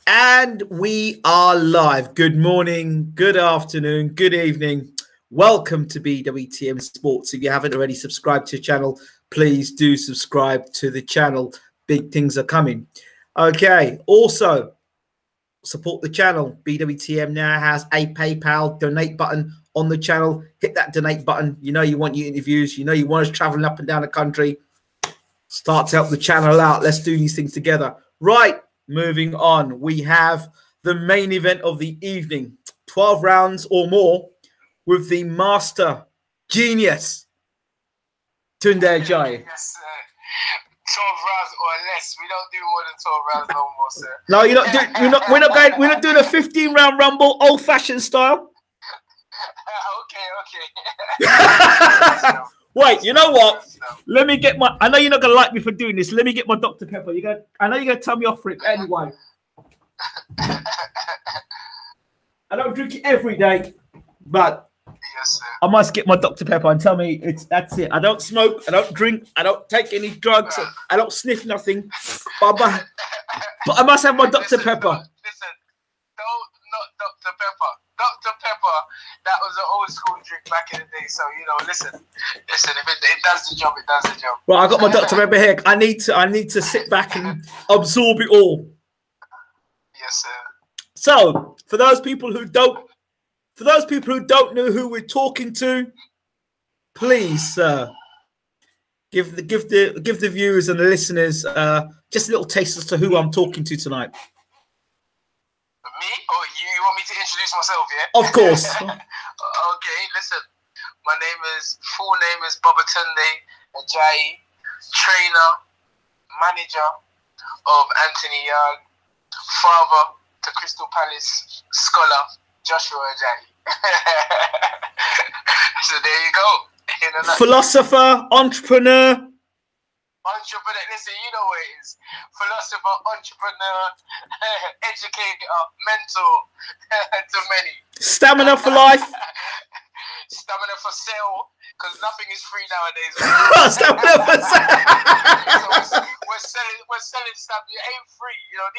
And we are live. Good morning, good afternoon, good evening. Welcome to BWTM Sports. If you haven't already subscribed to the channel, please do subscribe to the channel. Big things are coming. Okay, also support the channel. BWTM now has a PayPal donate button on the channel. Hit that donate button. You know you want your interviews. You know you want us traveling up and down the country. Start to help the channel out. Let's do these things together. Right. Moving on, we have the main event of the evening, 12 rounds or more with the master genius, Tunde Ajayi. Yes, sir. 12 rounds or less. We don't do more than 12 rounds no more, sir. No, we're not doing a 15-round rumble, old-fashioned style. Okay. Wait, you know what? Let me get my. I know you're not gonna like me for doing this. Let me get my Dr. Pepper. I know you're gonna tell me off for it anyway. I don't drink it every day, but yes, sir. I must get my Dr. Pepper and tell me that's it. I don't smoke. I don't drink. I don't take any drugs. I don't sniff nothing. But I must have my Dr. Pepper. Listen, not Dr. Pepper. Dr. Pepper, that was an old school drink back in the day. So, you know, listen, if it does the job, it does the job. Well, I got my Dr. Pepper here. I need to sit back and absorb it all. Yes, sir. So, for those people who don't know who we're talking to, please give the viewers and the listeners just a little taste as to who I'm talking to tonight. Me? Oh, you want me to introduce myself, yeah? Of course. Okay, listen. My full name is Tunde Ajayi, trainer, manager of Anthony Yarde, father to Crystal Palace scholar Joshua Ajayi. So there you go. Philosopher, entrepreneur. Entrepreneur, listen, you know what it is. Philosopher, entrepreneur, educator, mentor to many. Stamina for life. Stamina for sale, because nothing is free nowadays. Stamina for sale. So we're selling stuff. It ain't free. You know,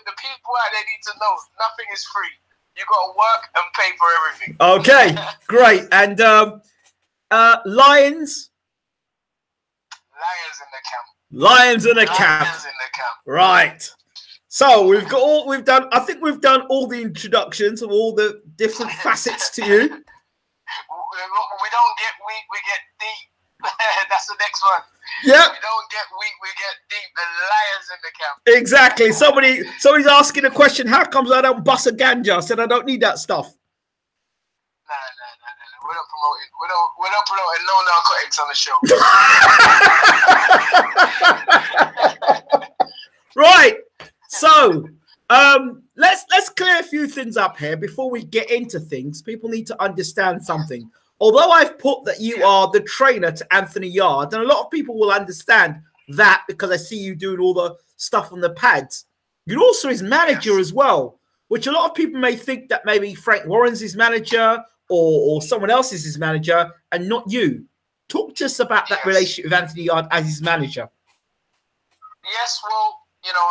the people out there need to know nothing is free. You gotta work and pay for everything. Okay, great. And Lions. Lions in the camp. Right. So we've done all the introductions of all the different facets to you. We don't get weak, we get deep. That's the next one. Yeah. We don't get weak, we get deep. The lions in the camp. Exactly. Somebody's asking a question, how comes I don't bust a ganja? I said I don't need that stuff. No. We're not promoting no narcotics on the show. Right. So let's clear a few things up here before we get into things. People need to understand something. Although I've put that you are the trainer to Anthony Yarde, and a lot of people will understand that because I see you doing all the stuff on the pads. You're also his manager as well, which a lot of people may think that maybe Frank Warren's his manager or someone else is his manager and not you. Talk to us about that relationship with Anthony Yarde as his manager. Yes, well, you know,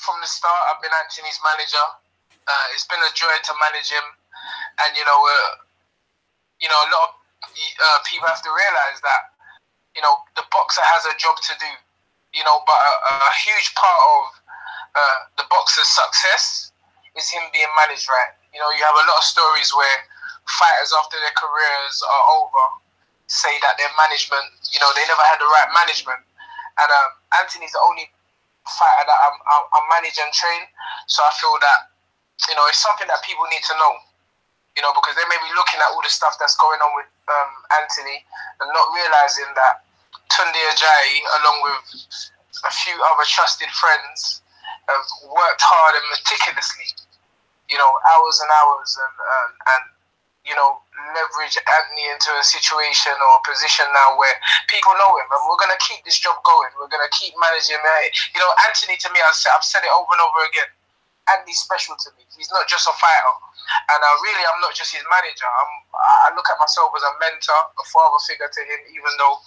from the start, I've been Anthony's manager. It's been a joy to manage him, and a lot of people have to realize that the boxer has a job to do. But a huge part of the boxer's success is him being managed right. You have a lot of stories where fighters after their careers are over say that their management, they never had the right management. And Anthony's the only fighter that I manage and train. So I feel that, it's something that people need to know, because they may be looking at all the stuff that's going on with Anthony and not realizing that Tunde Ajayi, along with a few other trusted friends, have worked hard and meticulously, hours and hours and leverage Anthony into a situation or a position now where people know him, and we're going to keep this job going. We're going to keep managing him. Anthony, to me, I've said it over and over again, Anthony's special to me. He's not just a fighter, and I'm not just his manager. I look at myself as a mentor, a father figure to him, even though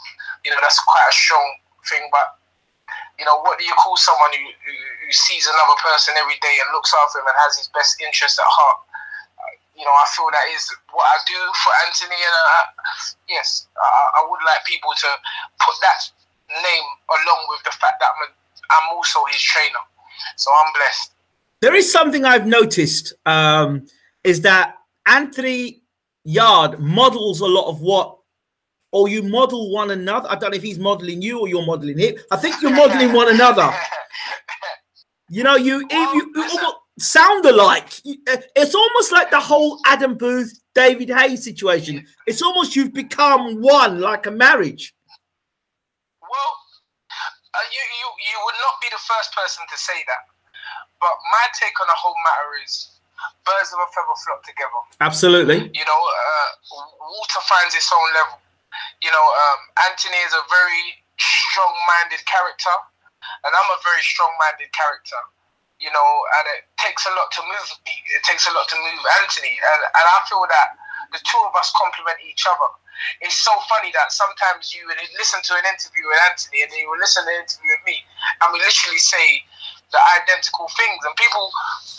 that's quite a strong thing. But You know, what do you call someone who sees another person every day and looks after him and has his best interest at heart? You know, I feel that is what I do for Anthony, and yes, I would like people to put that name along with the fact that I'm also his trainer. So I'm blessed. There is something I've noticed, is that Anthony Yarde models a lot of what, or you model one another. I don't know if he's modeling you or you're modeling him. I think you're modeling one another. You know, you almost sound alike. It's almost like the whole Adam Booth, David Hayes situation. It's almost you've become one, like a marriage. Well, you would not be the first person to say that. But my take on the whole matter is birds of a feather flock together. Absolutely. You know, water finds its own level. You know, Anthony is a very strong-minded character, and I'm a very strong-minded character. You know, and it takes a lot to move me. It takes a lot to move Anthony, and I feel that the two of us complement each other. It's so funny that sometimes you would listen to an interview with Anthony, and then you would listen to an interview with me, and we literally say the identical things. And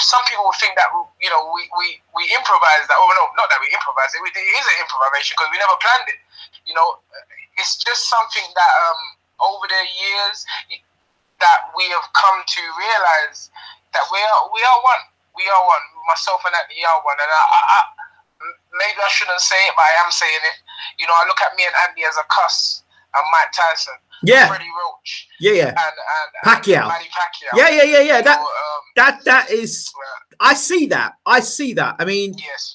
some people would think that, you know, we improvise that. Oh no, not that we improvise it. It is an improvisation because we never planned it. You know, it's just something that over the years that we have come to realize that we are one. We are one. Myself and Anthony are one. And I maybe I shouldn't say it, but I am saying it. You know, I look at me and Anthony as a cuss, and Mike Tyson, Freddie Roach, and Pacquiao. Manny Pacquiao. Yeah. That is. I see that. I mean, yes.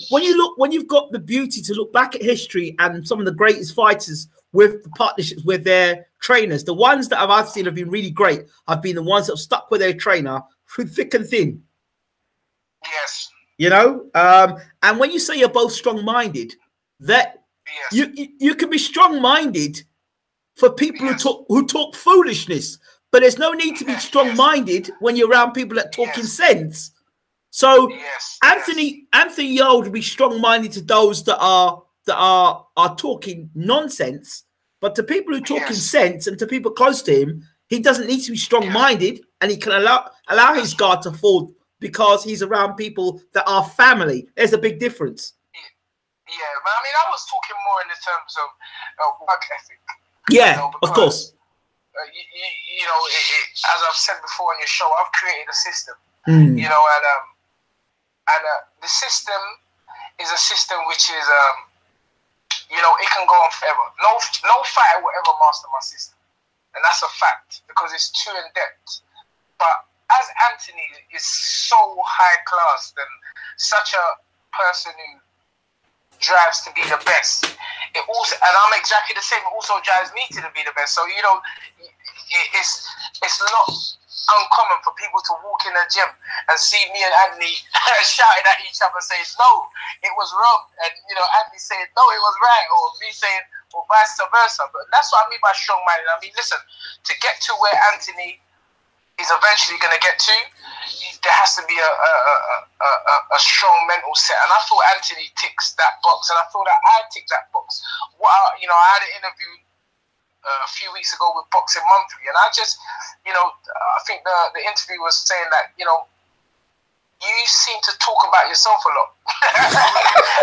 When you've got the beauty to look back at history and some of the greatest fighters with the partnerships with their trainers, the ones that I've seen have been really great have been the ones that have stuck with their trainer through thick and thin. Yes. You know, and when you say you're both strong-minded, that you can be strong-minded for people who talk foolishness, but there's no need to be strong-minded when you're around people that talk in sense. So Anthony Yarde would be strong-minded to those that are talking nonsense, but to people who talk in sense and to people close to him, he doesn't need to be strong-minded, and he can allow his guard to fall because he's around people that are family. There's a big difference. Yeah, but I mean, I was talking more in the terms of work ethic. Yeah, you know, of course. You know, as I've said before on your show, I've created a system. You know, and the system is a system which is, you know, it can go on forever. No fighter will ever master my system, and that's a fact because it's too in depth. But as Anthony is so high class and such a person who drives to be the best, it also, and I'm exactly the same, it also drives me to be the best. So, you know, it's not uncommon for people to walk in a gym and see me and Anthony shouting at each other saying, no, it was wrong, and, you know, Anthony saying, no, it was right, or me saying, or vice versa. But that's what I mean by strong-minded. I mean, listen, to get to where Anthony is eventually going to get to, there has to be a strong mental set, and I feel Anthony ticks that box, and I feel that I tick that box. You know, I had an interview a few weeks ago with Boxing Monthly, and I just, you know, I think the interview was saying that, you know, you seem to talk about yourself a lot,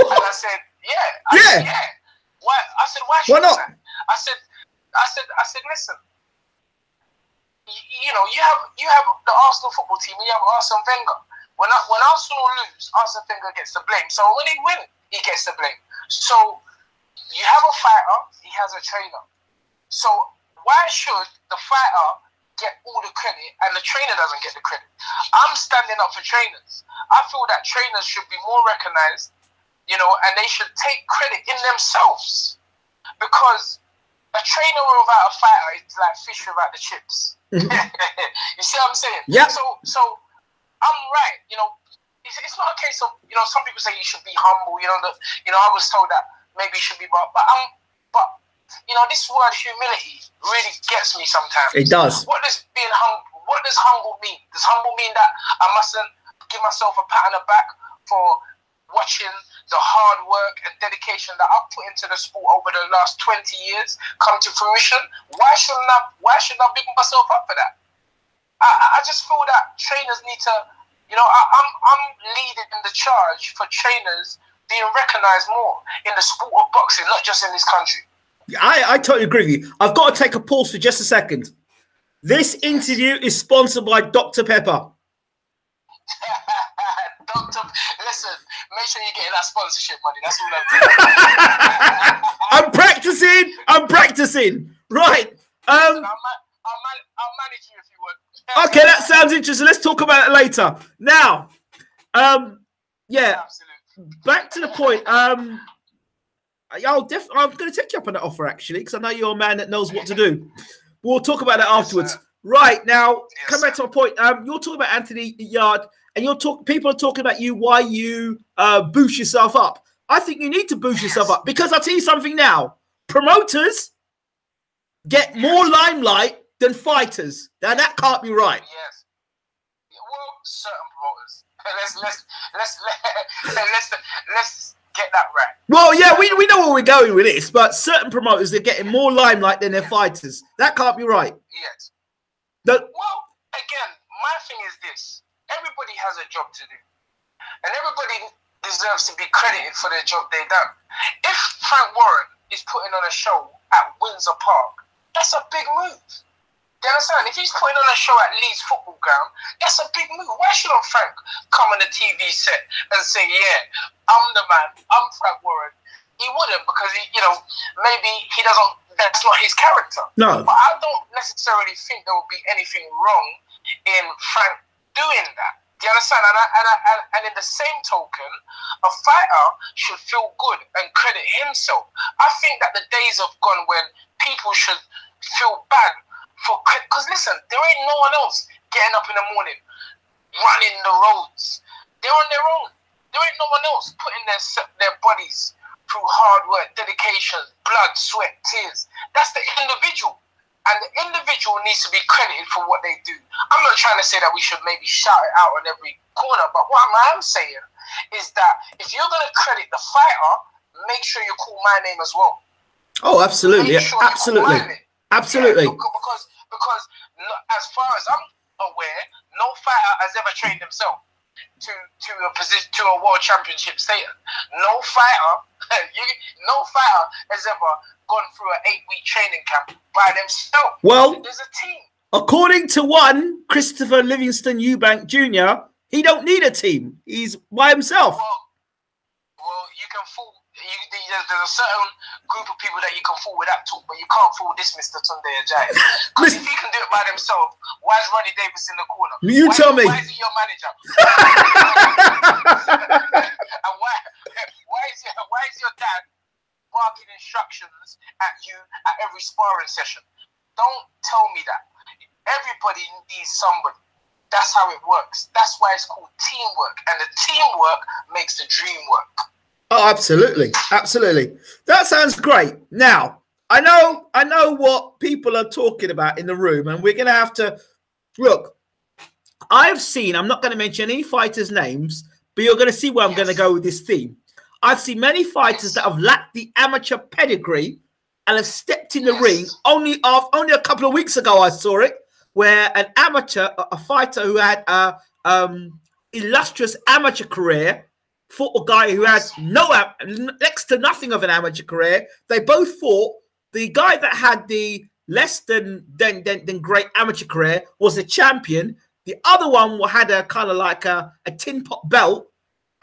and I said, yeah. Why? I said, why not? I said, listen. You know, you have the Arsenal football team, and you have Arsene Wenger. When Arsenal lose, Arsene Wenger gets the blame. So when they win, he gets the blame. So you have a fighter, he has a trainer. So why should the fighter get all the credit and the trainer doesn't get the credit? I'm standing up for trainers. I feel that trainers should be more recognized, you know, and they should take credit in themselves, because a trainer without a fighter is like fish without the chips. You see what I'm saying? Yeah. So I'm right. You know, it's not a case of, you know, some people say you should be humble. You know, I was told that maybe you should be, but you know, this word humility really gets me sometimes. It does. What does humble mean? Does humble mean that I mustn't give myself a pat on the back for watching the hard work and dedication that I've put into the sport over the last 20 years come to fruition, why should I big myself up for that? I just feel that trainers need to, you know, I'm leading the charge for trainers being recognized more in the sport of boxing, not just in this country. I totally agree with you. I've got to take a pause for just a second. This interview is sponsored by Dr. Pepper. Doctor, listen, make sure you're getting that sponsorship money. That's all I'm doing. I'm practicing. Right. I'll manage you if you would. Okay, that sounds interesting. Let's talk about it later. Now, yeah. Absolutely. Back to the point. I'm going to take you up on that offer, actually, because I know you're a man that knows what to do. We'll talk about that afterwards. Right, now, come back to my point. You're talking about Anthony Yarde, and people are talking about you, why you boost yourself up. I think you need to boost yourself up, because I'll tell you something now. Promoters get more limelight than fighters. Now, that can't be right. Yes. Well, certain promoters. Let's get that right. Well, yeah, we know where we're going with this, but certain promoters are getting more limelight than their fighters. That can't be right. Yes. Well, again, my thing is this. Everybody has a job to do. And everybody deserves to be credited for their job they done. If Frank Warren is putting on a show at Windsor Park, that's a big move. Do you understand? If he's putting on a show at Leeds Football Ground, that's a big move. Why shouldn't Frank come on the TV set and say, yeah, I'm the man, I'm Frank Warren? He wouldn't, because maybe he doesn't, that's not his character. No. But I don't necessarily think there would be anything wrong in Frank doing that. Do you understand? And in the same token, a fighter should feel good and credit himself. I think that the days have gone when people should feel bad because listen, there ain't no one else getting up in the morning, running the roads. They're on their own. There ain't no one else putting their bodies through hard work, dedication, blood, sweat, tears. That's the individual. And the individual needs to be credited for what they do. I'm not trying to say that we should maybe shout it out on every corner, but what I am saying is that if you're going to credit the fighter, make sure you call my name as well. Oh, absolutely. Sure absolutely. Absolutely. Yeah, because as far as I'm aware, no fighter has ever trained himself to a position, to a world championship status. No fighter has ever gone through an 8-week training camp by themselves. Well, there's a team. According to one, Christopher Livingston Eubank Jr., he don't need a team. He's by himself. Well, you can fool. There's a certain group of people that you can fool with that talk, but you can't fool this Mr. Tunde Ajayi. Because if he can do it by himself, why is Ronnie Davis in the corner? Tell me. Why is he your manager? And why is your dad barking instructions at you at every sparring session? Don't tell me that. Everybody needs somebody. That's how it works. That's why it's called teamwork. And the teamwork makes the dream work. Oh, absolutely. Absolutely. That sounds great. Now, I know what people are talking about in the room, and we're going to have to look. I've seen, I'm not going to mention any fighters' names, but you're going to see where I'm going to go with this theme. I've seen many fighters that have lacked the amateur pedigree and have stepped in the ring. Only a couple of weeks ago, I saw it, where an amateur, a fighter who had an illustrious amateur career, fought a guy who had next to nothing of an amateur career. They both fought. The guy that had the less than great amateur career was a champion. The other one had a kind of like a tin pot belt,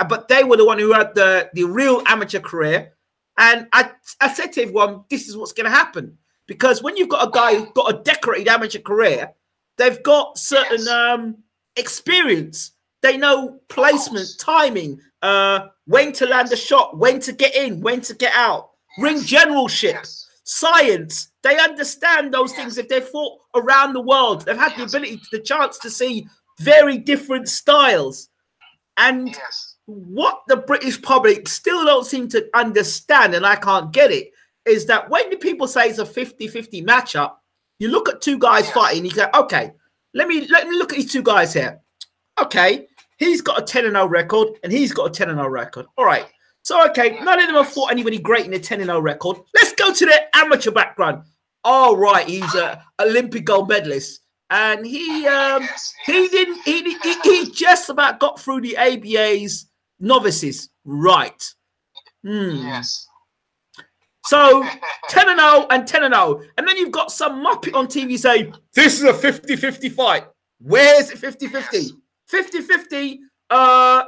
but they were the one who had the real amateur career. And I said to everyone, this is what's going to happen. Because when you've got a guy who's got a decorated amateur career, they've got certain experience. They know placement, timing, when to land a shot, when to get in, when to get out, ring generalship, science. They understand those things. If they've fought around the world, they've had the chance to see very different styles. And what the British public still don't seem to understand, and I can't get it, is that when the people say it's a 50-50 matchup, you look at two guys fighting, you go, okay, let me look at these two guys here. Okay, He's got a 10-0 record, and he's got a 10-0 record. All right. So, okay, none of them have fought anybody great in a 10-0 record. Let's go to their amateur background. All right, he's an Olympic gold medalist, and he just about got through the ABA's novices. Right. Yes. So 10-0 and 10-0. And then you've got some muppet on TV saying, this is a 50-50 fight. Where is it 50-50? 50-50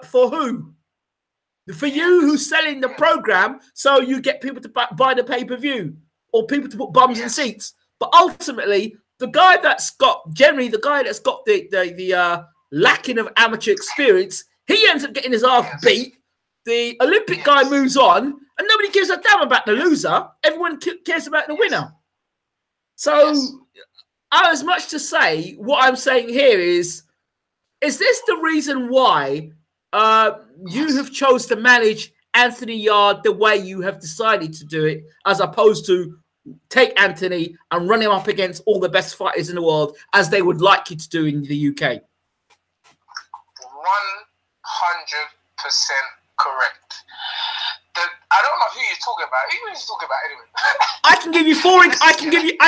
for who? For you who's selling the program, so you get people to buy the pay-per-view or people to put bums in seats. But ultimately, the guy that's got the lacking of amateur experience, he ends up getting his ass beat. The Olympic guy moves on, and nobody gives a damn about the loser. Everyone cares about the winner. So, as much to say, what I'm saying here is this the reason why you have chose to manage Anthony Yarde the way you have decided to do it, as opposed to take Anthony and run him up against all the best fighters in the world, as they would like you to do in the UK? 100% correct. I don't know who you're talking about. Who are you talking about anyway? I can give you four. I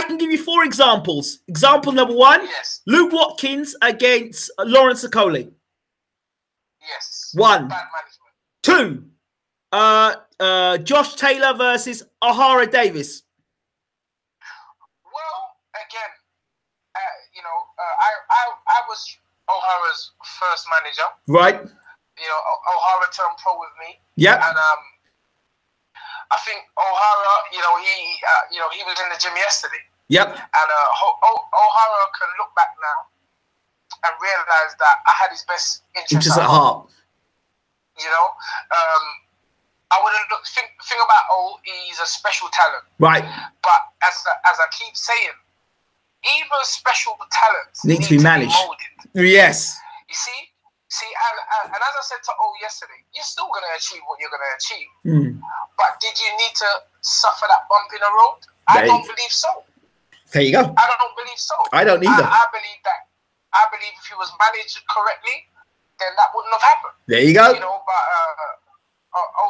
can give you 4 examples. Example number 1: Luke Watkins against Lawrence Okoli. Yes. 1. Bad management. 2. Josh Taylor versus O'Hara Davis. Well, again, I was O'Hara's first manager. Right. O'Hara turned pro with me. Yeah. And I think O'Hara, he was in the gym yesterday. Yep. And O'Hara can look back now and realize that I had his best interest at heart. I wouldn't think about he's a special talent. Right. But as I keep saying, even special talents need to be managed. Yes. You see, and as I said to yesterday, you're still going to achieve what you're going to achieve. But did you need to suffer that bump in the road? I don't believe so. There you go. I don't believe so. I don't either. I believe if he was managed correctly, then that wouldn't have happened. There you go. But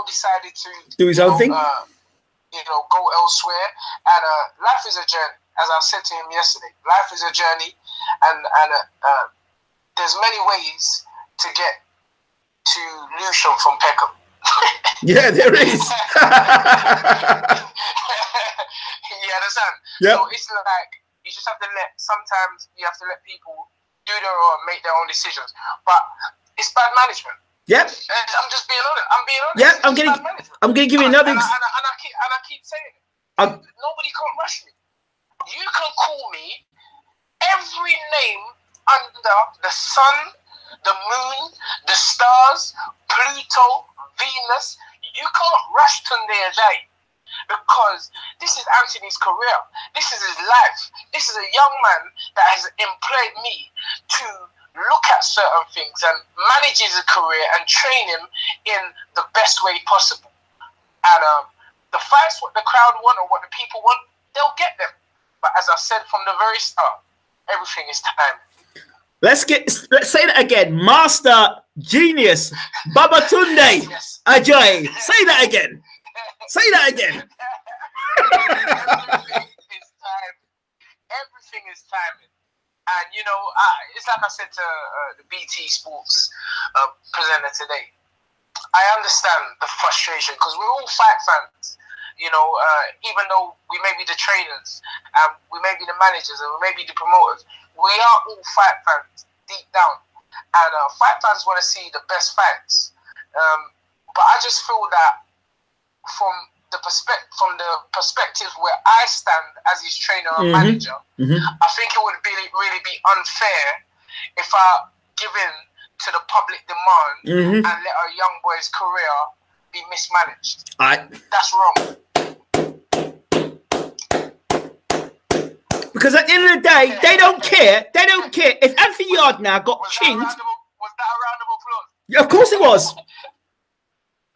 decided to do his own thing. Go elsewhere. And life is a journey. As I said to him yesterday, life is a journey, and there's many ways to get to Lewisham from Peckham. Yeah, there is. You understand? Yep. So it's like you just have to sometimes you have to let people do their own, make their own decisions. But it's bad management. Yep. I'm just being honest. I'm being honest. Yeah, I'm gonna give you another. And I keep saying it. Nobody can rush me. You can call me every name under the sun, the moon, the stars, Pluto, Venus. You can't rush Tunde Ajayi, because this is Anthony's career. This is his life. This is a young man that has employed me to look at certain things and manage his career and train him in the best way possible. And the fights, what the crowd want or what the people want, they'll get them. But as I said from the very start, everything is time. Let's say that again. Master Genius Babatunde Ajayi. Say that again. Say that again. Everything is time. Everything is timing. And it's like I said to the BT Sports presenter today. I understand the frustration, because we're all fight fans. Even though we may be the trainers, we may be the managers, and we may be the promoters, we are all fight fans deep down. And fight fans want to see the best fights. But I just feel that from the perspective where I stand as his trainer and manager, I think it would really be unfair if I give in to the public demand and let a young boy's career be mismanaged. That's wrong. Because at the end of the day, they don't care. They don't care. If Anthony Yarde now got chinned... Was that a round of applause? Yeah, of course it was.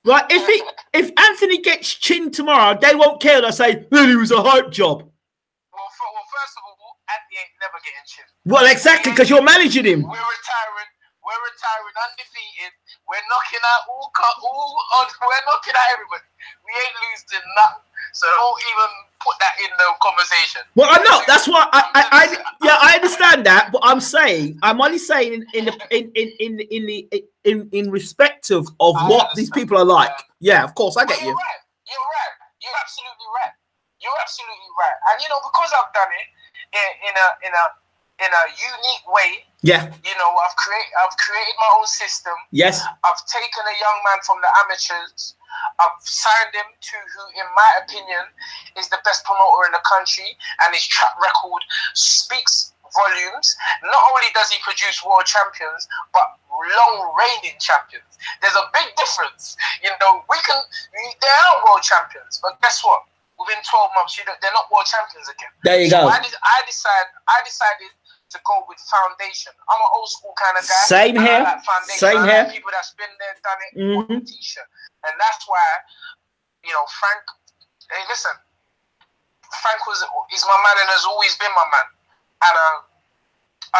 Right, if Anthony gets chinned tomorrow, they won't care. They'll say, well, it was a hype job. Well, first of all, Anthony ain't never getting chinned. Well, exactly, because you're managing him. We're retiring We're retiring undefeated. We're knocking out we're knocking out everybody. We ain't losing nothing. So don't even put that in the conversation. Well, I know that's why I understand that, but I'm only saying in respect of what these people are like. Yeah, of course, I get you. Right. You're right. You're absolutely right. You're absolutely right. And you know, because I've done it in a unique way. Yeah. You know, I've created my own system. Yes. I've taken a young man from the amateurs. I've signed him to who, in my opinion, is the best promoter in the country, and his track record speaks volumes. Not only does he produce world champions, but long-reigning champions. There's a big difference. You know, they are world champions, but guess what? Within 12 months, they're not world champions again. There you go. I decided to go with foundation. I'm an old school kind of guy. Same here. Like foundation. Same here. Like people that's been there, done it, on a t-shirt. And that's why, you know, Frank. Hey, listen, Frank is my man and has always been my man. And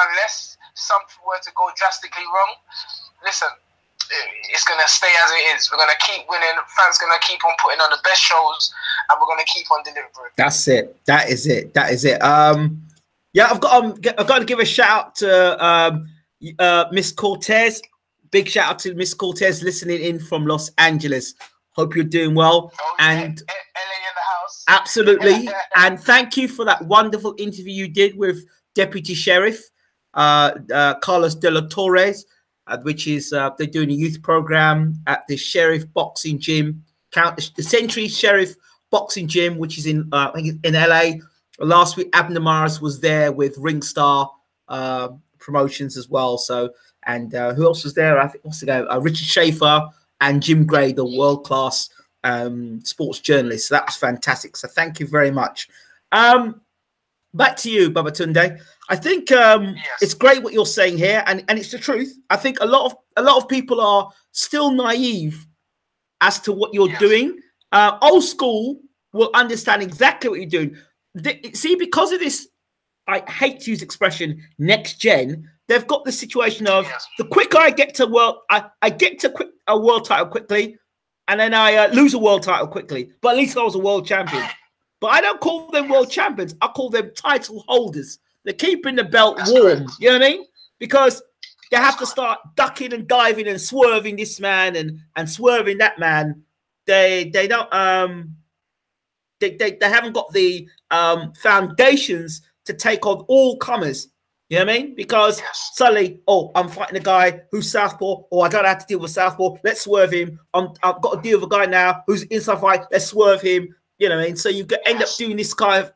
unless something were to go drastically wrong, listen, it's gonna stay as it is. We're gonna keep winning. Fans gonna keep on putting on the best shows, and we're gonna keep on delivering. That's it. That is it. That is it. Yeah, I've got to give a shout out to Miss Cortez. Big shout out to Miss Cortez listening in from Los Angeles. Hope you're doing well. Oh, and LA in the house. Absolutely. And thank you for that wonderful interview you did with Deputy Sheriff Carlos de la Torres, which is they're doing a youth program at the Sheriff Boxing Gym, the Century Sheriff Boxing Gym, which is in LA. Last week, Abner Mars was there with Ringstar Promotions as well. So, and who else was there? I think Richard Schaefer and Jim Gray, the world-class sports journalist. So that was fantastic. So thank you very much. Back to you, Babatunde. I think it's great what you're saying here, and it's the truth. I think a lot of people are still naive as to what you're doing. Old school will understand exactly what you're doing. See, because of this, I hate to use expression, next gen, they've got the situation of the quicker I get to I get to a world title quickly, and then I lose a world title quickly. But at least I was a world champion. But I don't call them world champions. I call them title holders. They're keeping the belt warm. You know what I mean? Because they have to start ducking and diving and swerving this man and swerving that man. They don't they haven't got the foundations to take on all comers. You know what I mean? Because suddenly, I'm fighting a guy who's southpaw. I don't have to deal with southpaw. Let's swerve him. I've got to deal with a guy now who's inside fight. Let's swerve him. You know what I mean? So you end up doing this kind of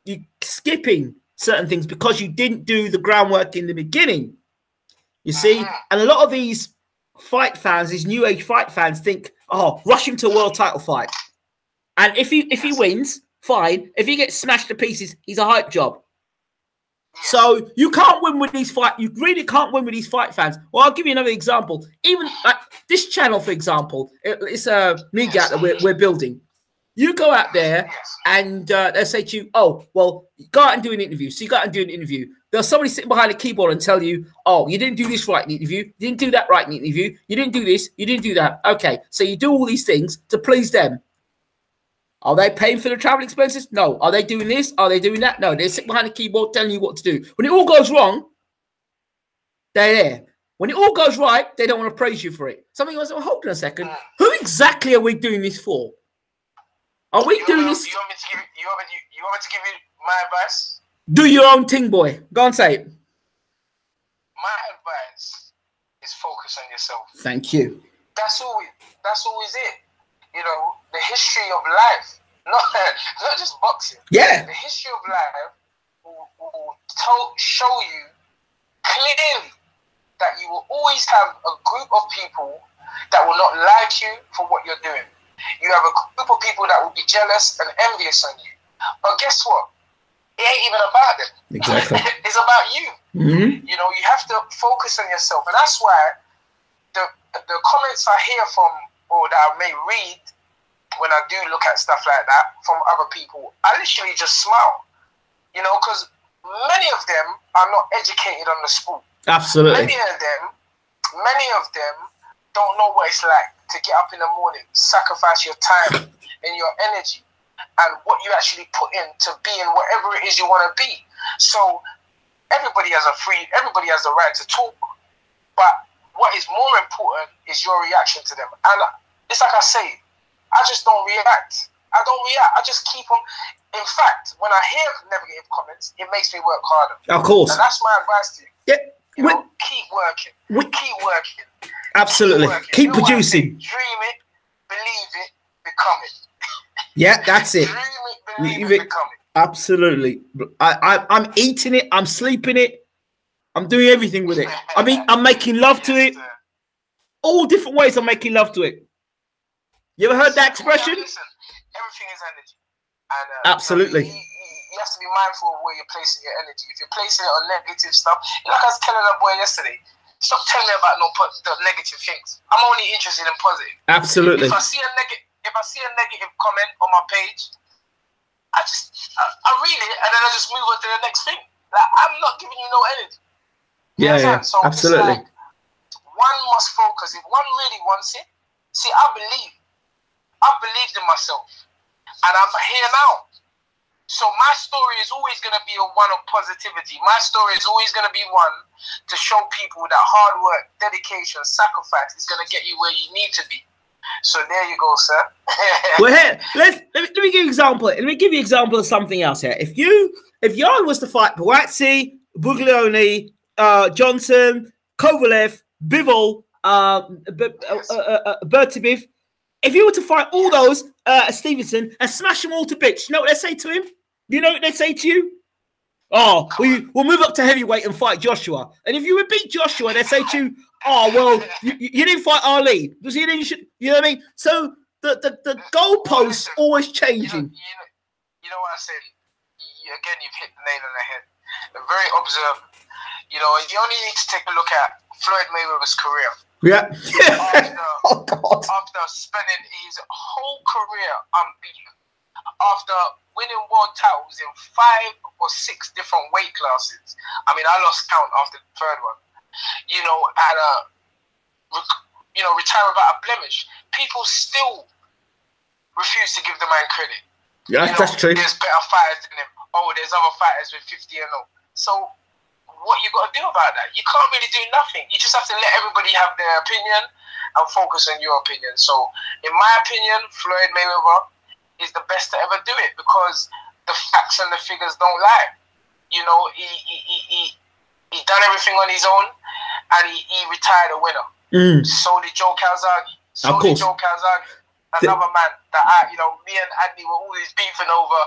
you skipping certain things because you didn't do the groundwork in the beginning. You see, and a lot of these fight fans, these new age fight fans, think, rush him to a world title fight. And if he wins, fine. If he gets smashed to pieces, he's a hype job. So you can't win with these fight. You really can't win with these fight fans. Well, I'll give you another example. Even like this channel, for example, it's a media that we're building. You go out there and they'll say to you, well, go out and do an interview. So you go out and do an interview. There's somebody sitting behind a keyboard and tell you, you didn't do this right in the interview. You didn't do that right in the interview. You didn't do this. You didn't do that. Okay. So you do all these things to please them. Are they paying for the travel expenses? No. Are they doing this? Are they doing that? No. They sit behind a keyboard telling you what to do. When it all goes wrong, they're there. When it all goes right, they don't want to praise you for it. Somebody goes, hold on a second. Who exactly are we doing this for? Are we doing this? You want me to give you my advice? Do your own thing, boy. Go and say it. My advice is focus on yourself. Thank you. That's always it. You know, the history of life, not just boxing. Yeah. The history of life will show you clearly that you will always have a group of people that will not like you for what you're doing. You have a group of people that will be jealous and envious on you. But guess what? It ain't even about them. Exactly. It's about you. Mm-hmm. You know, you have to focus on yourself. And that's why the comments I hear from, or that I may read when I do look at stuff like that from other people, I literally just smile. You know, because many of them are not educated on the sport. Absolutely. Many of them many of them don't know what it's like to get up in the morning, sacrifice your time and your energy and what you actually put in to being whatever it is you want to be. So everybody has the right to talk, but what is more important is your reaction to them. And it's like I say, I just don't react. I just keep them. In fact, when I hear negative comments, it makes me work harder. Of course. And that's my advice to you. Yeah. Keep working. Keep working. Absolutely. Keep producing. Dream it, believe it, become it. Yeah, that's it. Dream it, believe it, become it. Absolutely. I'm eating it. I'm sleeping it. I'm doing everything with it. I mean, I'm making love to it. All different ways I'm making love to it. You ever heard that expression? Listen, everything is energy. And, absolutely. You have to be mindful of where you're placing your energy. If you're placing it on negative stuff, like I was telling a boy yesterday, stop telling me about the negative things. I'm only interested in positive. Absolutely. If I see a negative comment on my page, I read it and then I just move on to the next thing. Like, I'm not giving you no energy. Yeah, so absolutely. Like, one must focus. If one really wants it, see, I believed in myself, and I'm here now. So my story is always going to be one of positivity. My story is always going to be one to show people that hard work, dedication, sacrifice is going to get you where you need to be. So there you go, sir. Well, here, let me give you an example. Let me give you an example of something else here. If Yarde was to fight BWTM, Buglioni, Johnson, Kovalev, Bivol, Bertibiv, if you were to fight all those, Stevenson, and smash them all to bits, you know what they say to him? You know what they say to you? Oh, we'll move up to heavyweight and fight Joshua. And if you would beat Joshua, they say to you, oh, well, you didn't fight Ali. You know what I mean? So the goalposts always changing. You know what I said? Again, you've hit the nail on the head. They're very observant. You know, you only need to take a look at Floyd Mayweather's career. Yeah. After spending his whole career unbeaten, after winning world titles in 5 or 6 different weight classes. I mean, I lost count after the third one. You know, retire without a blemish. People still refuse to give the man credit. Yeah, that's true. There's better fighters than him. Oh, there's other fighters with 50 and 0. So what you got to do about that? You can't really do nothing. You just have to let everybody have their opinion and focus on your opinion. So, in my opinion, Floyd Mayweather is the best to ever do it because the facts and the figures don't lie. You know, he done everything on his own and he retired a winner. So did Joe Calzaghe. Another man that me and Andy were always beefing over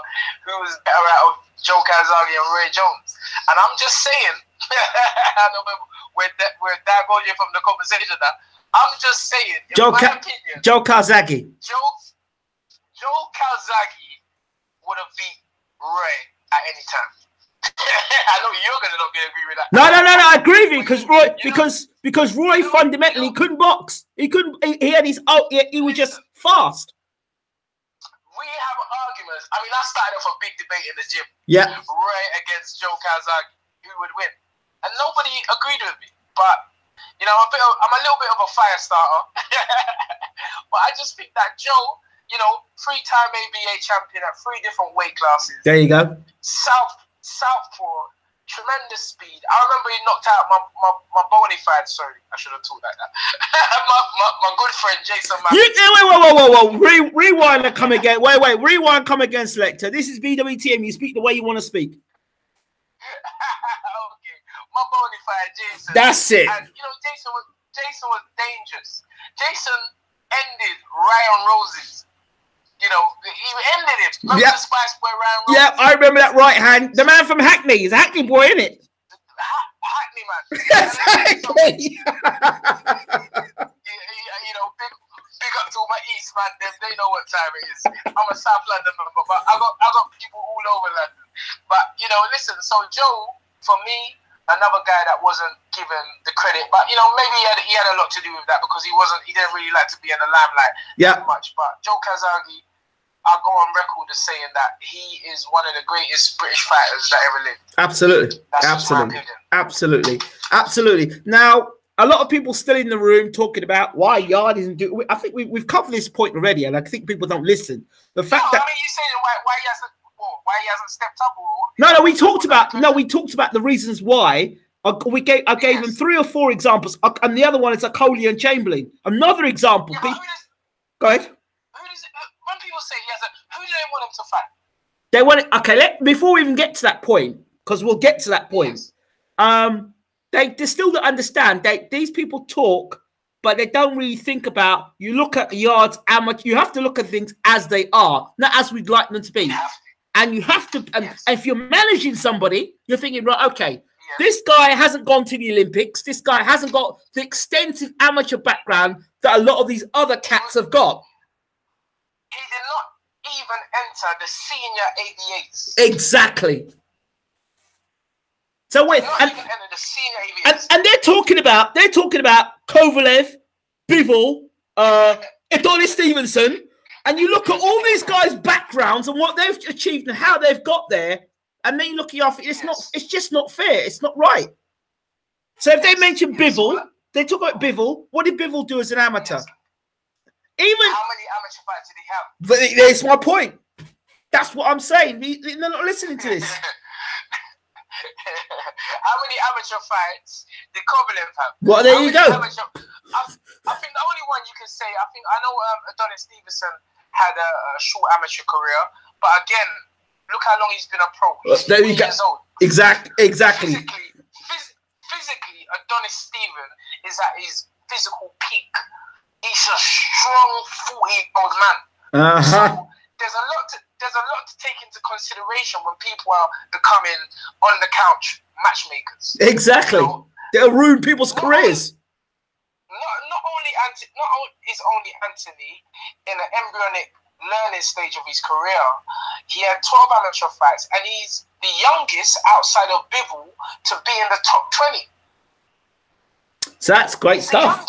who was better out of Joe Calzaghe and Roy Jones. And I'm just saying, I know we're diverging from the conversation now. I'm just saying, in my opinion, Joe Calzaghe. Joe Calzaghe would have beat Roy at any time. I know you're gonna not agree with that. No. I agree with you because Roy fundamentally couldn't box. He couldn't. He had his. He was just fast. We have arguments. I mean, I started off a big debate in the gym. Yeah. Roy against Joe Calzaghe, who would win? And nobody agreed with me. But I'm a little bit of a fire starter. But I just think that Joe, 3-time ABA champion at 3 different weight classes. There you go. Southpaw, tremendous speed. I remember he knocked out my bona fide. Sorry, I should have talked like that. my good friend Jason. Whoa! Rewind and come again. Wait. Rewind, come again, selector. This is BWTM. You speak the way you want to speak. Okay, my bona fide Jason. That's it. And Jason was dangerous. Jason ended Ryan Rose's. He ended it. Remember the Spice Boy Ryan Rose? Yeah, I remember that right hand. The man from Hackney. He's a Hackney boy, isn't it? Hackney man. Exactly. Big up to all my East man. They know what time it is. I'm a South London man, but I got people all over London. But listen. So Joe, for me, another guy that wasn't given the credit, but maybe he had a lot to do with that because he didn't really like to be in the limelight that much. But Joe Calzaghe, I'll go on record as saying that he is one of the greatest British fighters that ever lived. Absolutely. Now, a lot of people still in the room talking about why Yarde isn't doing. I think we've covered this point already, and I think people don't listen. The fact that I mean, you saying why he hasn't stepped up? We talked about the reasons why. I gave him 3 or 4 examples, and the other one is Akoli and Chamberlain. Another example. Yeah, go ahead. When people say who do they want him to fight? They want it. Okay, before we even get to that point, because we'll get to that point. Yes. They still don't understand. These people talk, but they don't really think about. You look at Yarde's amateur. You have to look at things as they are, not as we'd like them to be. And you have to. And if you're managing somebody, you're thinking, right? Okay. This guy hasn't gone to the Olympics. This guy hasn't got the extensive amateur background that a lot of these other cats have got. He did not even enter the senior ABAs. Exactly. So wait, and they're talking about Kovalev, Bivol, Adonis Stevenson, and you look at all these guys' backgrounds and what they've achieved and how they've got there. And then you look at it's just not fair. It's not right. So if they mention Bivol, they talk about Bivol. What did Bivol do as an amateur? Even how many amateur fights did he have? That's my point. That's what I'm saying. They're not listening to this. How many amateur fights did Kovalev have? Well, there you go. I think the only one you can say, I know Adonis Stevenson had a short amateur career, but again, look how long he's been a pro. He's there you go. Years old. Exactly. Physically, Adonis Steven is at his physical peak. He's a strong 40-year-old man. So there's a lot to take into consideration when people are becoming on the couch matchmakers. Exactly. They'll ruin people's careers. Not only is Anthony in an embryonic learning stage of his career, he had 12 amateur fights, and he's the youngest outside of Bivol to be in the top 20. So that's great stuff.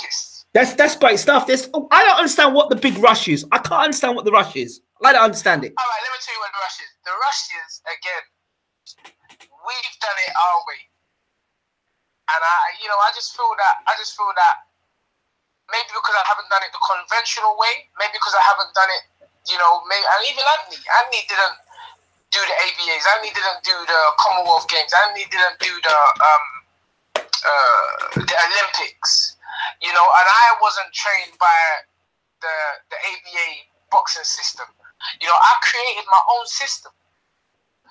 That's great stuff. I don't understand what the big rush is. I can't understand what the rush is. I don't understand it. All right, let me tell you what the rush is. The rush is, again, we've done it our way, and I just feel that maybe because I haven't done it the conventional way, maybe because I haven't done it. Maybe, and even Anthony didn't do the ABAs. Anthony didn't do the Commonwealth Games. Anthony didn't do the Olympics. And I wasn't trained by the ABA boxing system. I created my own system.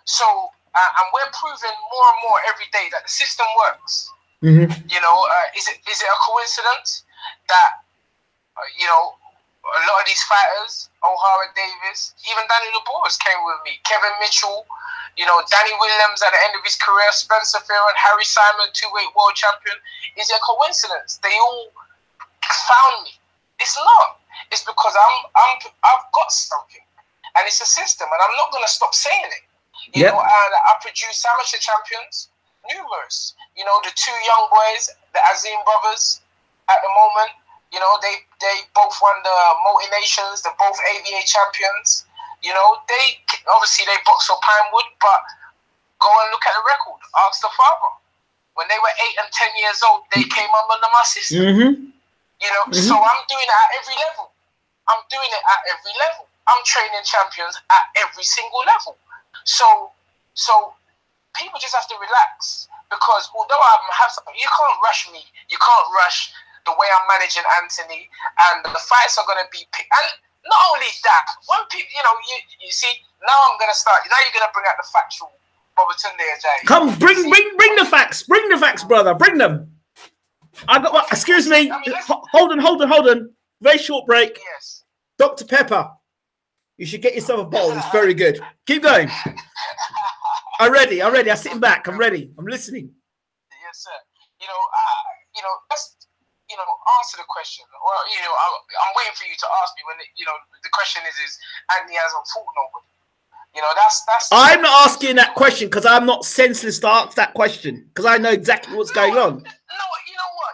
So, and we're proving more and more every day that the system works. Mm-hmm. Is it a coincidence that a lot of these fighters, O'Hara Davis, even Danny Laboris came with me. Kevin Mitchell, Danny Williams at the end of his career, Spencer Farron, Harry Simon, 2-weight world champion. Is it a coincidence? They all found me. It's not. It's because I've got something, and it's a system, and I'm not going to stop saying it. And I produce amateur champions, numerous. The 2 young boys, the Azim brothers, at the moment. They both won the multi-nations. They're both ABA champions. They box for Pinewood, but go and look at the record. Ask the father. When they were 8 and 10 years old, they came up under my system. Mm-hmm. So I'm doing it at every level. I'm training champions at every single level. So people just have to relax, because although I have something, you can't rush me. You can't rush the way I'm managing Anthony, and the fights are going to be picked. And not only that, when people, you see, now I'm going to start. Now you're going to bring out the factual, Tunde Ajayi. Come, bring the facts. Bring the facts, brother. Bring them. Excuse me. Hold on. Very short break. Yes. Dr. Pepper, you should get yourself a bottle. It's very good. Keep going. I'm ready. I'm sitting back. I'm ready. I'm listening. Yes, sir. Let's answer the question. Well, I'm waiting for you to ask me when the question is Anthony hasn't fought nobody. That's. I'm not asking that question because I'm not senseless to ask that question, because I know exactly what's going on. No, you know what?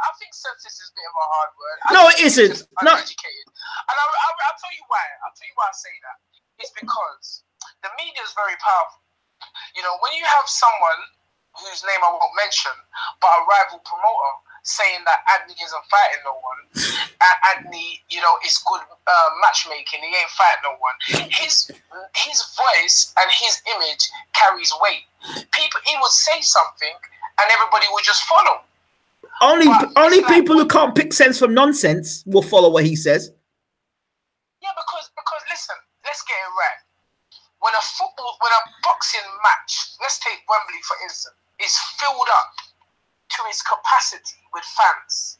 I think senseless is a bit of a hard word. No, it isn't. No. Uneducated. And I'll tell you why. I'll tell you why I say that. It's because the media is very powerful. When you have someone whose name I won't mention, but a rival promoter, saying that Anthony isn't fighting no one. And Anthony, you know, is good matchmaking. He ain't fighting no one. His voice and his image carries weight. He would say something and everybody would just follow. Only people who can't pick sense from nonsense will follow what he says. Yeah, because listen, let's get it right. When a boxing match, let's take Wembley for instance, is filled up to its capacity with fans,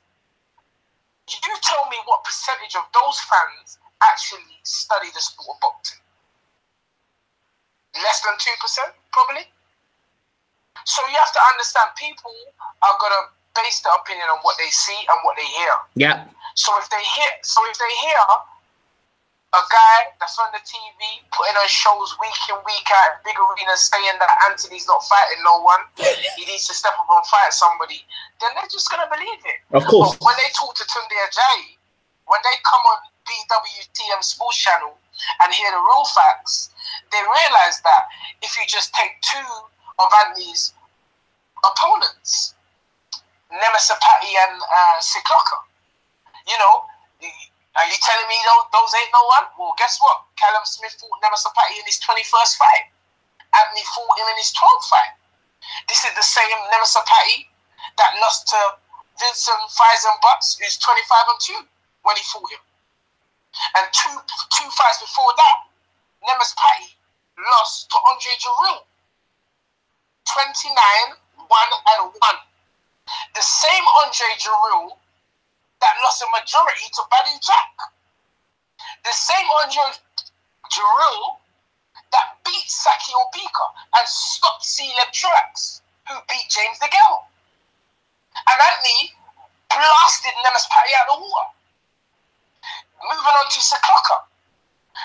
you tell me what percentage of those fans actually study the sport of boxing? Less than 2%, probably. So you have to understand, people are gonna base their opinion on what they see and what they hear. Yeah. So if they hear a guy that's on the TV putting on shows week in, week out, big arenas, saying that Anthony's not fighting no one, he needs to step up and fight somebody, then they're just going to believe it. Of course. But when they talk to Tunde Ajayi, when they come on BWTM Sports Channel and hear the real facts, they realise that if you just take two of Anthony's opponents, Nemasapati and Sikloka, you know, are you telling me those ain't no one? Well, guess what? Callum Smith fought Nemasapati in his 21st fight. Anthony fought him in his 12th fight. This is the same Nemasapati that lost to Vincent Butts, who's 25-2 when he fought him. And two fights before that, Nemasapati lost to Andre Jarrell. 29-1-1. The same Andre Jarrell that lost a majority to Badu Jack. The same Andre Jarrell that beat Saki Obika and stopped Caleb Truax, who beat James DeGale. And Anthony blasted Nemasapati out of the water. Moving on to Sikloka.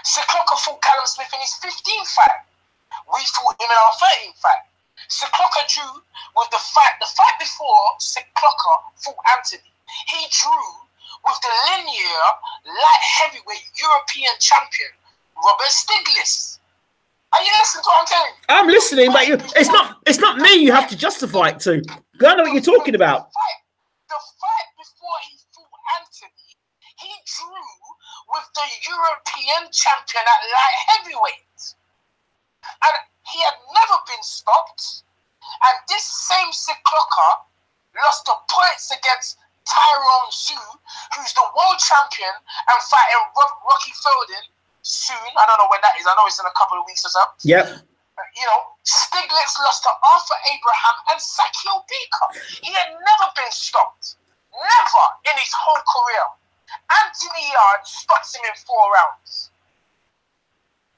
Sikloka fought Callum Smith in his 15th fight. We fought him in our 13th fight. Sikloka drew with the fight before Sikloka fought Anthony. He drew with the linear light heavyweight European champion Robert Stiglitz. Are you listening to what I'm telling you? I'm listening, but it's not me you have to justify it to. I know what you're talking about. The fight before he fought Anthony, he drew with the European champion at light heavyweight. And he had never been stopped. And this same Sikloka lost the points against Tyrone Zhu, who's the world champion and fighting Rocky Fielding soon. I don't know when that is. I know it's in a couple of weeks or so. Yep. You know, Stiglitz lost to Arthur Abraham and Saki Obika. He had never been stopped. Never in his whole career. Anthony Yarde stops him in 4 rounds.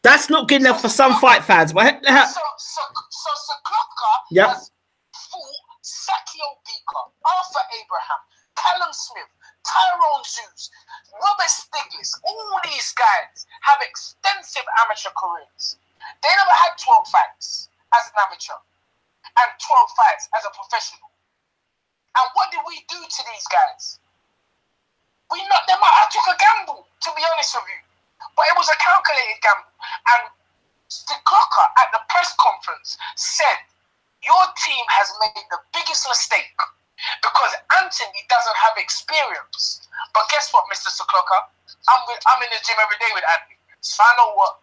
That's not good enough for some fight fans. But so Sikloka has fought Saki Obika, Arthur Abraham, Callum Smith, Tyrone Zeus, Robert Stiglitz. All these guys have extensive amateur careers. They never had 12 fights as an amateur and 12 fights as a professional. And what did we do to these guys? We knocked them out. I took a gamble, to be honest with you. But it was a calculated gamble. And Sikloka at the press conference said, your team has made the biggest mistake because Anthony doesn't have experience. But guess what, Mr. Sikloka? I'm in the gym every day with Anthony. So I know what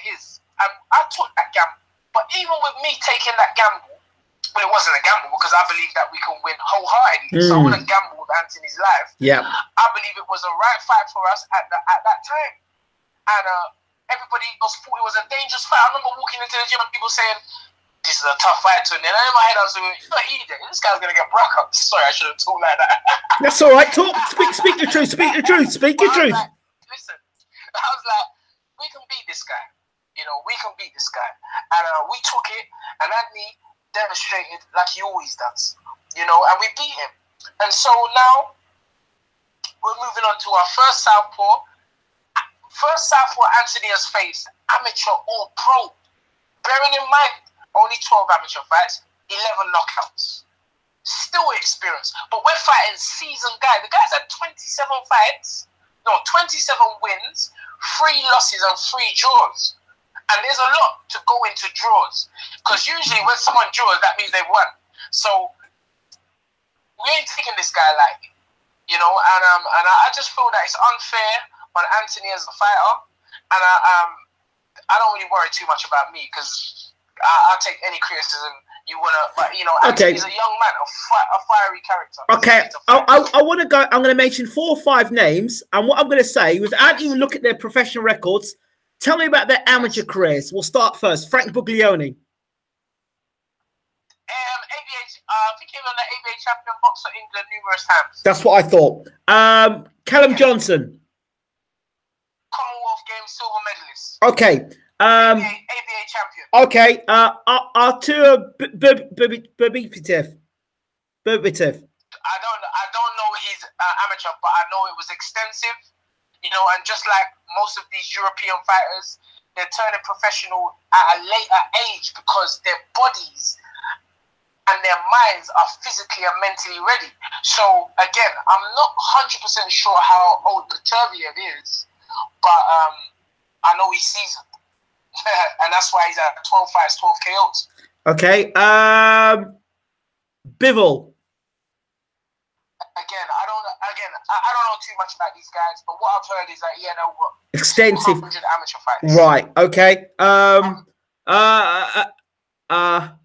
it is. And I took that gamble. But even with me taking that gamble, well, it wasn't a gamble because I believe that we can win wholeheartedly. So I wouldn't gamble with Anthony's life. Yeah. I believe it was the right fight for us at that time. And everybody else thought it was a dangerous fight. I remember walking into the gym and people saying, this is a tough fight to win. And in my head I was thinking, you're not eating. This guy's going to get broke up. Sorry, I should have talked like that. That's all right. Talk. Speak the truth. Speak the truth. Speak your truth. Like, listen, I was like, we can beat this guy. You know, we can beat this guy. And we took it, and Anthony demonstrated like he always does. You know, and we beat him. And so now, we're moving on to our first southpaw. First southpaw Anthony has faced, amateur or pro. Bearing in mind, only 12 amateur fights, 11 knockouts. Still experience. But we're fighting seasoned guys. The guy's had 27 wins, 3 losses and 3 draws. And there's a lot to go into draws. Because usually when someone draws, that means they've won. So we ain't taking this guy lightly, you know. And I just feel that it's unfair on Anthony as a fighter, and I don't really worry too much about me because I'll take any criticism you wanna. But you know, Anthony's a young man, a fiery character. Okay, I want to go. I'm going to mention 4 or 5 names, and what I'm going to say, without even looking at their professional records, tell me about their amateur careers. We'll start first. Frank Buglioni. I think he was an ABA champion boxer in England numerous times. That's what I thought. Callum Johnson. Commonwealth Games silver medalist. Okay. ABA champion. Okay. Artur Berbitev. I don't know his amateur, but I know it was extensive. You know, and just like most of these European fighters, they're turning professional at a later age because their bodies and their minds are physically and mentally ready. So again, I'm not 100% sure how old Beterbiev is, but I know he's seasoned, and that's why he's at 12 fights, 12 KOs. Okay, Bivol. I don't know too much about these guys, but what I've heard is that he had over extensive 200 amateur fights. Right. Okay.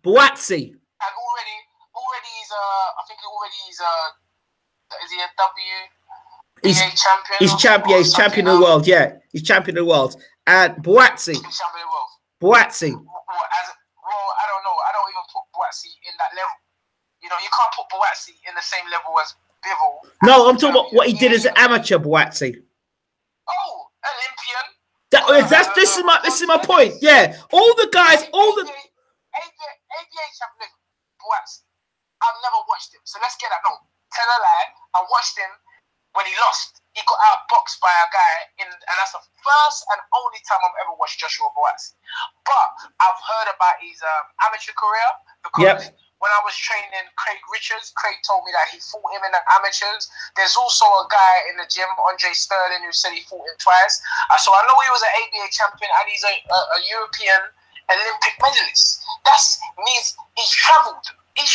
Buatsi. And already he's is he a WBA champion? He's champion. He's champion of the world. Yeah, he's champion of the world. And Buatsi. He's champion of the world. Buatsi. Well, I don't know. I don't even put Buatsi in that level. You know, you can't put Buatsi in the same level as Bivol. No, I'm talking about what he did as an amateur, Buatsi. Oh, Olympian. This is my point. Yeah, all the guys, ABA champion Buatsi. I've never watched him, so let's get that. No, tell a lie. I watched him when he lost. He got outboxed by a guy, and that's the first and only time I've ever watched Joshua Buatsi. But I've heard about his amateur career because when I was training Craig Richards, Craig told me that he fought him in the amateurs. There's also a guy in the gym, Andre Sterling, who said he fought him twice. So I know he was an ABA champion and he's a European Olympic medalist. That means he's travelled. He's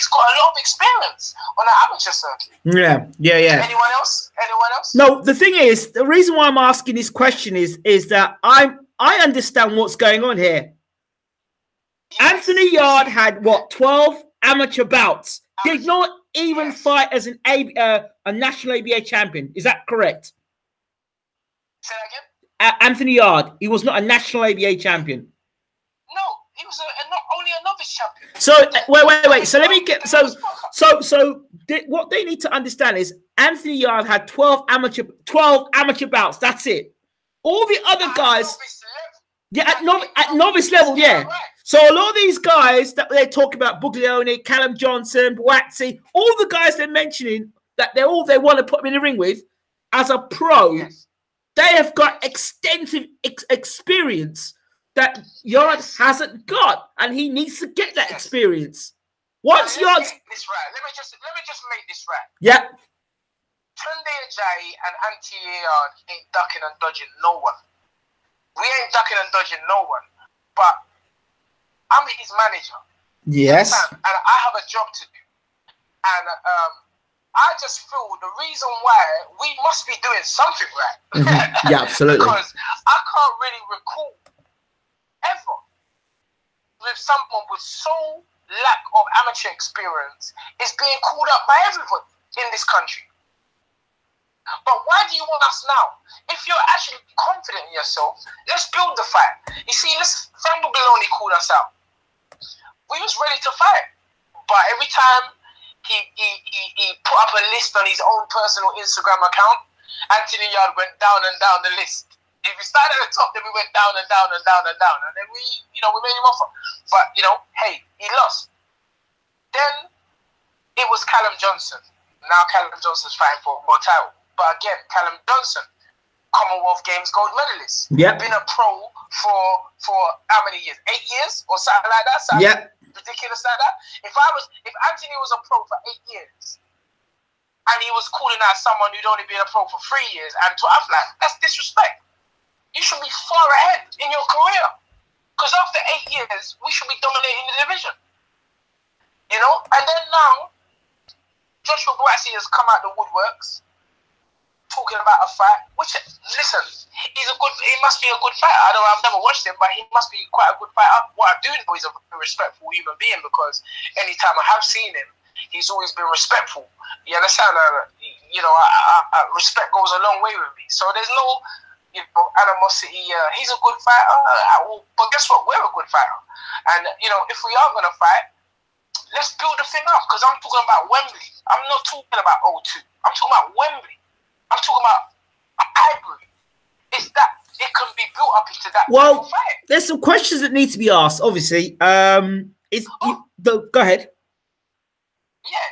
got a lot of experience on the amateur circuit. Yeah. Anyone else? No, the thing is, the reason why I'm asking this question is that I understand what's going on here. Yes. Anthony Yarde had 12 amateur bouts. Did not even fight as a national ABA champion. Is that correct? Say that again. Anthony Yarde, he was not a national ABA champion. No, he was only a novice champion. So wait. So let me get what they need to understand is Anthony Yarde had 12 amateur bouts. That's it. All the other guys, at novice level, yeah. Right. So a lot of these guys that they talk about, Buglioni, Callum Johnson, Buatsi, all the guys they're mentioning that they want to put him in the ring with as a pro, they have got extensive experience that Yarde hasn't got, and he needs to get that experience. Once Yarde's this right, let me just make this right. Yeah. Tunde Ajayi and Anthony Yarde ain't ducking and dodging no one. We ain't ducking and dodging no one, but I'm his manager. Yes. And I have a job to do. And I just feel the reason why we must be doing something right. Mm-hmm. Yeah, absolutely. Because I can't really recall ever with someone with so lack of amateur experience is being called up by everybody in this country. But why do you want us now? If you're actually confident in yourself, let's build the fight. You see, Frank Buglioni called us out. We was ready to fight. But every time he put up a list on his own personal Instagram account, Anthony Yarde went down and down the list. If we started at the top, then we went down and down and down and down. And then we made him offer. But, hey, he lost. Then it was Callum Johnson. Now Callum Johnson's fighting for a world title. But again, Callum Johnson, Commonwealth Games gold medalist. Yeah. Been a pro for how many years? 8 years or something like that? Something ridiculous like that. If Anthony was a pro for 8 years and he was calling out someone who'd only been a pro for 3 years and that's disrespect. You should be far ahead in your career. Because after 8 years, we should be dominating the division. And then now, Joshua Boatsy has come out the woodworks talking about a fight. Which, listen, he must be a good fighter. I've never watched him, but he must be quite a good fighter. What I do know is a respectful human being, because anytime I have seen him, he's always been respectful. You understand? Respect goes a long way with me. So there's no, animosity. He's a good fighter. But guess what? We're a good fighter. And, if we are going to fight, let's build the thing up. Because I'm talking about Wembley. I'm not talking about O2. I'm talking about Wembley. I'm talking about Highbury. It's that it can be built up into that. Well, fight. There's some questions that need to be asked. Obviously, go ahead. Yeah,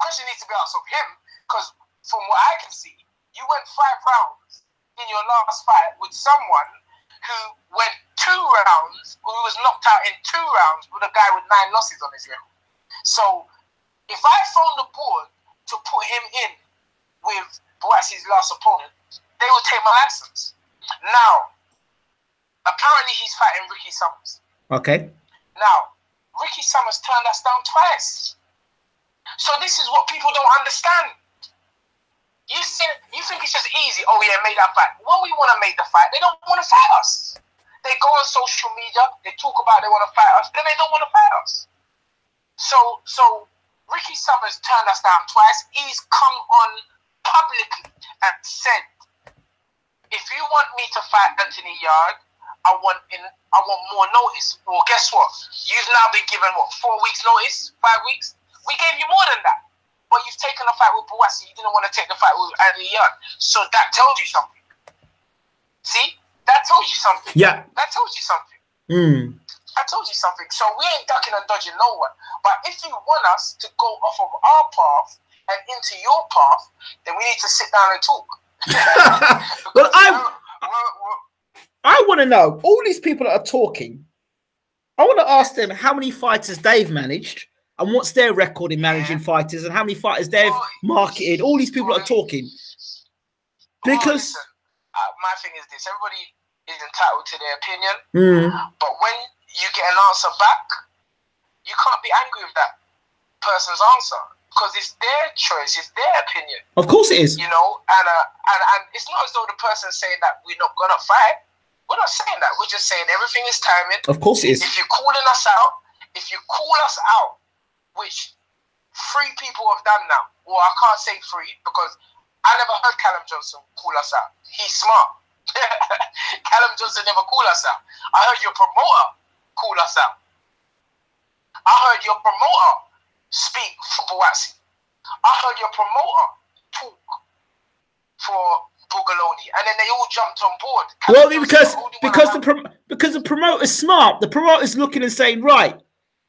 question needs to be asked of him, because from what I can see, you went 5 rounds in your last fight with someone who went 2 rounds, who was knocked out in 2 rounds with a guy with 9 losses on his record. So, if I phone the board to put him in with Boatsy's last opponent, they will take my license. Now, apparently he's fighting Ricky Summers. Okay. Now, Ricky Summers turned us down twice. So this is what people don't understand. You think it's just easy. Oh yeah, make that fight. When we want to make the fight, they don't want to fight us. They go on social media, they talk about they want to fight us, then they don't want to fight us. So Ricky Summers turned us down twice. He's come on publicly and said, if you want me to fight Anthony Yarde, I want more notice. Well, guess what? You've now been given 4 weeks notice, 5 weeks. We gave you more than that. But you've taken a fight with Boatsy. You didn't want to take the fight with Anthony Yarde. So that tells you something. See? That tells you something. Yeah. That tells you something. That tells you something. So we ain't ducking and dodging no one. But if you want us to go off of our path and into your path, then we need to sit down and talk. Well, I want to know, all these people that are talking, I want to ask them how many fighters they've managed and what's their record in managing fighters and how many fighters they've marketed. All these people that are talking. Because my thing is this, everybody is entitled to their opinion, but when you get an answer back, you can't be angry with that person's answer, because it's their choice, it's their opinion. Of course it is. And it's not as though the person's saying that we're not gonna fight. We're not saying that. We're just saying everything is timing. Of course it is. If you're calling us out, which 3 people have done now, well, I can't say 3 because I never heard Callum Johnson call us out. He's smart. Callum Johnson never called us out. I heard your promoter call us out. I heard your promoter speak for Boatsy. I heard your promoter talk for Bugaloni, and then they all jumped on board. Well, because the promoter's smart. The promoter's looking and saying, right,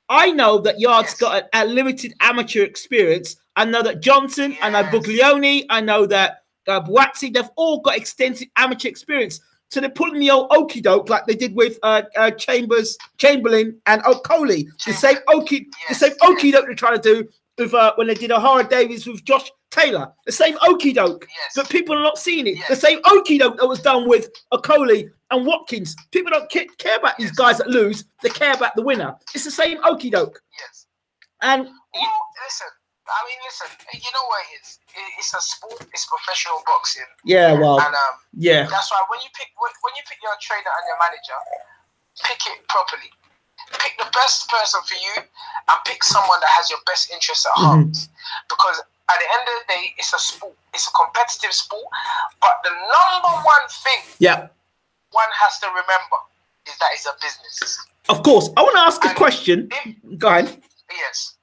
I know that Yarde's got a limited amateur experience. I know that Johnson, I know Buglioni, I know that Boatsy, they've all got extensive amateur experience. So they're pulling the old okie doke like they did with Chamberlain and O'Coley. The same okie doke they're trying to do with when they did O'Hara Davies with Josh Taylor. The same okie doke, but people are not seeing it. The same okie doke that was done with O'Coley and Watkins. People don't care about these guys that lose. They care about the winner. It's the same okie doke. Yes. And listen. You know what it is? It's a sport. It's professional boxing. Yeah, well, and that's why when you pick your trainer and your manager, pick it properly. Pick the best person for you, and pick someone that has your best interests at heart. Because at the end of the day, it's a sport. It's a competitive sport. But the number one thing, one has to remember is that it's a business. Of course, I want to ask a question. Go ahead. Yes.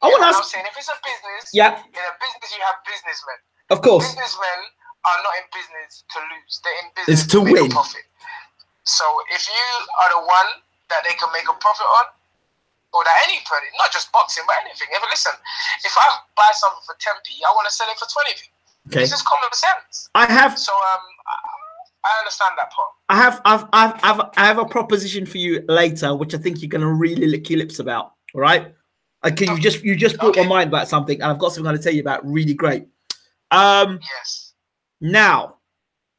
I'm saying if it's a business, in a business you have businessmen. Of course. Businessmen are not in business to lose. They're in business to make a profit. So if you are the one that they can make a profit on, or that anybody, not just boxing, but anything. Listen, if I buy something for 10p, I want to sell it for 20p. Okay. It's just common sense. I understand that part. I have a proposition for you later, which I think you're going to really lick your lips about. All right. Okay, you just brought my mind about something, and I've got something I'm going to tell you about. Really great. Yes. Now,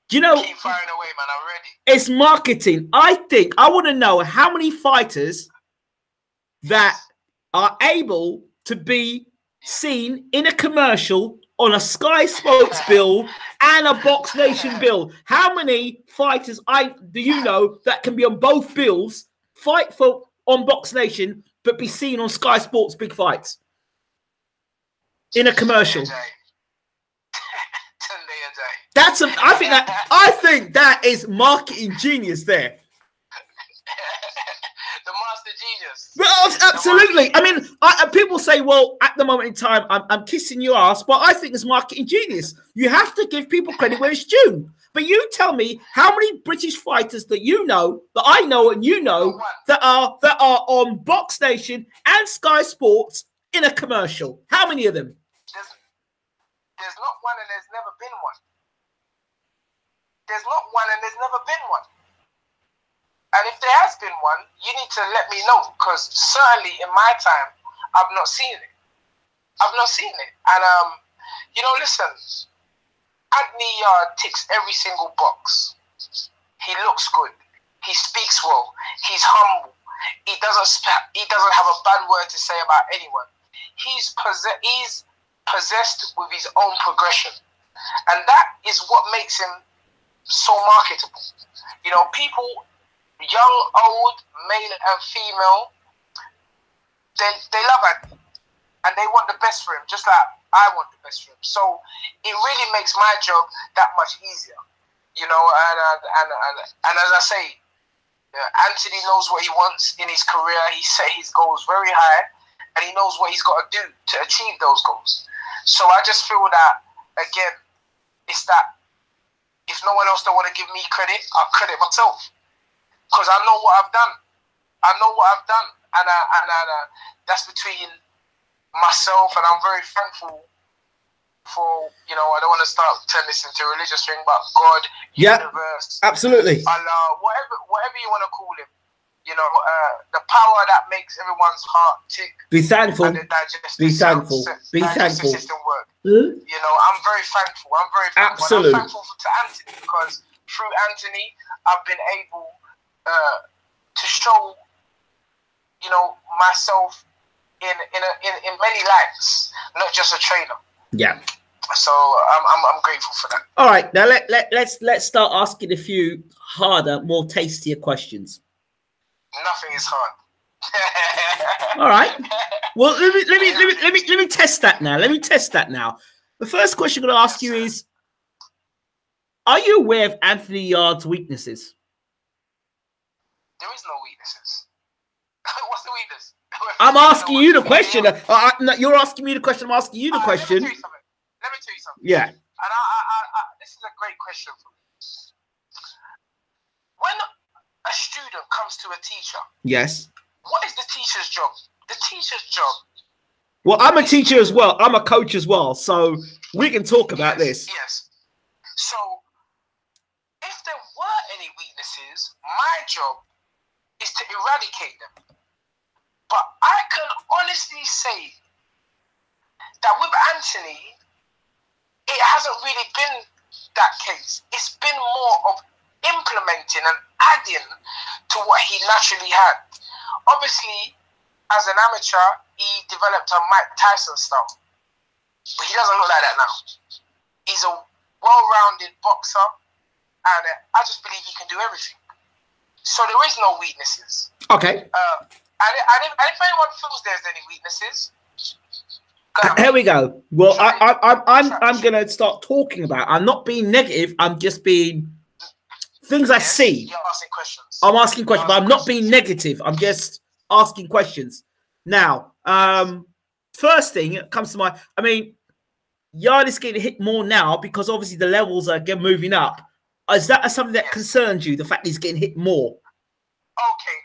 do you know? Keep firing away, man. I'm ready. It's marketing. I want to know how many fighters that are able to be seen in a commercial on a Sky Sports bill and a Box Nation bill? How many fighters do you know that can be on both bills, fight for on Box Nation, but be seen on Sky Sports big fights in a commercial? I think that is marketing genius there. The master genius. Well, absolutely. I mean, people say, well, at the moment in time, I'm kissing your ass, but I think it's marketing genius. You have to give people credit where it's due. But you tell me how many British fighters that you know, that I know and you know, that are on Box Nation and Sky Sports in a commercial. How many of them? There's not one and there's never been one. There's not one and there's never been one. And if there has been one, you need to let me know, because certainly in my time, I've not seen it. I've not seen it. And, listen, Anthony Yarde ticks every single box. He looks good. He speaks well. He's humble. He doesn't have a bad word to say about anyone. He's possessed with his own progression. And that is what makes him so marketable. People, young, old, male and female, they love Anthony. And they want the best for him, just like I want the best for him. So it really makes my job that much easier, and as I say, Anthony knows what he wants in his career. He set his goals very high, and he knows what he's got to do to achieve those goals. So I just feel that, again, it's that if no one else don't want to give me credit, I'll credit myself, because I know what I've done. And that's between myself, and I'm very thankful for, I don't want to start turning this into a religious thing, but God, universe, absolutely, Allah, whatever you want to call him, the power that makes everyone's heart tick. Be thankful. Be thankful. Be thankful. System work. I'm very thankful. Absolutely. And I'm thankful to Anthony, because through Anthony, I've been able to show, myself in many lights, not just a trainer. Yeah. So I'm grateful for that. All right, now let's start asking a few harder, more tastier questions. Nothing is hard. All right. Well, let me test that now. The first question I'm going to ask you is: are you aware of Anthony Yarde's weaknesses? There is no weaknesses. What's the weakness? I'm asking you the question. No, you're asking me the question. I'm asking you the question. Let me tell you something. Yeah. And this is a great question for me. When a student comes to a teacher, yes, what is the teacher's job? The teacher's job. Well, I'm a teacher as well. I'm a coach as well. So we can talk about this. Yes. So if there were any weaknesses, my job is to eradicate them. But I can honestly say that with Anthony, it hasn't really been that case. It's been more of implementing and adding to what he naturally had. Obviously, as an amateur, he developed a Mike Tyson style. But he doesn't look like that now. He's a well-rounded boxer, and I just believe he can do everything. So there is no weaknesses. Okay. And if anyone feels there's any weaknesses, here we go. Well, I'm going to start talking about. I'm not being negative. I'm just being things I see. You're asking questions. I'm asking questions, but I'm not being negative. I'm just asking questions. Now, first thing that comes to mind. I mean, Yarde is getting hit more now because obviously the levels are moving up. Is that something that concerns you? The fact he's getting hit more. Okay.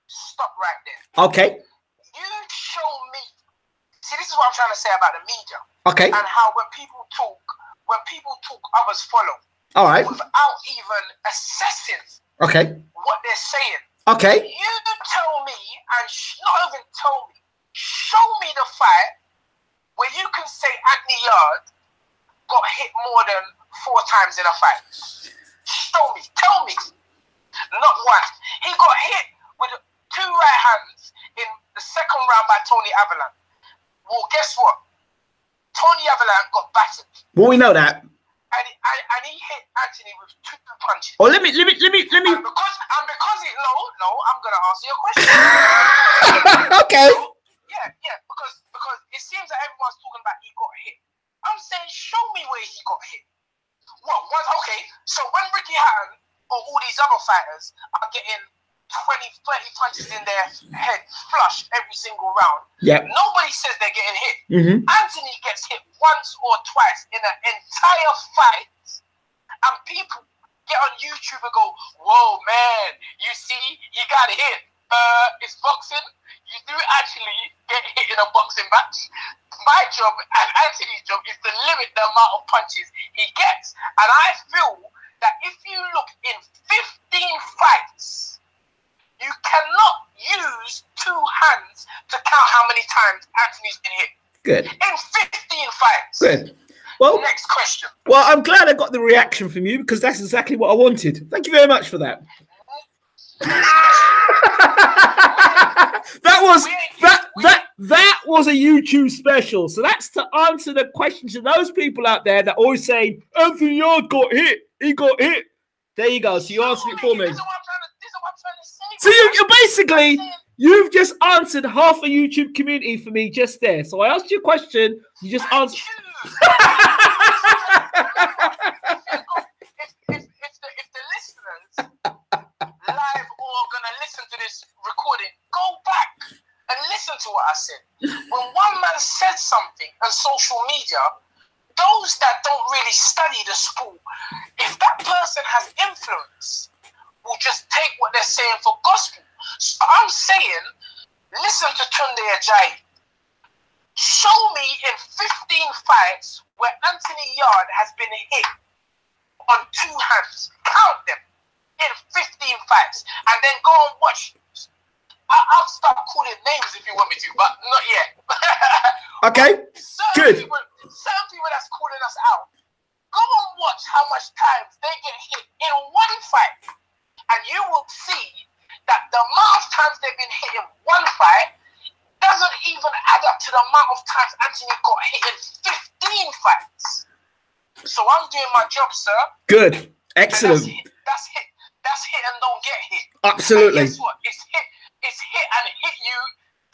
Stop right there. Okay. You show me. See, this is what I'm trying to say about the media. Okay. And how when people talk, others follow. All right. Without even assessing. Okay. What they're saying. Okay. You tell me, and not even tell me, show me the fight where you can say Anthony Yarde got hit more than 4 times in a fight. Show me. Tell me. Not one. He got hit with 2 right hands in the second round by Tony Avalon. Well, guess what? Tony Ajayi got battered. Well, we know that. And he hit Anthony with 2 punches. Oh, let me. And because it, no, I'm gonna answer your question. Okay. So, yeah, because it seems that everyone's talking about he got hit. I'm saying, show me where he got hit. Okay, so when Ricky Hatton or all these other fighters are getting 20, 30 punches in their head flush every single round, nobody says they're getting hit. Anthony gets hit once or twice in an entire fight, and people get on YouTube and go, whoa, man, you see, he got hit. It's boxing. You do actually get hit in a boxing match. My job and Anthony's job is to limit the amount of punches he gets. And I feel that if you look in 15 fights, you cannot use 2 hands to count how many times Anthony's been hit. Good. In 15 fights. Good. Well, next question. Well, I'm glad I got the reaction from you because that's exactly what I wanted. Thank you very much for that. That was a YouTube special. So that's to answer the question to those people out there that always saying Anthony Yarde got hit. He got hit. There you go. So you answered it for me. This is what I'm trying to say. So you basically you've just answered half a YouTube community for me just there. So I asked you a question. You just answered. If the listeners live or gonna listen to this recording, go back and listen to what I said. When one man says something on social media, those that don't really study the sport, if that person has influence, will just take what they're saying for gospel. So I'm saying, listen to Tunde Ajayi. Show me in 15 fights where Anthony Yarde has been hit on 2 hands. Count them in 15 fights. And then go and watch. I'll start calling names if you want me to, but not yet. Okay, good. Certain people that's calling us out, go and watch how much times they get hit in one fight. And you will see that the amount of times they've been hit in one fight doesn't even add up to the amount of times Anthony got hit in 15 fights. So I'm doing my job, sir. Good. Excellent. So that's hit. That's hit and don't get hit. Absolutely. And guess what? It's hit and hit you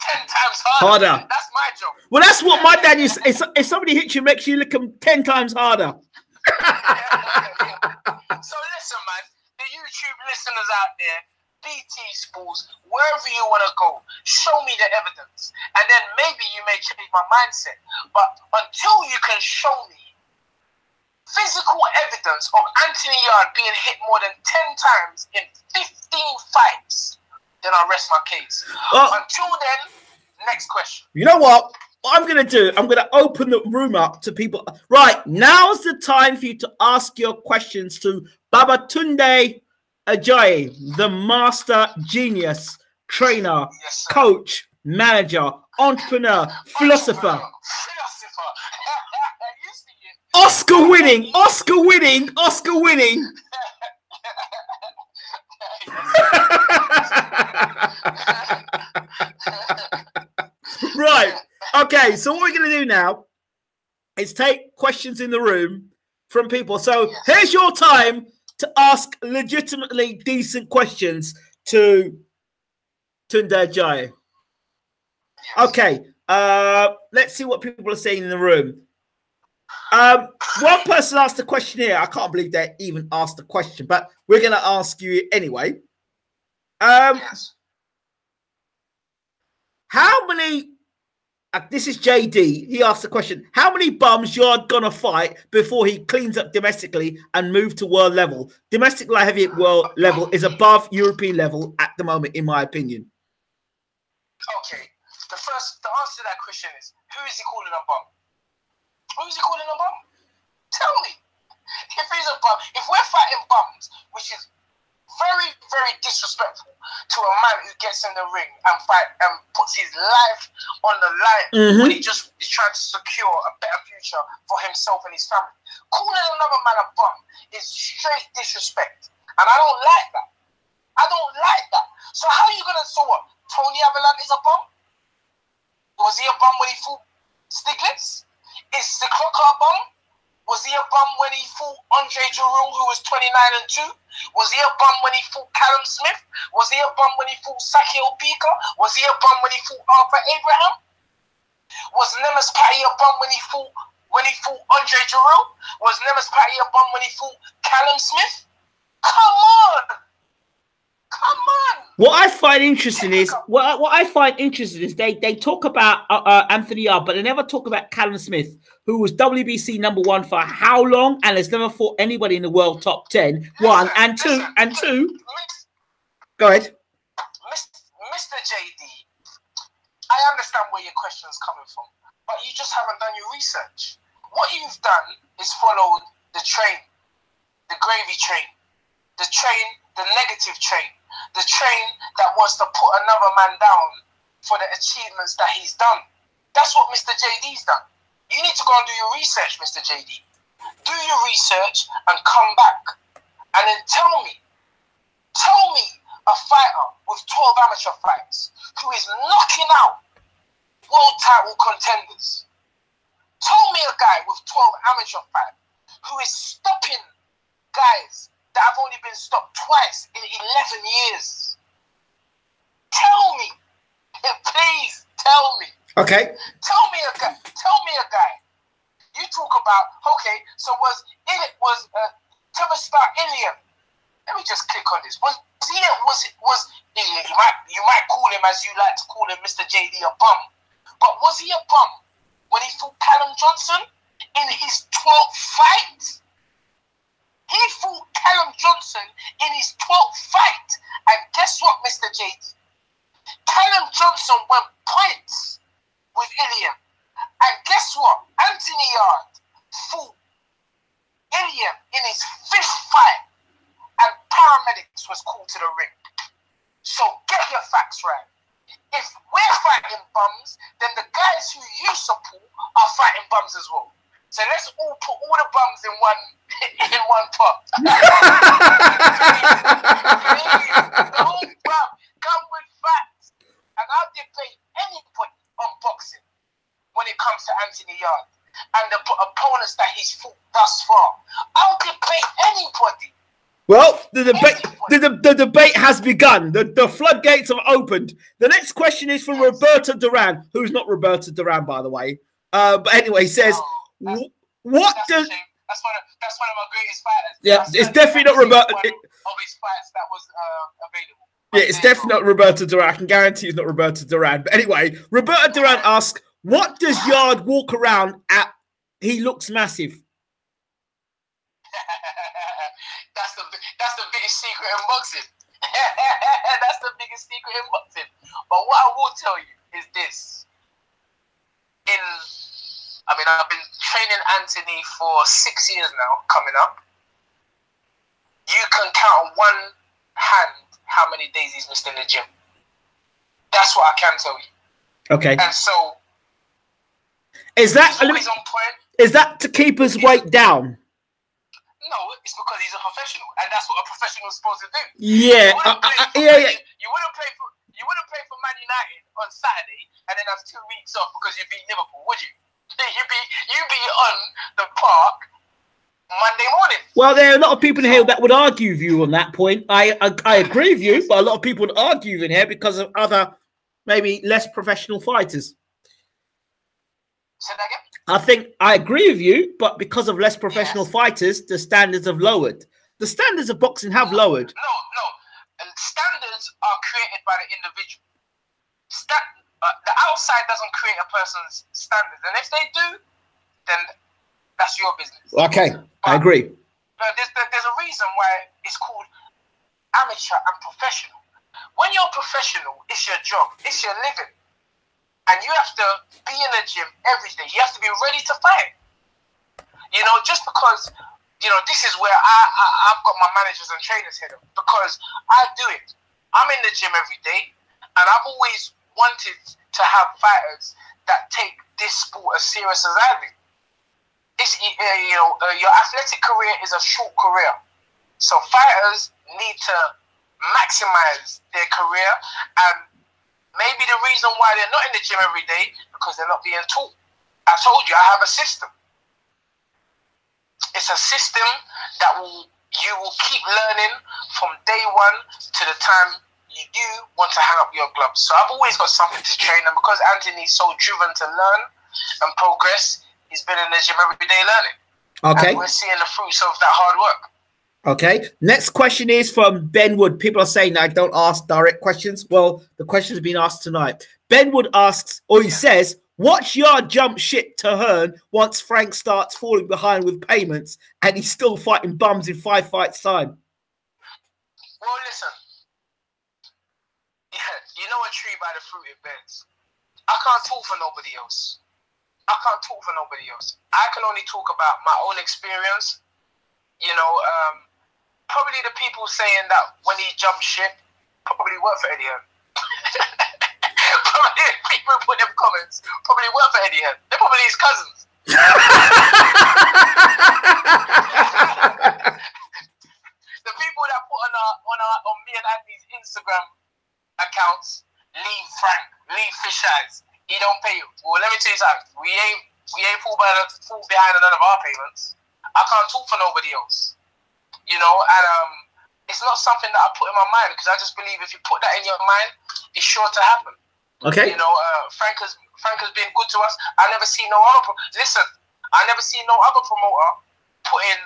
10 times harder. That's my job. Well, that's what my dad is. If somebody hits you, makes you lick them 10 times harder. So listen, man, the YouTube listeners out there, BT Sports, wherever you want to go, show me the evidence. And then maybe you may change my mindset. But until you can show me physical evidence of Anthony Yarde being hit more than 10 times in 15 fights, then I'll rest my case. Well, until then, next question. You know what? What I'm going to do, I'm going to open the room up to people. Right, now's the time for you to ask your questions to Tunde Ajayi, the master genius, trainer, coach, manager, entrepreneur, philosopher. Oscar winning. Right. Okay. So what we're going to do now is take questions in the room from people. So here's your time to ask legitimately decent questions to Tunde Ajayi. Okay. Let's see what people are saying in the room. One person asked a question here. I can't believe they even asked the question, but we're going to ask you anyway. Yes. How many? This is JD. He asked the question: how many bums you're gonna fight before he cleans up domestically and move to world level? Domestic light heavyweight world level is above European level at the moment, in my opinion. Okay. The answer to that question is: who is he calling a bum? Who is he calling a bum? Tell me. If he's a bum, if we're fighting bums, which is very, very disrespectful to a man who gets in the ring and fight and puts his life on the line when he just is trying to secure a better future for himself and his family. Calling another man a bum is straight disrespect. And I don't like that. I don't like that. So how are you going to, so what? Tony Ajayi is a bum? Was he a bum when he fought Stiglitz? Is Is Sikroka a bum? Was he a bum when he fought Andre Giroux, who was 29-2? Was he a bum when he fought Callum Smith? Was he a bum when he fought Saki Opika? Was he a bum when he fought Arthur Abraham? Was Nemes Patty a bum when he fought Andre Giroux? Was Nemes Patty a bum when he fought Callum Smith? Come on! Come on! What I find interesting is they talk about Anthony Yarde, but they never talk about Callum Smith, who was WBC #1 for how long and has never fought anybody in the world top 10. One and two. Go ahead, Mr. JD. I understand where your question's coming from, but you just haven't done your research. What you've done is followed the train, the gravy train, the negative train, the train that wants to put another man down for the achievements that he's done. That's what Mr. JD's done. You need to go and do your research, Mr. JD. Do your research and come back. And then tell me a fighter with 12 amateur fights who is knocking out world title contenders. Tell me a guy with 12 amateur fights who is stopping guys that have only been stopped twice in 11 years. Tell me. Please tell me. okay. Tell me a guy. You talk about, okay, so was Tavastar Ilian. Let me just click on this. Was Ilian, you might call him, as you like to call him, Mr. JD, a bum, but was he a bum when he fought Callum Johnson in his 12th fight? He fought Callum Johnson in his 12th fight. And guess what, Mr. JD? Callum Johnson went points with Ilian. And guess what? Anthony Yarde fought Ilian in his 5th fight. And paramedics was called to the ring. So get your facts right. If we're fighting bums, then the guys who you support are fighting bums as well. So let's all put all the bums in one pot. Please, don't come with facts. And I'll debate anybody on boxing when it comes to Anthony Yarde and the opponents that he's fought thus far. I'll debate anybody. Well, the debate has begun. The floodgates have opened. The next question is from Roberta Duran, who's not Roberta Duran, by the way. But anyway, says, That's one of my greatest fighters. Yeah, it's definitely not Roberta. Of his fights that was available. Yeah, it's definitely not Roberta Duran. I can guarantee it's not Roberta Duran. But anyway, Roberta Duran asks, what does Yarde walk around at? He looks massive. That's the biggest secret in boxing. That's the biggest secret in boxing. But what I will tell you is this. I've been training Anthony for 6 years now, coming up. You can count on one hand how many days he's missed in the gym. That's what I can tell you. Okay. And so, is that he's always on point. Is that to keep his weight down? No, it's because he's a professional, and that's what a professional is supposed to do. Yeah, You wouldn't play for Man United on Saturday and then have 2 weeks off because you beat Liverpool, would you? You'd be on the park Monday morning. Well, there are a lot of people in here that would argue with you on that point. I agree with you, but a lot of people would argue in here because of other, maybe less professional fighters. Say that again? I think I agree with you, but because of less professional fighters, the standards have lowered. The standards of boxing have lowered. No. And standards are created by the individual. The outside doesn't create a person's standards. And if they do, then that's your business. Okay, I agree. There's a reason why it's called amateur and professional. When you're professional, it's your job. It's your living. And you have to be in the gym every day. You have to be ready to fight. Just because, this is where I've got my managers and trainers here, because I do it. I'm in the gym every day, and I've always wanted to have fighters that take this sport as serious as I do. Your athletic career is a short career. So fighters need to maximize their career, and maybe the reason why they're not in the gym every day because they're not being taught. I told you I have a system. It's a system that you will keep learning from day one to the time you want to hang up your gloves. So I've always got something to train, and because Anthony's so driven to learn and progress, he's been in the gym every day learning. Okay. And we're seeing the fruits of that hard work. Okay. Next question is from Ben Wood. People are saying I don't ask direct questions. Well, the question has been asked tonight. Ben Wood asks, or he says, watch Yarde jump ship to Hearn once Frank starts falling behind with payments and he's still fighting bums in 5 fights' time. Well, listen. Yeah, you know a tree by the fruit it bears. I can't talk for nobody else. I can only talk about my own experience. You know, probably the people saying that when he jumped ship, probably worked for Eddie Hearn. Probably people put them comments, probably work for Eddie Hearn. They're probably his cousins. The people that put on me and Andy's Instagram accounts, leave Frank, leave Fish Eyes. He don't pay you. Well, let me tell you something. We ain't fall behind none of our payments. I can't talk for nobody else. You know, and it's not something that I put in my mind, because I just believe if you put that in your mind, it's sure to happen. Okay. You know, Frank has been good to us. I never see no other promoter putting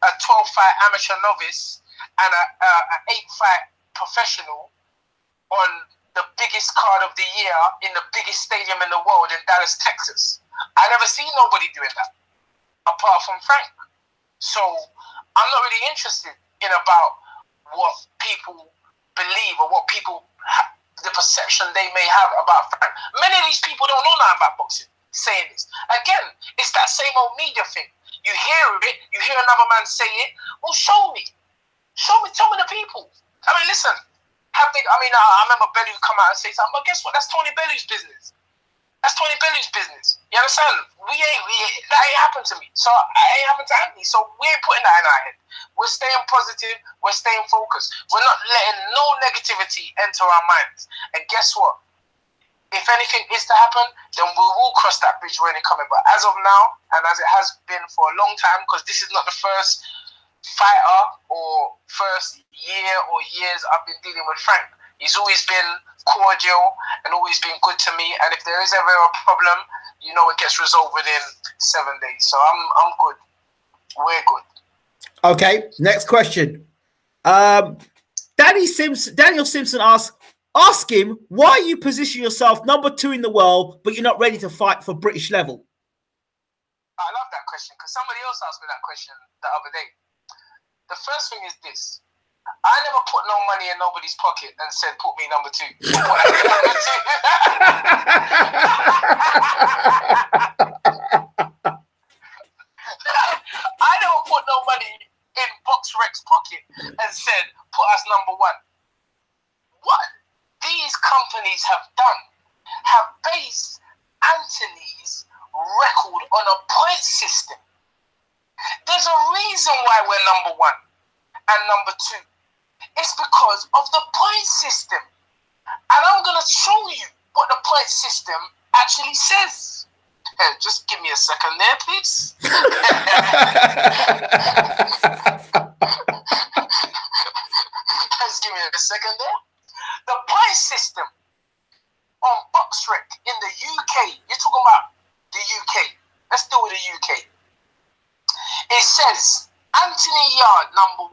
a 12-fight amateur novice and an 8-fight professional on the biggest card of the year in the biggest stadium in the world in Dallas, Texas. I never seen nobody doing that apart from Frank. So I'm not really interested in about what people believe or what people the perception they may have about Frank. Many of these people don't know nothing about boxing saying this. Again, it's that same old media thing. You hear it, you hear another man say it. Well, show me, tell me the people. I mean, listen. I remember Bellew come out and say something, but guess what? That's Tony Bellew's business. You understand? That ain't happened to me. So it ain't happened to Anthony. So we ain't putting that in our head. We're staying positive. We're staying focused. We're not letting no negativity enter our minds. And guess what? If anything is to happen, then we will cross that bridge when it comes. But as of now, and as it has been for a long time, because this is not the first fighter or first year or years I've been dealing with Frank. He's always been cordial and always been good to me, and if there is ever a problem, you know, it gets resolved within 7 days. So I'm good. We're good. Okay, next question. Daniel Simpson asks, ask him why you position yourself number 2 in the world, but you're not ready to fight for British level. I love that question, because somebody else asked me that question the other day. The first thing is this. I never put no money in nobody's pocket and said, put me number 2. I never put no money in BoxRec's pocket and said, put us number 1. What these companies have done, have based Anthony's record on a point system. There's a reason why we're number 1 and number 2. It's because of the point system. And I'm going to show you what the point system actually says. Just give me a second there, please. Just give me a second there. The point system on BoxRec in the UK, you're talking about the UK. Let's deal with the UK. It says Anthony Yarde number 1,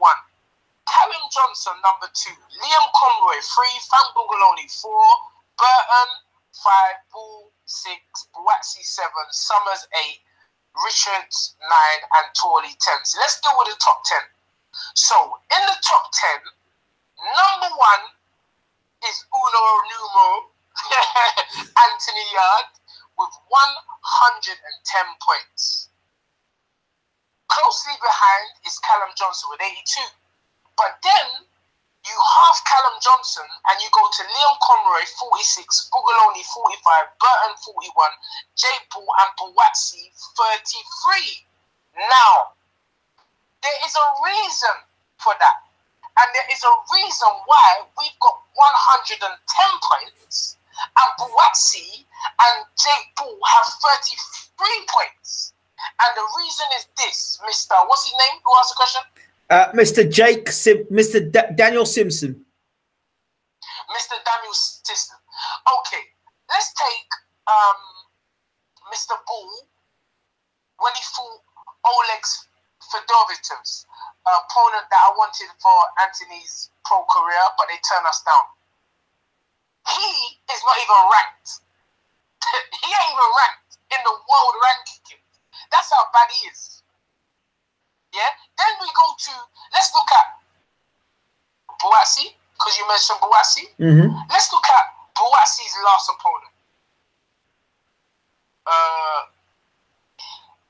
Callum Johnson number 2, Liam Conroy 3, Frank Bugaloni 4, Burton 5, Bull 6, Buatsi 7, Summers 8, Richards 9, and Torley 10. So let's deal with the top 10. So in the top 10, number 1 is Uno Numero Anthony Yarde with 110 points. Closely behind is Callum Johnson with 82. But then you half Callum Johnson and you go to Liam Conroy 46, Bugaloni 45, Burton 41, J. Paul and Buatsi 33. Now, there is a reason for that. And there is a reason why we've got 110 points and Buatsi and Jake Paul have 33 points. And the reason is this, Mr. What's his name? Who asked the question? Mr. Daniel Simpson. Mr. Daniel Simpson. Okay, let's take Mr. Bull when he fought Oleg Fedorovic's opponent that I wanted for Anthony's pro career, but they turned us down. He is not even ranked. He ain't even ranked in the world ranking. That's how bad he is. Yeah? Then we go to, let's look at Buatsi, because you mentioned Buatsi. Let's look at Buatsi's last opponent.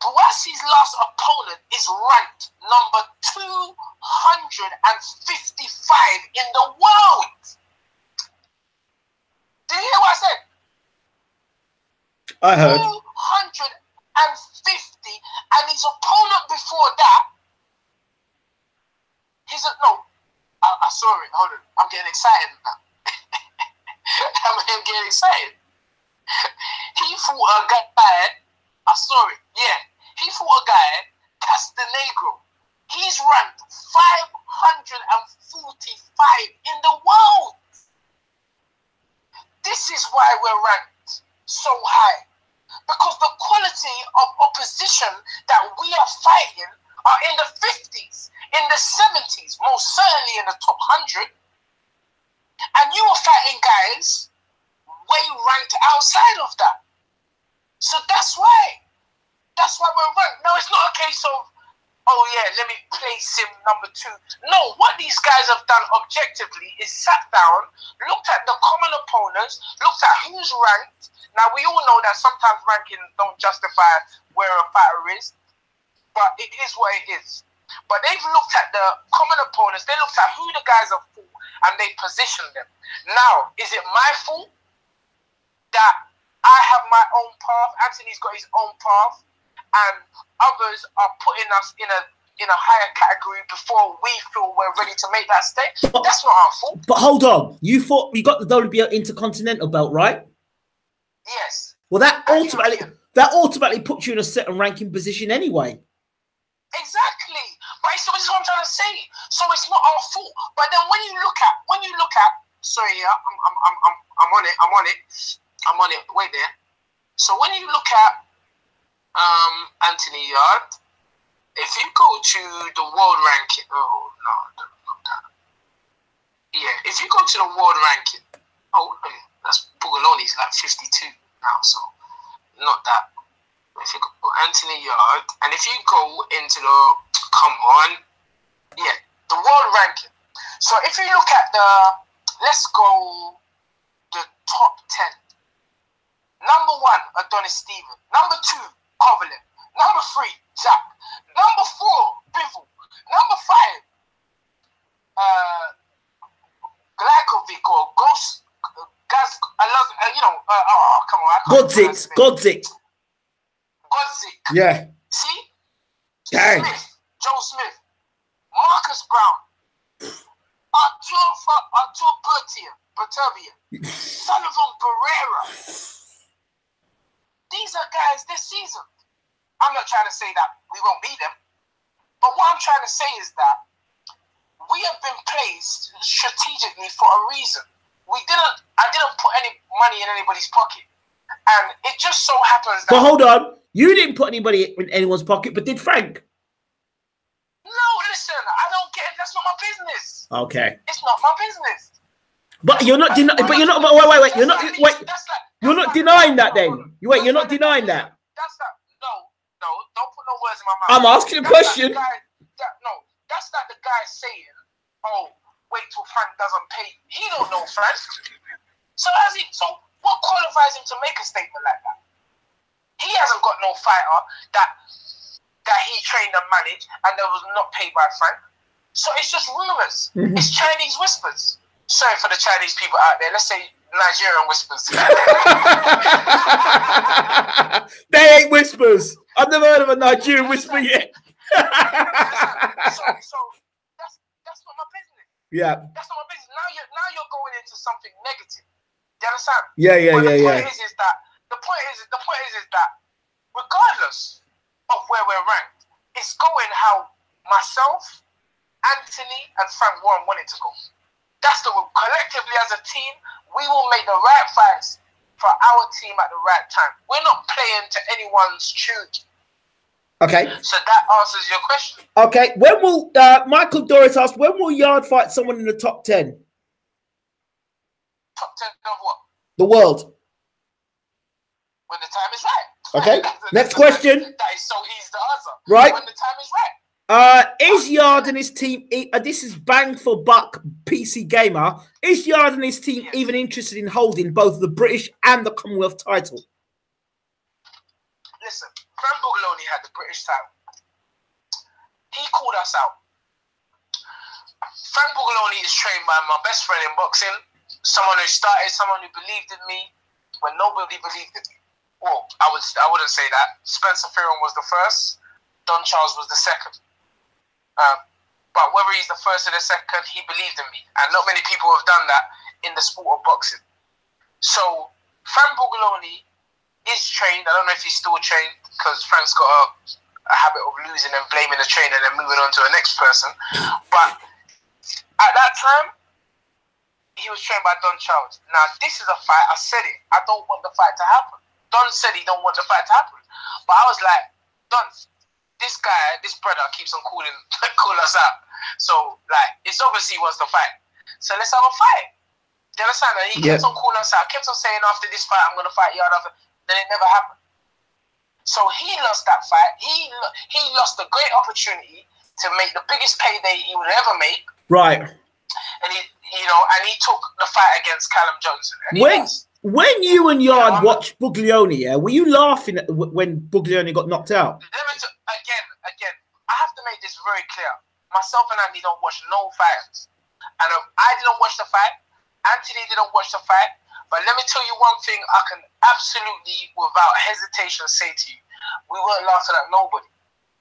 Buatsi's last opponent is ranked number 255 in the world. Did you hear what I said? I heard. 250, and his opponent before that, sorry, hold on, I'm getting excited now. I'm getting excited. He fought a guy, he fought a guy, Castanegro. He's ranked 545 in the world. This is why we're ranked so high. Because the quality of opposition that we are fighting are in the 50s, in the 70s, most certainly in the top 100. And you are fighting guys way ranked outside of that. So that's why we're ranked. No, it's not a case of, oh yeah, let me place him number 2. No, what these guys have done objectively is sat down, looked at the common opponents, looked at who's ranked. Now, we all know that sometimes rankings don't justify where a fighter is, but it is what it is. But they've looked at the common opponents, they looked at who the guys have fought, and they positioned them. Now, is it my fault that I have my own path, Anthony's got his own path, and others are putting us in a higher category before we feel we're ready to make that step? That's not our fault. But hold on, you got the WBO Intercontinental belt, right? Yes. Well, that ultimately puts you in a certain ranking position anyway. Exactly. But this is what I'm trying to say. So it's not our fault. But then when you look at, sorry, yeah, I'm on it. Wait there. So when you look at Anthony Yarde, if you go to the world ranking, not that. Yeah, if you go to the world ranking, that's Bugaloni's like 52 now, so not that. If you go Anthony Yarde, and if you go into the the world ranking. So if you look at let's go the top 10. Number 1, Adonis Steven. Number 2, Kovalev. Number 3, Jack. Number 4, Bivol. Number 5, Glykovic or Ghost. I love, come on. Godzik. Yeah. See? Dang. Joe Smith. Marcus Brown. Artur Bertavia. Sullivan Barrera. These are guys this season. I'm not trying to say that we won't beat them. But what I'm trying to say is that we have been placed strategically for a reason. I didn't put any money in anybody's pocket. And it just so happens that... But hold on. You didn't put anybody in anyone's pocket, but did Frank? No, listen. I don't get it. That's not my business. Okay. It's not my business. But you're not denying... But you're not... Wait. You're not... Wait. You're not denying that then. Wait, you're not denying that. That's that. No. Don't put no words in my mouth. I'm asking a question. That's not the guy saying, oh, wait till Frank doesn't pay. He don't know Frank. So what qualifies him to make a statement like that? He hasn't got no fighter that he trained and managed and that was not paid by Frank. So it's just rumors. It's Chinese whispers. Sorry for the Chinese people out there. Let's say Nigerian whispers. They ain't whispers. I've never heard of a Nigerian whisper yet. So that's not my business. Yeah. That's not my business. Now you're going into something negative. Do you understand? Yeah. The point is that regardless of where we're ranked, it's going how myself, Anthony, and Frank Warren want it to go. That's the collectively as a team, we will make the right fights for our team at the right time. We're not playing to anyone's tune. Okay. So that answers your question. Okay. When will Michael Doris ask? When will Yard fight someone in the top 10? Top 10 of what? The world. When the time is right. Okay. Next question. That is so easy to answer. Right. When the time is right. Is Yard and his team? This is bang for buck PC gamer. Is Yard and his team even interested in holding both the British and the Commonwealth title? Listen, Fran Bugloni had the British title. He called us out. Fran Bugloni is trained by my best friend in boxing, someone who started, someone who believed in me when nobody believed in me. Well, I wouldn't say that. Spencer Fearon was the first. Don Charles was the second. But whether he's the first or the second, he believed in me. And not many people have done that in the sport of boxing. So, Fran Bugloni is trained. I don't know if he's still trained because Frank's got a habit of losing and blaming the trainer and then moving on to the next person. But at that time, he was trained by Don Charles. Now, this is a fight. I said it. I don't want the fight to happen. Don said he don't want the fight to happen. But I was like, Don, this guy, this brother keeps on calling us out. So, like, it's obviously he wants to fight. So let's have a fight. Do you understand? And he kept on calling us out. Kept on saying after this fight, I'm going to fight Yard. Then it never happened. So he lost that fight. He lost a great opportunity to make the biggest payday he would ever make. Right. And he took the fight against Callum Johnson. And when you and Yard watched Buglioni, were you laughing when Buglioni got knocked out? Again, I have to make this very clear. Myself and Andy don't watch no fights. And I didn't watch the fight. Anthony didn't watch the fight. But let me tell you one thing I can absolutely, without hesitation, say to you. We weren't laughing at nobody.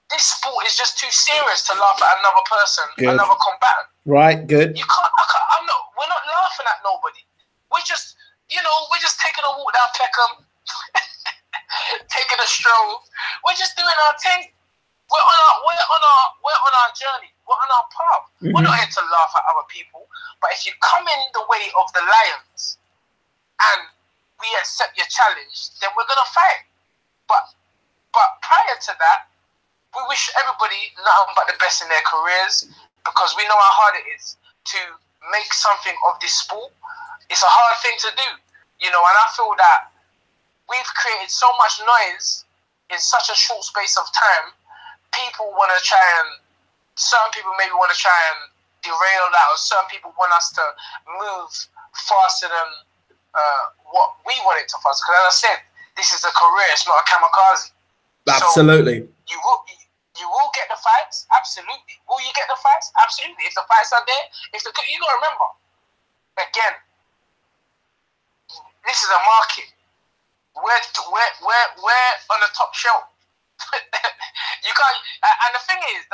This sport is just too serious to laugh at another person, another combatant. Right, good. We're not laughing at nobody. We're just taking a walk down Peckham, taking a stroll. We're just doing our thing. We're on our journey. We're on our path. Mm-hmm. We're not here to laugh at other people. But if you come in the way of the lions and we accept your challenge, then we're gonna fight. But prior to that, we wish everybody nothing but the best in their careers because we know how hard it is to make something of this sport. It's a hard thing to do, and I feel that we've created so much noise in such a short space of time. Certain people maybe want to try and derail that, or certain people want us to move faster than what we want it to fast. Because as I said, this is a career, it's not a kamikaze. Absolutely. So you will get the fights, absolutely. Will you get the fights? Absolutely. If the fights are there, you gotta remember, again, this is a market. We're on the top shelf. You can't. And the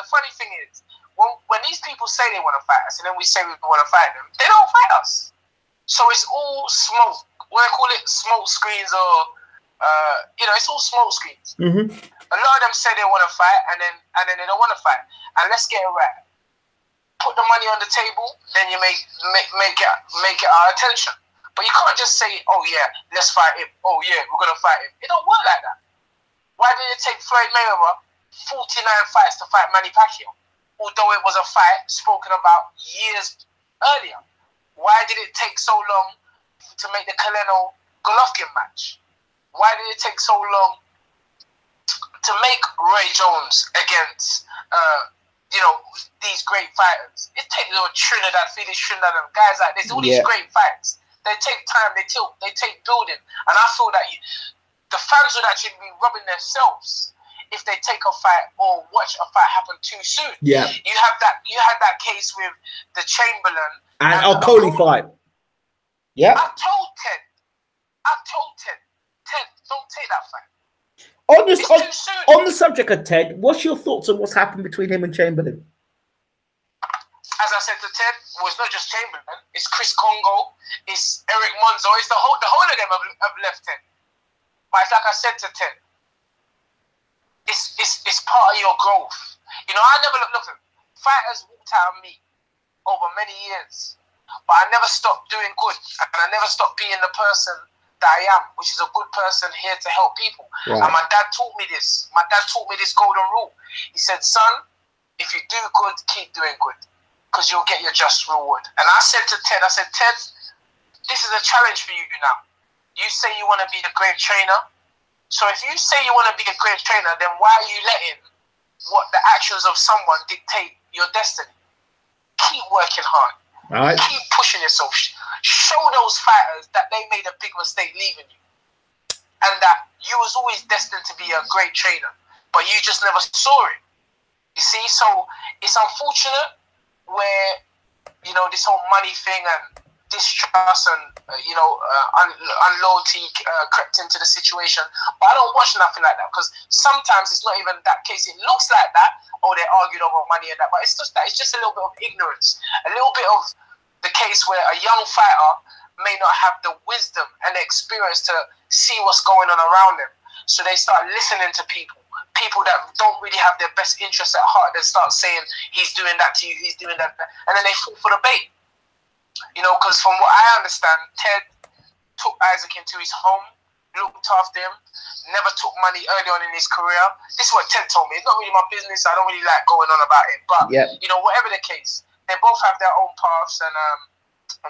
funny thing is, when these people say they want to fight us, and then we say we want to fight them, they don't fight us. So it's all smoke. What I call it, smoke screens, or it's all smoke screens. Mm-hmm. A lot of them say they want to fight, and then they don't want to fight. And let's get it right. Put the money on the table, then you make it our attention. But you can't just say, oh yeah, let's fight him. Oh yeah, we're gonna fight him. It don't work like that. Why did it take Floyd Mayweather 49 fights to fight Manny Pacquiao? Although it was a fight spoken about years earlier. Why did it take so long to make the Canelo-Golovkin match? Why did it take so long to make Roy Jones against, these great fighters? It takes Trinidad, Felix Trinidad, and guys like this, all these great fights. They take time, they take building. And I feel that the fans would actually be rubbing themselves if they take a fight or watch a fight happen too soon. Yeah. You had that case with the Chamberlain and Alcoli fight. Yeah. I told Ted, don't take that fight. On the subject of Ted, what's your thoughts on what's happened between him and Chamberlain? as I said to Ted, well, it's not just Chamberlain. It's Chris Congo. It's Eric Monzo. It's the whole of them have left Ted. But it's like I said to Ted, it's part of your growth. You know, I never look at fighters walked out of me over many years, but I never stopped doing good, and I never stopped being the person that I am, which is a good person here to help people. Right. And my dad taught me this. My dad taught me this golden rule. He said, son, if you do good, keep doing good, because you'll get your just reward. And I said to Ted, Ted, this is a challenge for you now. You say you want to be a great trainer. So if you say you want to be a great trainer, then why are you letting what the actions of someone dictate your destiny? Keep working hard. Right. Keep pushing yourself. Show those fighters that they made a big mistake leaving you, and that you was always destined to be a great trainer, but you just never saw it. You see, so it's unfortunate where, you know, this whole money thing and distrust and unloyalty crept into the situation. But I don't watch nothing like that, because sometimes it's not even that case. It looks like that, or they argued over money and that, but it's just that. It's just a little bit of ignorance, a little bit of the case where a young fighter may not have the wisdom and the experience to see what's going on around them. So they start listening to people that don't really have their best interests at heart. They start saying, he's doing that to you, he's doing that, and then they fall for the bait. You know, because from what I understand, Ted took Isaac into his home, looked after him, never took money early on in his career. This is what Ted told me. It's not really my business. I don't really like going on about it. But, you know, whatever the case, they both have their own paths, and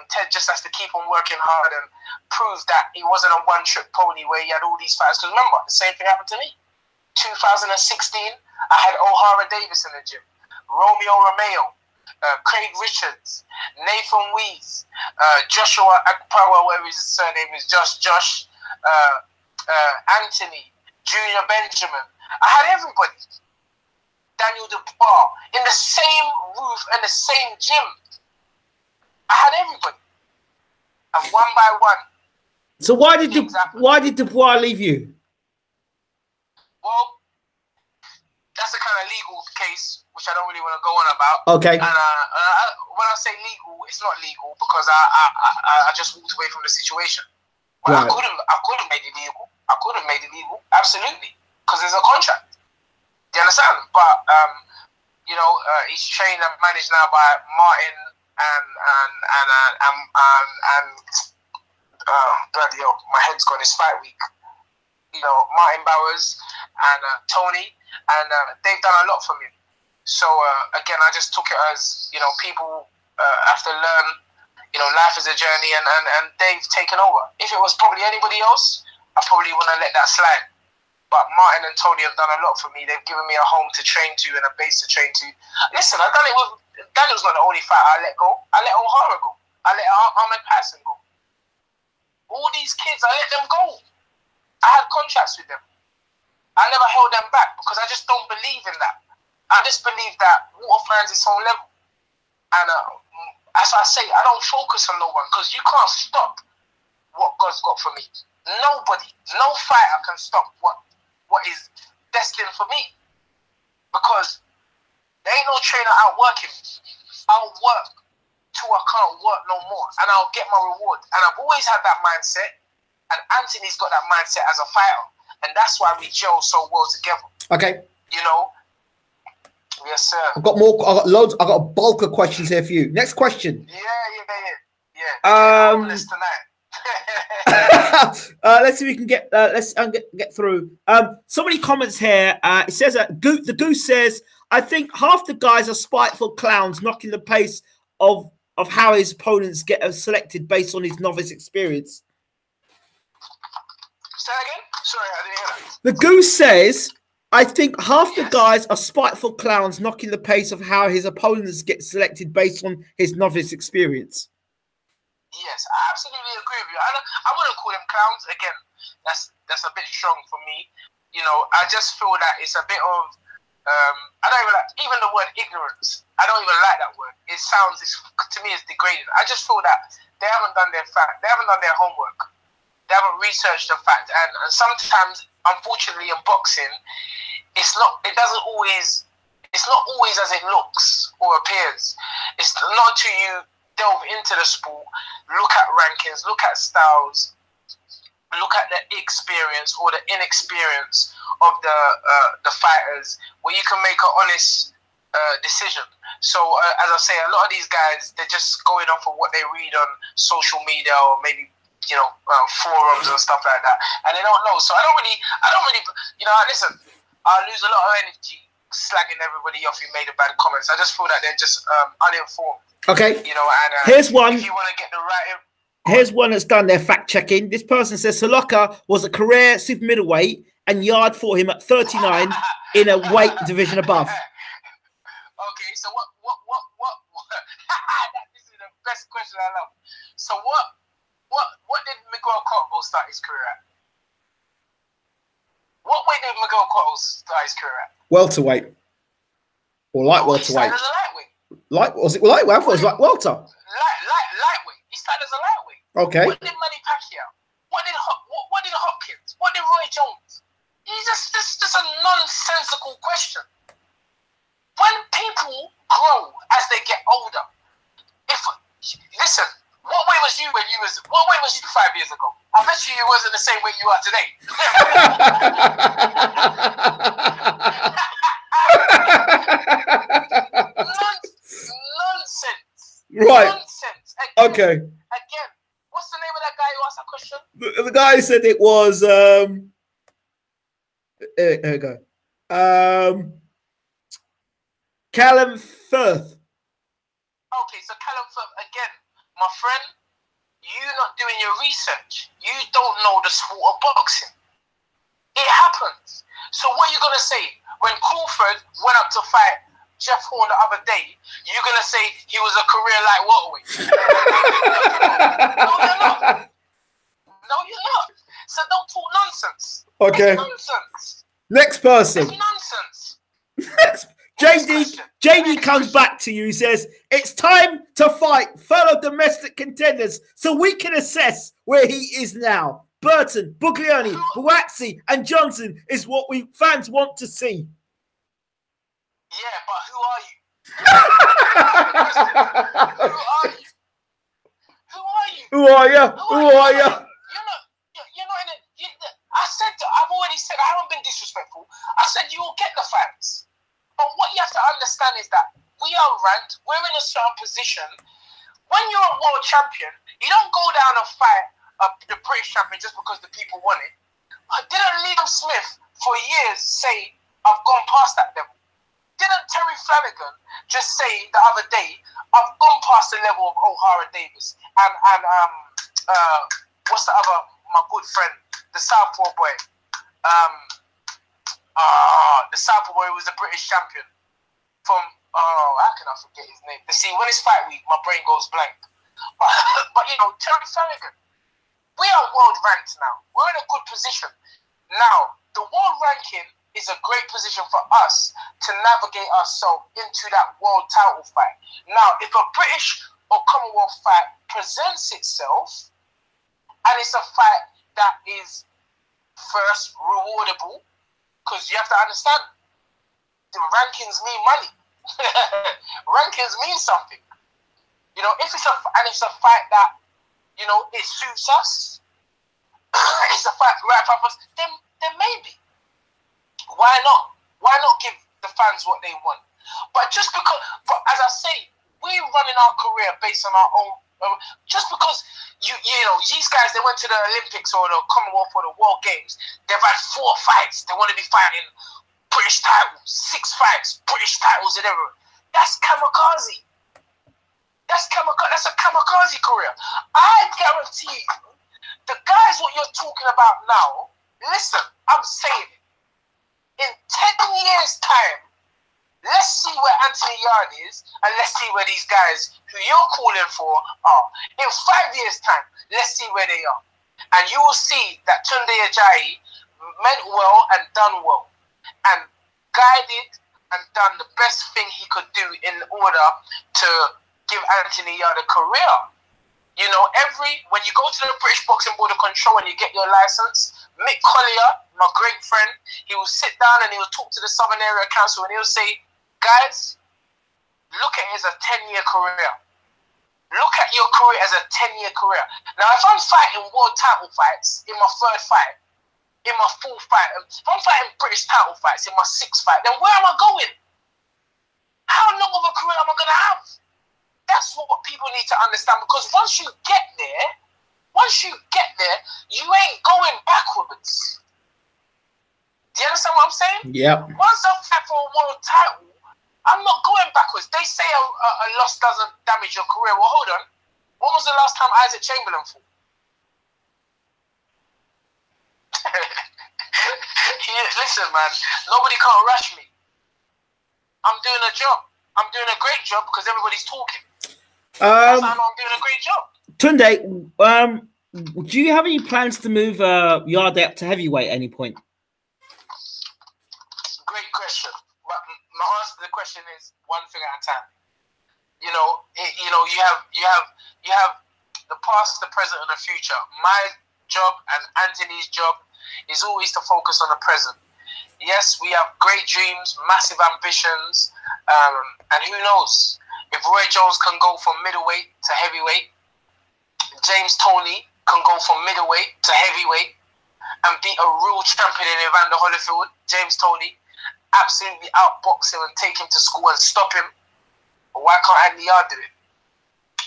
Ted just has to keep on working hard and prove that he wasn't a one-trick pony where he had all these fights. Because remember, the same thing happened to me. 2016, I had O'Hara Davis in the gym, Romeo Romeo, Craig Richards, Nathan Wees, Joshua Akpawa, where his surname is Josh, Anthony, Junior Benjamin. I had everybody. Daniel Dubois, in the same roof and the same gym. I had everybody. And one by one. So why did Dubois leave you? Well, that's a kind of legal case, which I don't really want to go on about. Okay. And when I say legal, it's not legal, because I just walked away from the situation. But right. I could have made it legal. I could have made it legal, absolutely, because there's a contract. Do you understand? But you know, he's trained and managed now by Martin and bloody hell, my head's gone. It's fight week. You know, Martin Bowers and Tony, and they've done a lot for me. So again, I just took it as, you know, people have to learn. You know, life is a journey, and they've taken over. If it was probably anybody else, I probably wouldn't have let that slide. But Martin and Tony have done a lot for me. They've given me a home to train to and a base to train to. Listen, I've done it with Daniel's not the only fighter I let go. I let O'Hara go. I let Ahmed Passon go. All these kids, I let them go. I had contracts with them. I never held them back, because I just don't believe in that. I just believe that water finds its own level. And as I say, I don't focus on no one, because you can't stop what God's got for me. Nobody, no fighter can stop what is destined for me, because there ain't no trainer outworking me. I'll work till I can't work no more, and I'll get my reward. And I've always had that mindset, and Anthony's got that mindset as a fighter, and that's why we gel so well together. Okay. You know. Yes, sir. I've got loads. I've got a bulk of questions here for you. Next question. Yeah. Homeless tonight. Let's see if we can get get through. So many comments here. It says that the Goose says, I think half the guys are spiteful clowns knocking the pace of how his opponents get selected based on his novice experience. Say again? Sorry, I didn't hear that. The Goose says, I think half the guys are spiteful clowns knocking the pace of how his opponents get selected based on his novice experience. Yes, I absolutely agree with you. I wouldn't call them clowns. Again, that's a bit strong for me. You know, I just feel that it's a bit of, I don't even like, even the word ignorance. I don't even like that word. It sounds, to me, it's degrading. I just feel that they haven't done their homework. They haven't researched the fact. And sometimes, unfortunately, in boxing, it doesn't always it's not always as it looks or appears. It's not until you delve into the sport, look at rankings, look at styles, look at the experience or the inexperience of the fighters, where you can make an honest decision. So as I say, a lot of these guys, they're just going off of what they read on social media or maybe forums and stuff like that, and they don't know. So I don't really, listen, I lose a lot of energy slagging everybody off who made a bad comments. I just feel that they're just uninformed. Okay. And here's one. If you want to get the right. Here's one that's done their fact checking. This person says Saloka was a career super middleweight and Yarde fought him at 39 in a weight division above. Okay, so what this is the best question I love. So what did Miguel Cotto start his career at? What weight did Miguel Cotto start his career at? Welterweight. Or light welterweight. He started as a lightweight. Was it lightweight? I thought it was like welter. Lightweight. He started as a lightweight. Okay. What did Manny Pacquiao? What did Hopkins? What did Roy Jones? It's just a nonsensical question. When people grow as they get older, listen, what weight was you 5 years ago? I bet you wasn't the same weight you are today. Nonsense. Right. Nonsense. Again, what's the name of that guy who asked that question? The guy said it was here we go. Callum Firth. Okay, so Callum Firth, again, my friend, you're not doing your research. You don't know the sport of boxing. It happens. So what are you going to say? When Crawford went up to fight Jeff Horn the other day, you're going to say he was a career light welterweight. No, you're not. No, you're not. So don't talk nonsense. Okay. It's nonsense. Next person. It's nonsense. JD comes back to you. He says, it's time to fight fellow domestic contenders so we can assess where he is now. Burton, Buglioni, Buatsi, and Johnson is what we fans want to see. Yeah, but who are you? Who are you? You're not in it. I've already said, I haven't been disrespectful. I said you will get the fans. But what you have to understand is that we are ranked, we're in a certain position. When you're a world champion, you don't go down and fight the British champion just because the people want it. Didn't Liam Smith for years say, I've gone past that level? Didn't Terry Flanagan just say the other day, I've gone past the level of O'Hara Davis and what's the other, my good friend, the Southpaw boy, the Southpaw boy was the British champion from, how can I forget his name? See, when it's fight week, my brain goes blank. But Terry Flanagan, we are world ranked now. We're in a good position. Now, the world ranking is a great position for us to navigate ourselves into that world title fight. Now, if a British or Commonwealth fight presents itself, and it's a fight that is first rewardable, because you have to understand, the rankings mean money. Rankings mean something. If it's a fight that, it suits us, it's a fight right for us, then maybe. Why not? Why not give the fans what they want? But as I say, we're running our career based on our own. Just because these guys, they went to the Olympics or the Commonwealth or the World Games, they've had 4 fights. They want to be fighting British titles, 6 fights, British titles, and everything. That's kamikaze. That's a kamikaze career. I guarantee you, the guys what you're talking about now, listen, I'm saying it. In 10 years' time, let's see where Anthony Yarde is, and let's see where these guys who you're calling for are. In 5 years' time, let's see where they are. And you will see that Tunde Ajayi meant well and done well, and guided and done the best thing he could do in order to give Anthony Yarde a career. When you go to the British Boxing Board of Control and you get your license, Mick Collier, my great friend, he will sit down and he will talk to the Southern Area Council and he'll say, Guys, look at it as a 10-year career. Look at your career as a 10-year career. Now, if I'm fighting world title fights in my third fight, in my fourth fight, if I'm fighting British title fights in my sixth fight, then where am I going? How long of a career am I going to have? That's what people need to understand, because once you get there, you ain't going backwards. Do you understand what I'm saying? Yeah. Once I fight for a world title, I'm not going backwards. They say a loss doesn't damage your career. Well, hold on. When was the last time Isaac Chamberlain fought? Listen, man, nobody can't rush me. I'm doing a job. I'm doing a great job because everybody's talking. That's how I know I'm doing a great job. Tunde, do you have any plans to move Yarde up to heavyweight at any point? Great question. But my answer to the question is one thing at a time. You have the past, the present, and the future. My job and Anthony's job is always to focus on the present. Yes, we have great dreams, massive ambitions, and who knows if Roy Jones can go from middleweight to heavyweight, James Toney can go from middleweight to heavyweight and beat a real champion in Evander Holyfield. James Toney, absolutely outbox him and take him to school and stop him. Why can't Andy Yarde do it?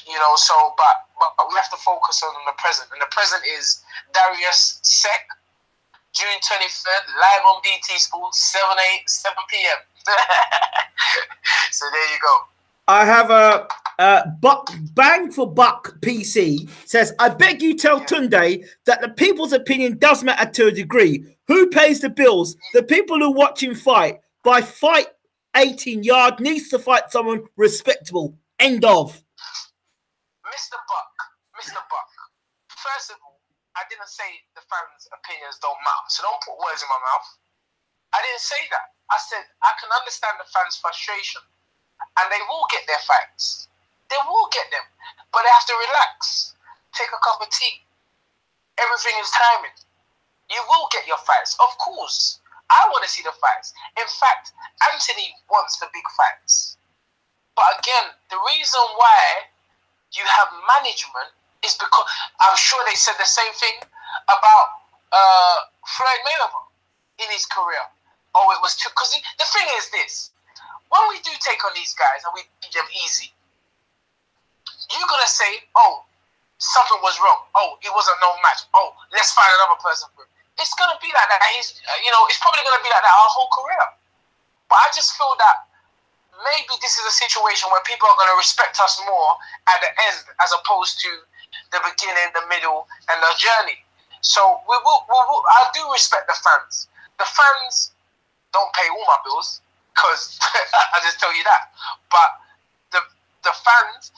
But we have to focus on the present. And the present is Darius Sek, June 23rd, live on BT Sports, 7 p.m. So there you go. I have a Bang for Buck PC says, I beg you tell Tunde that the people's opinion does matter to a degree. Who pays the bills? The people who watch him fight. By fight 18 Yarde needs to fight someone respectable. End of. Mr. Buck, first of all, I didn't say the fans' opinions don't matter, so don't put words in my mouth. I didn't say that. I said I can understand the fans' frustration, and they will get their fights. They will get them, but they have to relax, take a cup of tea. Everything is timing. You will get your fights, of course. I want to see the fights. In fact, Anthony wants the big fights. But again, the reason why you have management is because I'm sure they said the same thing about Floyd Mayweather in his career. Oh, it was too... Because the thing is this. When we do take on these guys and we beat them easy, you're going to say, oh, something was wrong. Oh, it wasn't no match. Oh, let's find another person for him. It's going to be like that. It's probably going to be like that our whole career. But I just feel that maybe this is a situation where people are going to respect us more at the end as opposed to the beginning, the middle, and the journey. So I do respect the fans. The fans don't pay all my bills, because I just tell you that. But the fans,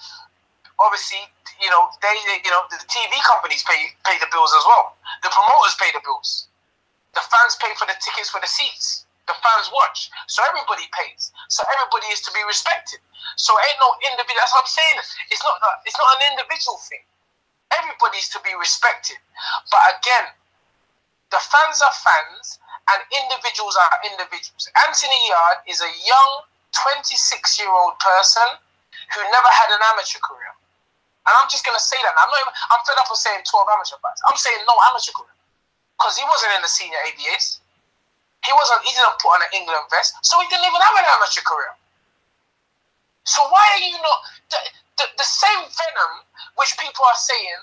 obviously, the TV companies pay the bills as well. The promoters pay the bills. The fans pay for the tickets for the seats. The fans watch, so everybody pays. So everybody is to be respected. So ain't no individual. That's what I'm saying. It's not an individual thing. Everybody's to be respected. But again, the fans are fans, and individuals are individuals. Anthony Yarde is a young 26-year-old person who never had an amateur career. And I'm just gonna say that. I'm fed up of saying 12 amateur fights. I'm saying no amateur career, because he wasn't in the senior ABAs. He didn't put on an England vest, so he didn't even have an amateur career. So why are you not the same venom which people are saying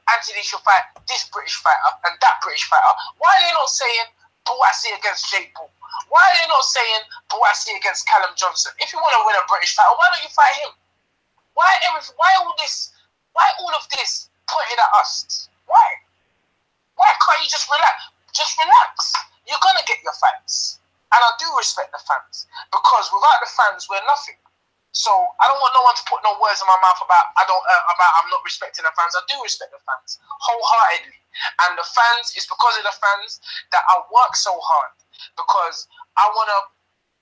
Anthony should fight this British fighter and that British fighter? Why are they not saying Bouassi against Jake Paul? Why are they not saying Bouassi against Callum Johnson? If you want to win a British title, why don't you fight him? Why all this? Why all of this pointed at us? Why? Why can't you just relax? Just relax. You're gonna get your fans, and I do respect the fans, because without the fans, we're nothing. So I don't want no one to put no words in my mouth about I'm not respecting the fans. I do respect the fans wholeheartedly, and the fans, it's because of the fans that I work so hard, because I want to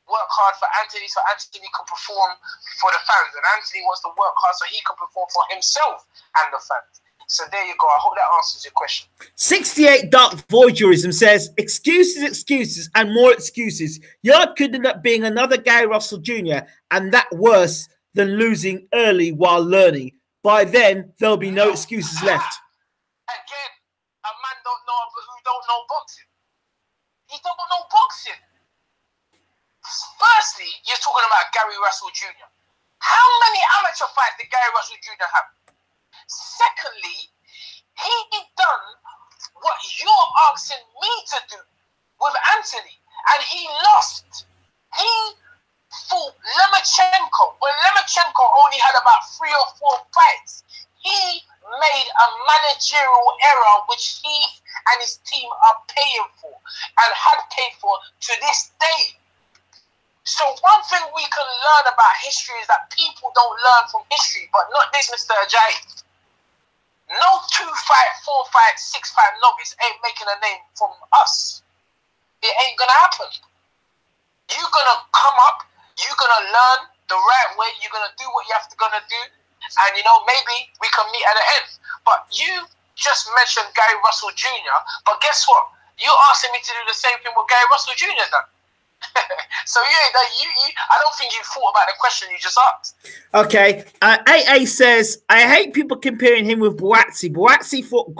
work hard for Anthony, so Anthony can perform for the fans, and Anthony wants to work hard so he can perform for himself and the fans. So there you go. I hope that answers your question. 68 Dark Voyagerism says, excuses, excuses, and more excuses. Yarde could end up being another Gary Russell Jr., and that worse than losing early while learning. By then, there'll be no excuses left. Again, a man who don't know boxing. He don't know boxing. Firstly, you're talking about Gary Russell Jr. How many amateur fights did Gary Russell Jr. have? Secondly, he done what you're asking me to do with Anthony, and he lost. He fought Lemachenko. When Lemachenko only had about 3 or 4 fights, he made a managerial error which he and his team are paying for and had paid for to this day. So one thing we can learn about history is that people don't learn from history, but not this Mr. Ajayi. No 2-5, 4-5, 6-5 novice ain't making a name from us. It ain't gonna happen. You're gonna come up, you're gonna learn the right way, you're gonna do what you have to gonna do, and maybe we can meet at the end. But you just mentioned Gary Russell Jr., but guess what? You're asking me to do the same thing what Gary Russell Jr. done. So I don't think you thought about the question you just asked. Okay. AA says, I hate people comparing him with Buatsi. Buatsi fought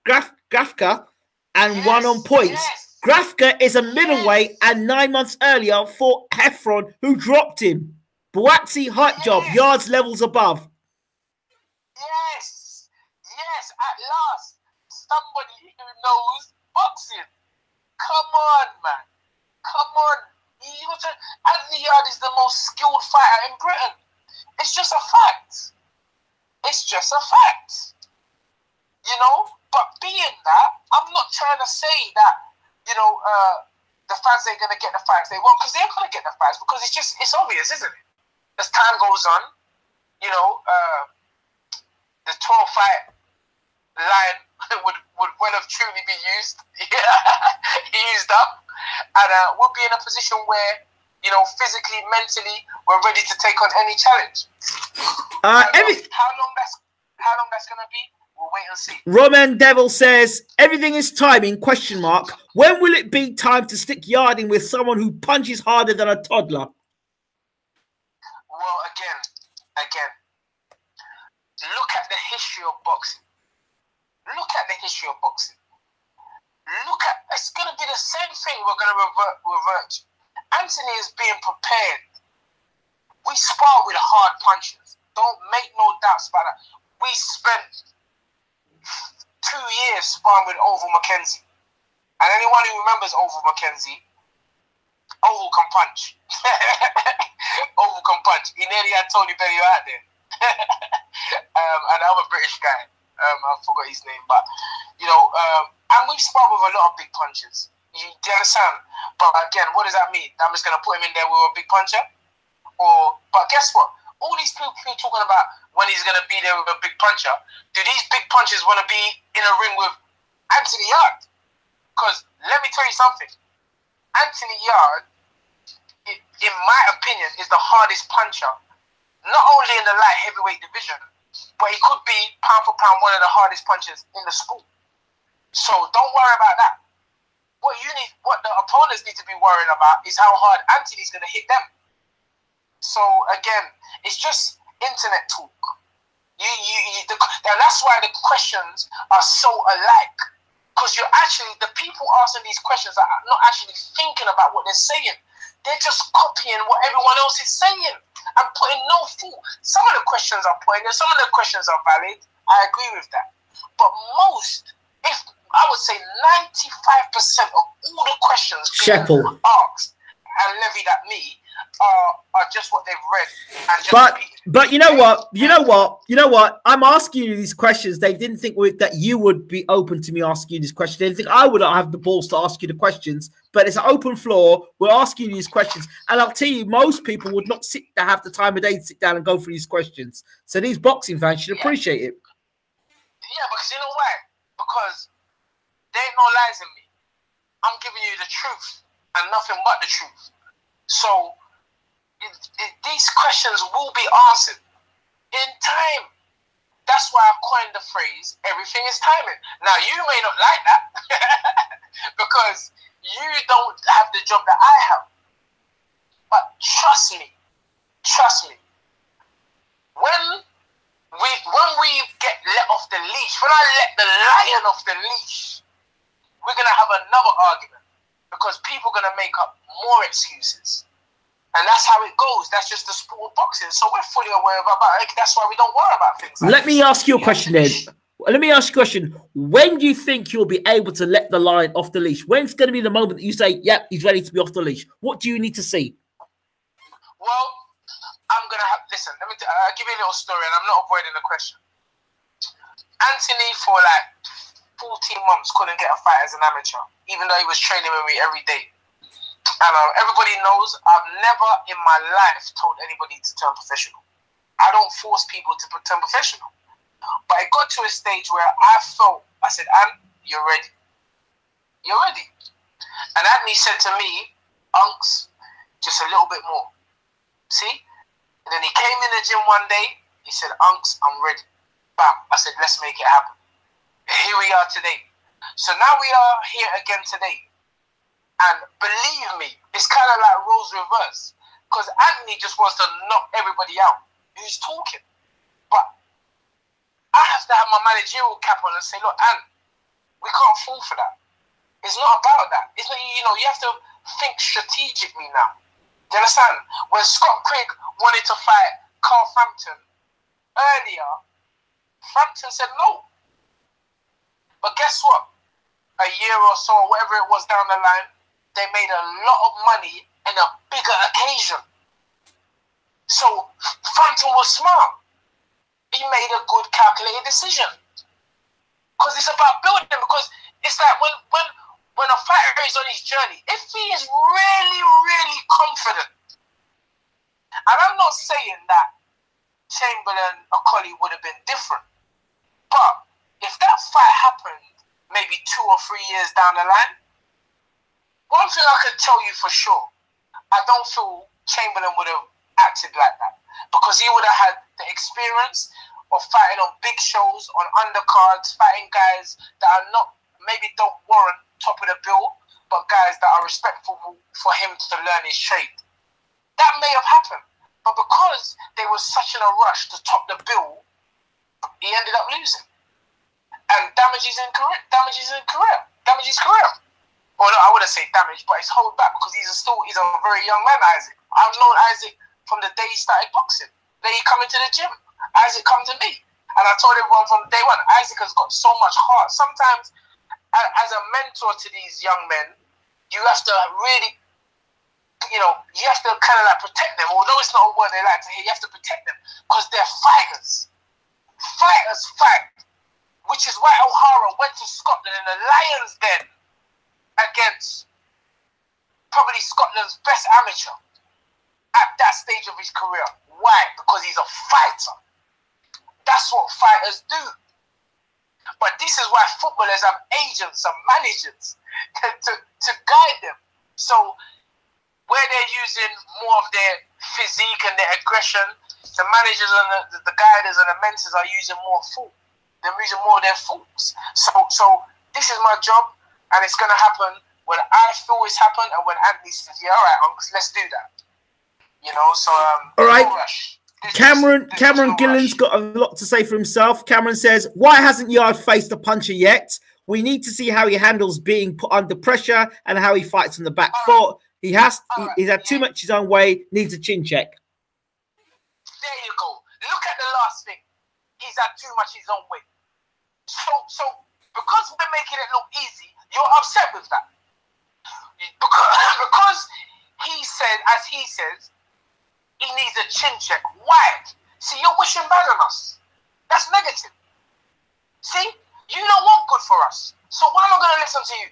Grafka and won on points. Yes. Grafka is a middleweight and 9 months earlier fought Heffron, who dropped him. Buatsi, hot job, yards levels above. Yes, at last, somebody who knows boxing. Come on, man. Come on. Anthony Yarde is the most skilled fighter in Britain. It's just a fact. It's just a fact. But being that, I'm not trying to say that, the fans ain't going to get the fights they want, because they're going to get the fights, because it's obvious, isn't it? As time goes on, the 12 fight line would well have truly be used, used up, and we'll be in a position where, physically, mentally, we're ready to take on any challenge. How long that's going to be, we'll wait and see. Roman Devil says, everything is timing, ? When will it be time to stick Yarding with someone who punches harder than a toddler? Well, again, look at the history of boxing. It's going to be the same thing we're going to revert to. Anthony is being prepared. We spar with hard punches. Don't make no doubts about that. We spent 2 years sparring with Oval McKenzie. And anyone who remembers Oval McKenzie, Oval can punch. Oval can punch. He nearly had Tony Bellew out there. And I'm a British guy. I forgot his name, but and we've sparred with a lot of big punches. Do you understand? But again, what does that mean? I'm just gonna put him in there with a big puncher? But guess what? All these people talking about when he's gonna be there with a big puncher, do these big punchers want to be in a ring with Anthony Yarde? Because let me tell you something. Anthony Yarde, in my opinion, is the hardest puncher, not only in the light heavyweight division, but he could be pound for pound one of the hardest punchers in the sport. So don't worry about that. What the opponents need to be worrying about is how hard Anthony's going to hit them. So again, it's just internet talk. And that's why the questions are so alike, because the people asking these questions are not actually thinking about what they're saying. They're just copying what everyone else is saying and putting no thought. Some of the questions are poignant, some of the questions are valid. I agree with that. But I would say 95% of all the questions being asked and levied at me are just what they've read. And just but you know what? I'm asking you these questions. They didn't think that you would be open to me asking you these questions. They didn't think I would not have the balls to ask you the questions. But it's an open floor. We're asking you these questions. And I'll tell you, most people would not have the time of day to sit down and go through these questions. So these boxing fans should appreciate it. Yeah, because you know why? Because there ain't no lies in me. I'm giving you the truth and nothing but the truth. So these questions will be answered in time. That's why I coined the phrase, everything is timing. Now, you may not like that because you don't have the job that I have. But trust me, when we get let off the leash, when I let the lion off the leash, we're going to have another argument because people are going to make up more excuses. And that's how it goes. That's just the sport of boxing. So we're fully aware about it. That's why we don't worry about things like Let me ask you a question then. Let me ask you a question. When do you think you'll be able to let the lion off the leash? When's going to be the moment that you say, yep, he's ready to be off the leash? What do you need to see? Well, I'm going to have... Listen, let me I'll give you a little story, and I'm not avoiding the question. Anthony, for like 14 months, couldn't get a fight as an amateur, even though he was training with me every day. And everybody knows I've never in my life told anybody to turn professional. I don't force people to turn professional. But it got to a stage where I said, Ant, you're ready. You're ready. And Anthony said to me, Unks, just a little bit more. See? And then he came in the gym one day. He said, Unks, I'm ready. Bam. I said, let's make it happen. And here we are today. So now we are here again today. And believe me, it's kind of like roles reverse. Because Anthony just wants to knock everybody out who's talking. But I have to have my managerial cap on and say, look, Ant, we can't fall for that. It's not about that. It's not, you have to think strategically now. Do you understand? When Scott Craig wanted to fight Carl Frampton earlier, Frampton said no. But guess what? A year or so, whatever it was down the line, they made a lot of money in a bigger occasion. So Frampton was smart. He made a good calculated decision. Because it's about building. Because it's like when a fighter is on his journey, if he is really, really confident, and I'm not saying that Chamberlain or Collie would have been different, but if that fight happened maybe 2 or 3 years down the line, one thing I can tell you for sure, I don't feel Chamberlain would have acted like that because he would have had the experience of fighting on big shows, on undercards, fighting guys that are not, maybe don't warrant top of the bill, but guys that are respectful for him to learn his trade. That may have happened, but because they were such in a rush to top the bill, he ended up losing. And damages his career. Well, no, I wouldn't say damage, but it's hold back because he's a very young man, Isaac. I've known Isaac from the day he started boxing. Then he come into the gym. Isaac come to me. And I told everyone from day one, Isaac has got so much heart. Sometimes, as a mentor to these young men, you have to really, you have to kind of like protect them. Although it's not a word they like to hear, you have to protect them because they're fighters. Fighters fight. Which is why O'Hara went to Scotland in the Lions Den against probably Scotland's best amateur at that stage of his career. Why? Because he's a fighter. That's what fighters do. But this is why footballers have agents and managers to guide them. So where they're using more of their physique and their aggression, the managers and the guiders and the mentors are using more thought. They're using more of their thoughts. So this is my job. And it's going to happen when I feel it's happened and when Anthony says, yeah, all right, Unks, let's do that. So... all right. No rush. Cameron Gillen's got a lot to say for himself. Cameron says, why hasn't Yarde faced a puncher yet? We need to see how he handles being put under pressure and how he fights on the back foot. He's had too much his own way, needs a chin check. There you go. Look at the last thing. He's had too much his own way. So because we're making it look easy, you're upset with that. Because he said, as he says, he needs a chin check. Why? See, you're wishing bad on us. That's negative. See, you don't want good for us. So why am I going to listen to you?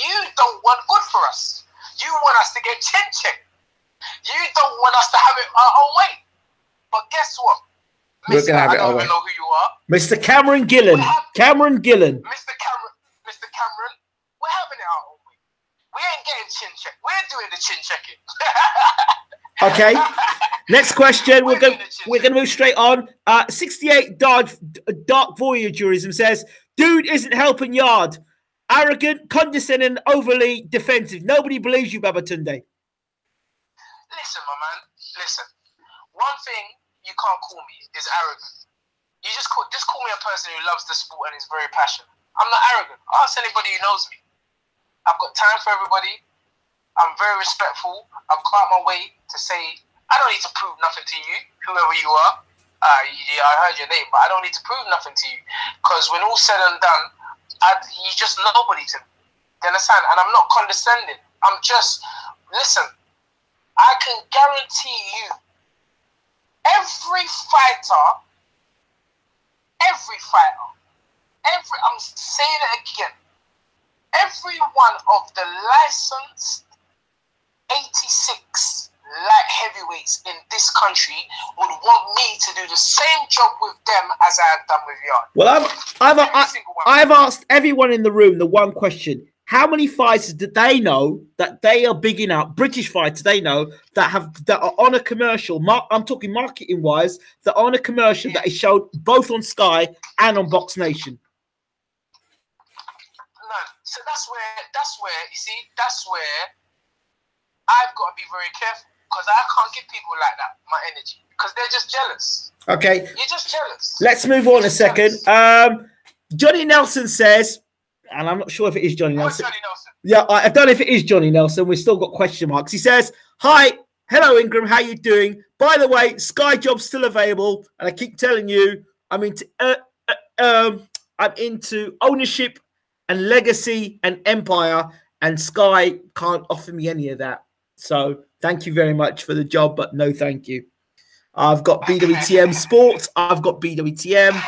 You don't want good for us. You want us to get chin checked. You don't want us to have it our own way. But guess what? We're going to have it our way. I don't even know who you are. Mr. Cameron Gillen. Cameron Gillen. Mr. Cameron, we're having it our own way. We ain't getting chin checked. We're doing the chin checking. Okay. Next question. We're gonna move straight on. 68 Dark Voyagerism says, dude isn't helping Yard. Arrogant, condescending, overly defensive. Nobody believes you, Babatunde. Listen, my man. Listen. One thing you can't call me is arrogant. You just call me a person who loves the sport and is very passionate. I'm not arrogant. Ask anybody who knows me. I've got time for everybody. I'm very respectful. I've gone out my way to say, I don't need to prove nothing to you, whoever you are. I heard your name, but I don't need to prove nothing to you. Because when all said and done, you're just nobody to me. You understand? And I'm not condescending. I'm just, listen, I can guarantee you, every fighter, I'm saying it again, every one of the licensed 86 light heavyweights in this country would want me to do the same job with them as I have done with Yard. Well, I've asked everyone in the room the one question: how many fighters do they know that they are bigging up? British fighters they know that are on a commercial. I'm talking marketing wise. That are on a commercial that is showed both on Sky and on Box Nation. None. So that's where you see that's where I've got to be very careful. Because I can't give people like that my energy. Because they're just jealous. Okay. You're just jealous. Let's move on a second. Johnny Nelson says, and I'm not sure if it is Johnny Nelson. Johnny Nelson? Yeah, I don't know if it is Johnny Nelson. We've still got question marks. He says, hi, hello, Ingram. How you doing? By the way, Sky Job's still available. And I keep telling you, I'm into ownership and legacy and empire. And Sky can't offer me any of that. So thank you very much for the job, but no thank you. I've got BWTM Sports. I've got BWTM.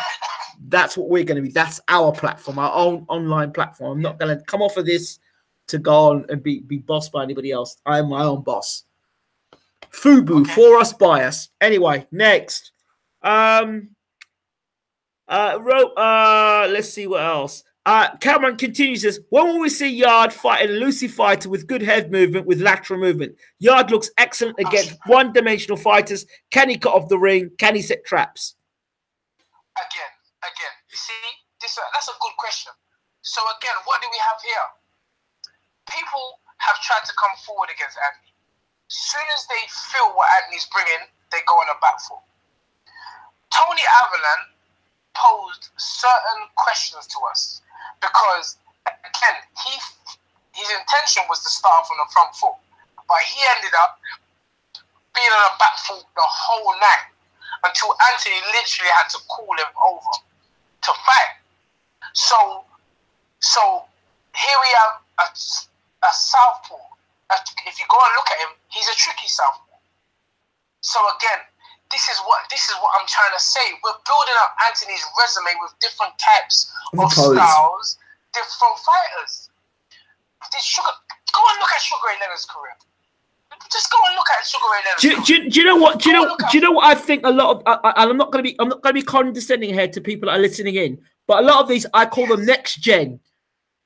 That's what we're going to be. That's our platform, our own online platform. I'm not going to come off of this to go on and be bossed by anybody else. I am my own boss. FUBU, for us, by us. Anyway, next. Let's see what else. Cameron continues this. When will we see Yard fighting a Lucy fighter with good head movement, with lateral movement? Yard looks excellent against one-dimensional fighters. Can he cut off the ring? Can he set traps? Again. You see, that's a good question. So again, what do we have here? People have tried to come forward against Anthony. As soon as they feel what Anthony's bringing, they go on a back foot. Tony Avalon posed certain questions to us. Because, again, his intention was to start from the front foot. But he ended up being on a back foot the whole night until Anthony literally had to call him over to fight. So here we have a southpaw. If you go and look at him, he's a tricky southpaw. So again, this is what I'm trying to say. We're building up Anthony's resume with different types of styles, different fighters. Go and look at Sugar Ray Leonard's career. Just go and look at Sugar Ray Leonard's career. Do you know what I think a lot of? And I'm not going to be condescending here to people that are listening in, but a lot of these I call them next gen.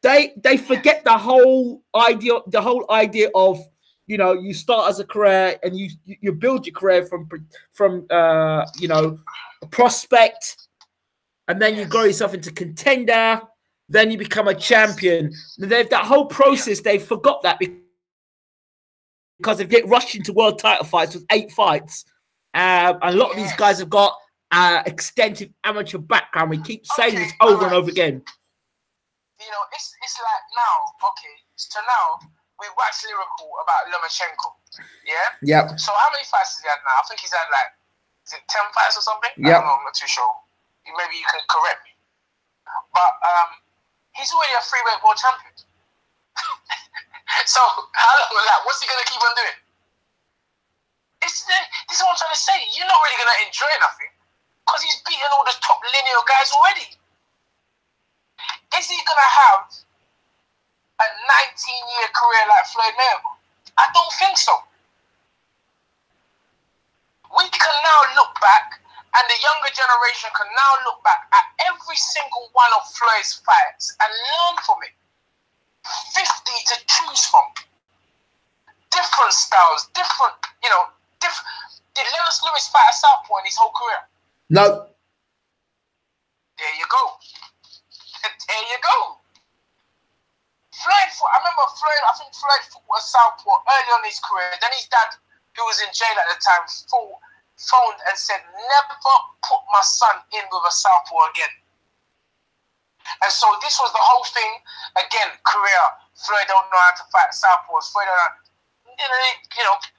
They forget the whole idea of, you know, you start as a career and you build your career from a prospect, and then you grow yourself into contender, then you become a champion. That whole process, they forgot that because they get rushed into world title fights with 8 fights. And a lot of these guys have got extensive amateur background. We keep saying this over and over again. You know, it's like now, so now we wax lyrical about Lomachenko, yeah? Yep. So how many fights has he had now? I think he's had like, is it 10 fights or something? Yep. I don't know, I'm not too sure. Maybe you can correct me. But he's already a freeweight world champion. So how long was that? What's he going to keep on doing? This is what I'm trying to say. You're not really going to enjoy nothing because he's beaten all the top lineal guys already. Is he going to have a 19-year career like Floyd Mayweather? I don't think so. We can now look back, and the younger generation can now look back at every single one of Floyd's fights and learn from it. 50 to choose from. Different styles, different, Did Lennox Lewis fight a southpaw in his whole career? No. There you go. There you go. I remember Floyd, I think Floyd was southpaw early on in his career. Then his dad, who was in jail at the time, phoned and said, never put my son in with a southpaw again. And so this was the whole thing. Again, career. Floyd don't know how to fight southpaws. Floyd don't know,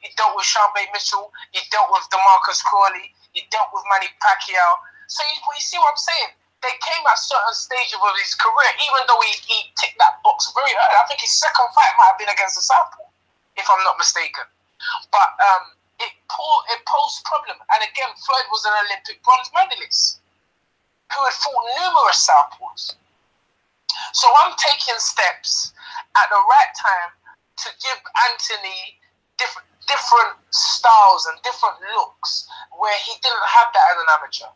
he dealt with Sean Bate Mitchell. He dealt with DeMarcus Crawley. He dealt with Manny Pacquiao. So you see what I'm saying? They came at certain stages of his career, even though he ticked that box very early. I think his second fight might have been against the southpaw, if I'm not mistaken. But it posed problem. And again, Floyd was an Olympic bronze medalist who had fought numerous southpaws. So I'm taking steps at the right time to give Anthony different styles and different looks where he didn't have that as an amateur.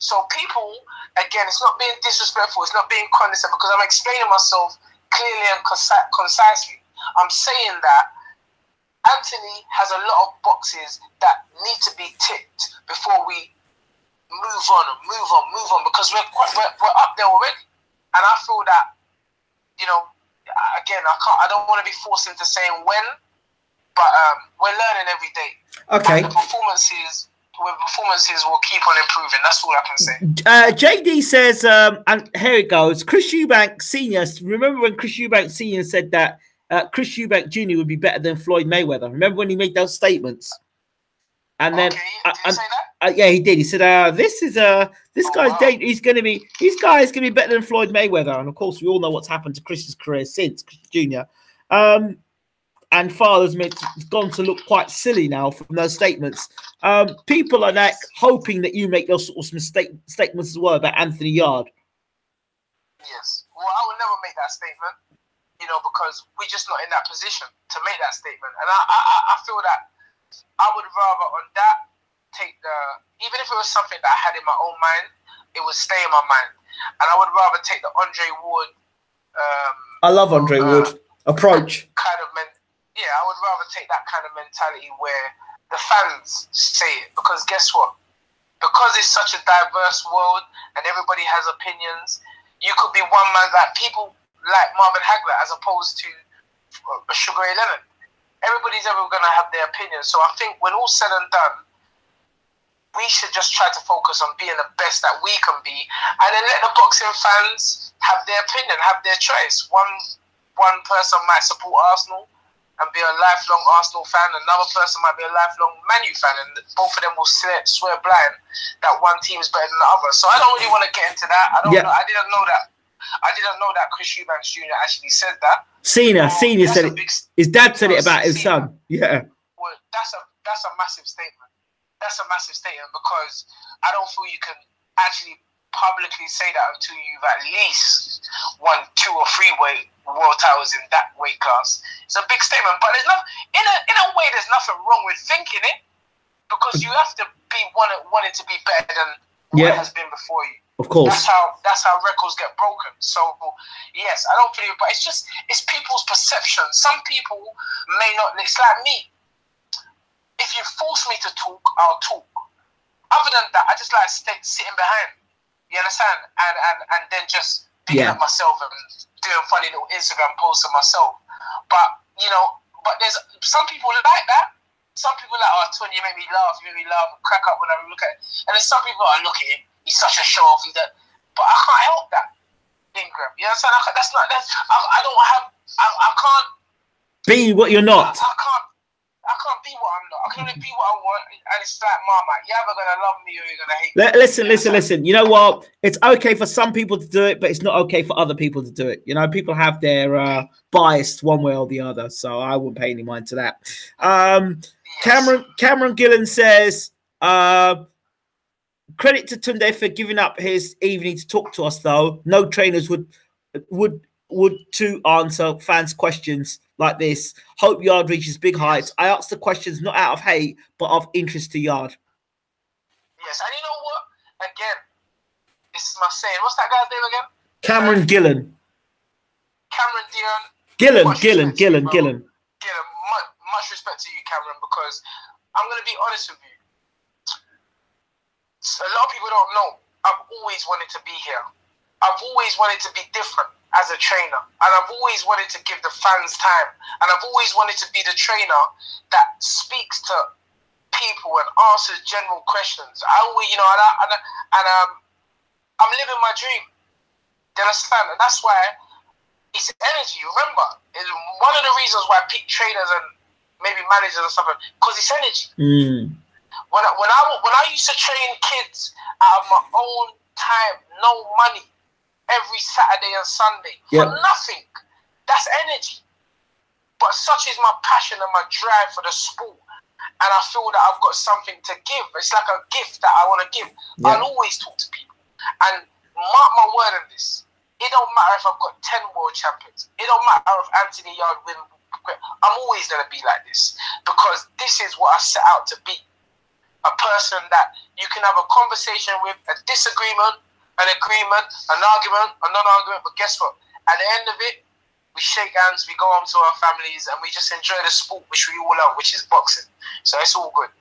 So people, again, it's not being disrespectful, it's not being condescending, because I'm explaining myself clearly and concisely. I'm saying that Anthony has a lot of boxes that need to be ticked before we move on, because we're up there already. And I feel that, again, I don't want to be forced into saying when, but we're learning every day. Okay. And the performances will keep on improving. That's all I can say. JD says, and here it goes, Chris Eubank Sr. Remember when Chris Eubank Sr. said that Chris Eubank Jr. would be better than Floyd Mayweather? Remember when he made those statements? And then, did he say that? Yeah, he did. He said, "This guy's dangerous. This guy is going to be better than Floyd Mayweather." And of course, we all know what's happened to Chris's career since Chris Jr. And father's gone to look quite silly now from those statements. People are like hoping that you make those sort of statements as well about Anthony Yarde. Yes. Well, I would never make that statement, because we're just not in that position to make that statement. And I feel that I would rather on that take even if it was something that I had in my own mind, it would stay in my mind. And I would rather take the Andre Ward. I love Andre Ward approach. I would rather take that kind of mentality where the fans say it, because guess what? Because it's such a diverse world and everybody has opinions, you could be one man, like people like Marvin Hagler as opposed to Sugar Ray Leonard. Everybody's ever going to have their opinion. So I think when all said and done, we should just try to focus on being the best that we can be, and then let the boxing fans have their opinion, have their choice. One person might support Arsenal and be a lifelong Arsenal fan. Another person might be a lifelong Man U fan, and both of them will swear blind that one team is better than the other. So I don't really want to get into that. I didn't know that Chris Eubanks Jr. actually said that. Senior said it. His dad said it about his son. Yeah. Well, that's a massive statement. That's a massive statement, because I don't feel you can actually publicly say that until you've at least won 2 or 3 world titles in that weight class. It's a big statement, but there's in a way there's nothing wrong with thinking it, because you have to be wanting to be better than what has been before you. Of course. That's how records get broken. So yes, I don't believe it, but it's people's perception. Some people may not. It's like me. If you force me to talk, I'll talk. Other than that, I just like sitting behind. You understand? And then just picking up myself and doing funny little Instagram posts of myself. But there's some people like that. Some people like, oh, Tony, you make me laugh, crack up when I look at it. And there's some people that look at him, he's such a show off. But I can't help that, Ingram. You understand? I can't be what you're not. I can't be what I'm not. I can only be what I want, and it's like Marmite. You're either gonna love me or you're gonna hate me. Listen. You know what? It's okay for some people to do it, but it's not okay for other people to do it. People have their bias one way or the other, so I wouldn't pay any mind to that. Cameron Gillen says, credit to Tunde for giving up his evening to talk to us, though. No trainers would to answer fans' questions like this. Hope Yarde reaches big heights. I asked the questions not out of hate, but of interest to Yarde. Yes, and you know what? Again, this is my saying. What's that guy's name again? Cameron Gillen. Cameron Gillen. Gillen. Much respect to you, Cameron, because I'm going to be honest with you. So a lot of people don't know. I've always wanted to be here. I've always wanted to be different as a trainer. And I've always wanted to give the fans time. And I've always wanted to be the trainer that speaks to people and answers general questions. I always, you know, I'm living my dream. Do you understand? And that's why it's energy. Remember, it's one of the reasons why peak trainers and maybe managers and stuff, because it's energy. When I used to train kids out of my own time, no money, every Saturday and Sunday for nothing, that's energy. But such is my passion and my drive for the sport, and I feel that I've got something to give. It's like a gift that I want to give. I'll always talk to people, and mark my word on this. It don't matter if I've got 10 world champions. It don't matter if Anthony Yarde wins. I'm always going to be like this, because this is what I set out to be. A person that you can have a conversation with, a disagreement, an agreement, an argument, a non-argument, but guess what? At the end of it, we shake hands, we go home to our families, and we just enjoy the sport which we all love, which is boxing. So it's all good.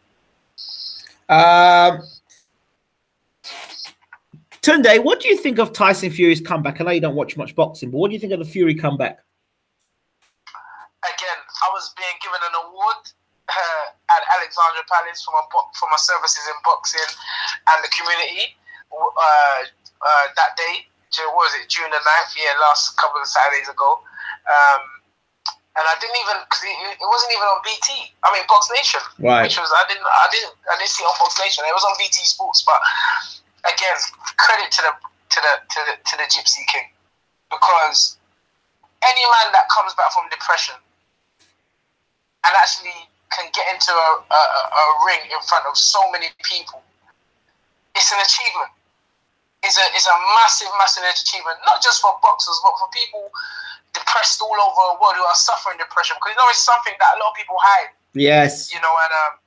Tunde, what do you think of Tyson Fury's comeback? I know you don't watch much boxing, but what do you think of the Fury comeback? Again, I was being given an award at Alexandra Palace for my services in boxing and the community that day. What was it, June the 9th? Yeah, last couple of Saturdays ago. And I didn't even, because it wasn't even on BT. I mean, Box Nation, right? Which was I didn't see it on Box Nation. It was on BT Sports. But again, credit to the Gypsy King, because any man that comes back from depression and actually can get into a ring in front of so many people, it's an achievement. It's a massive achievement, not just for boxers, but for people depressed all over the world who are suffering depression. Because you know, it's something that a lot of people hide. Yes. You know, and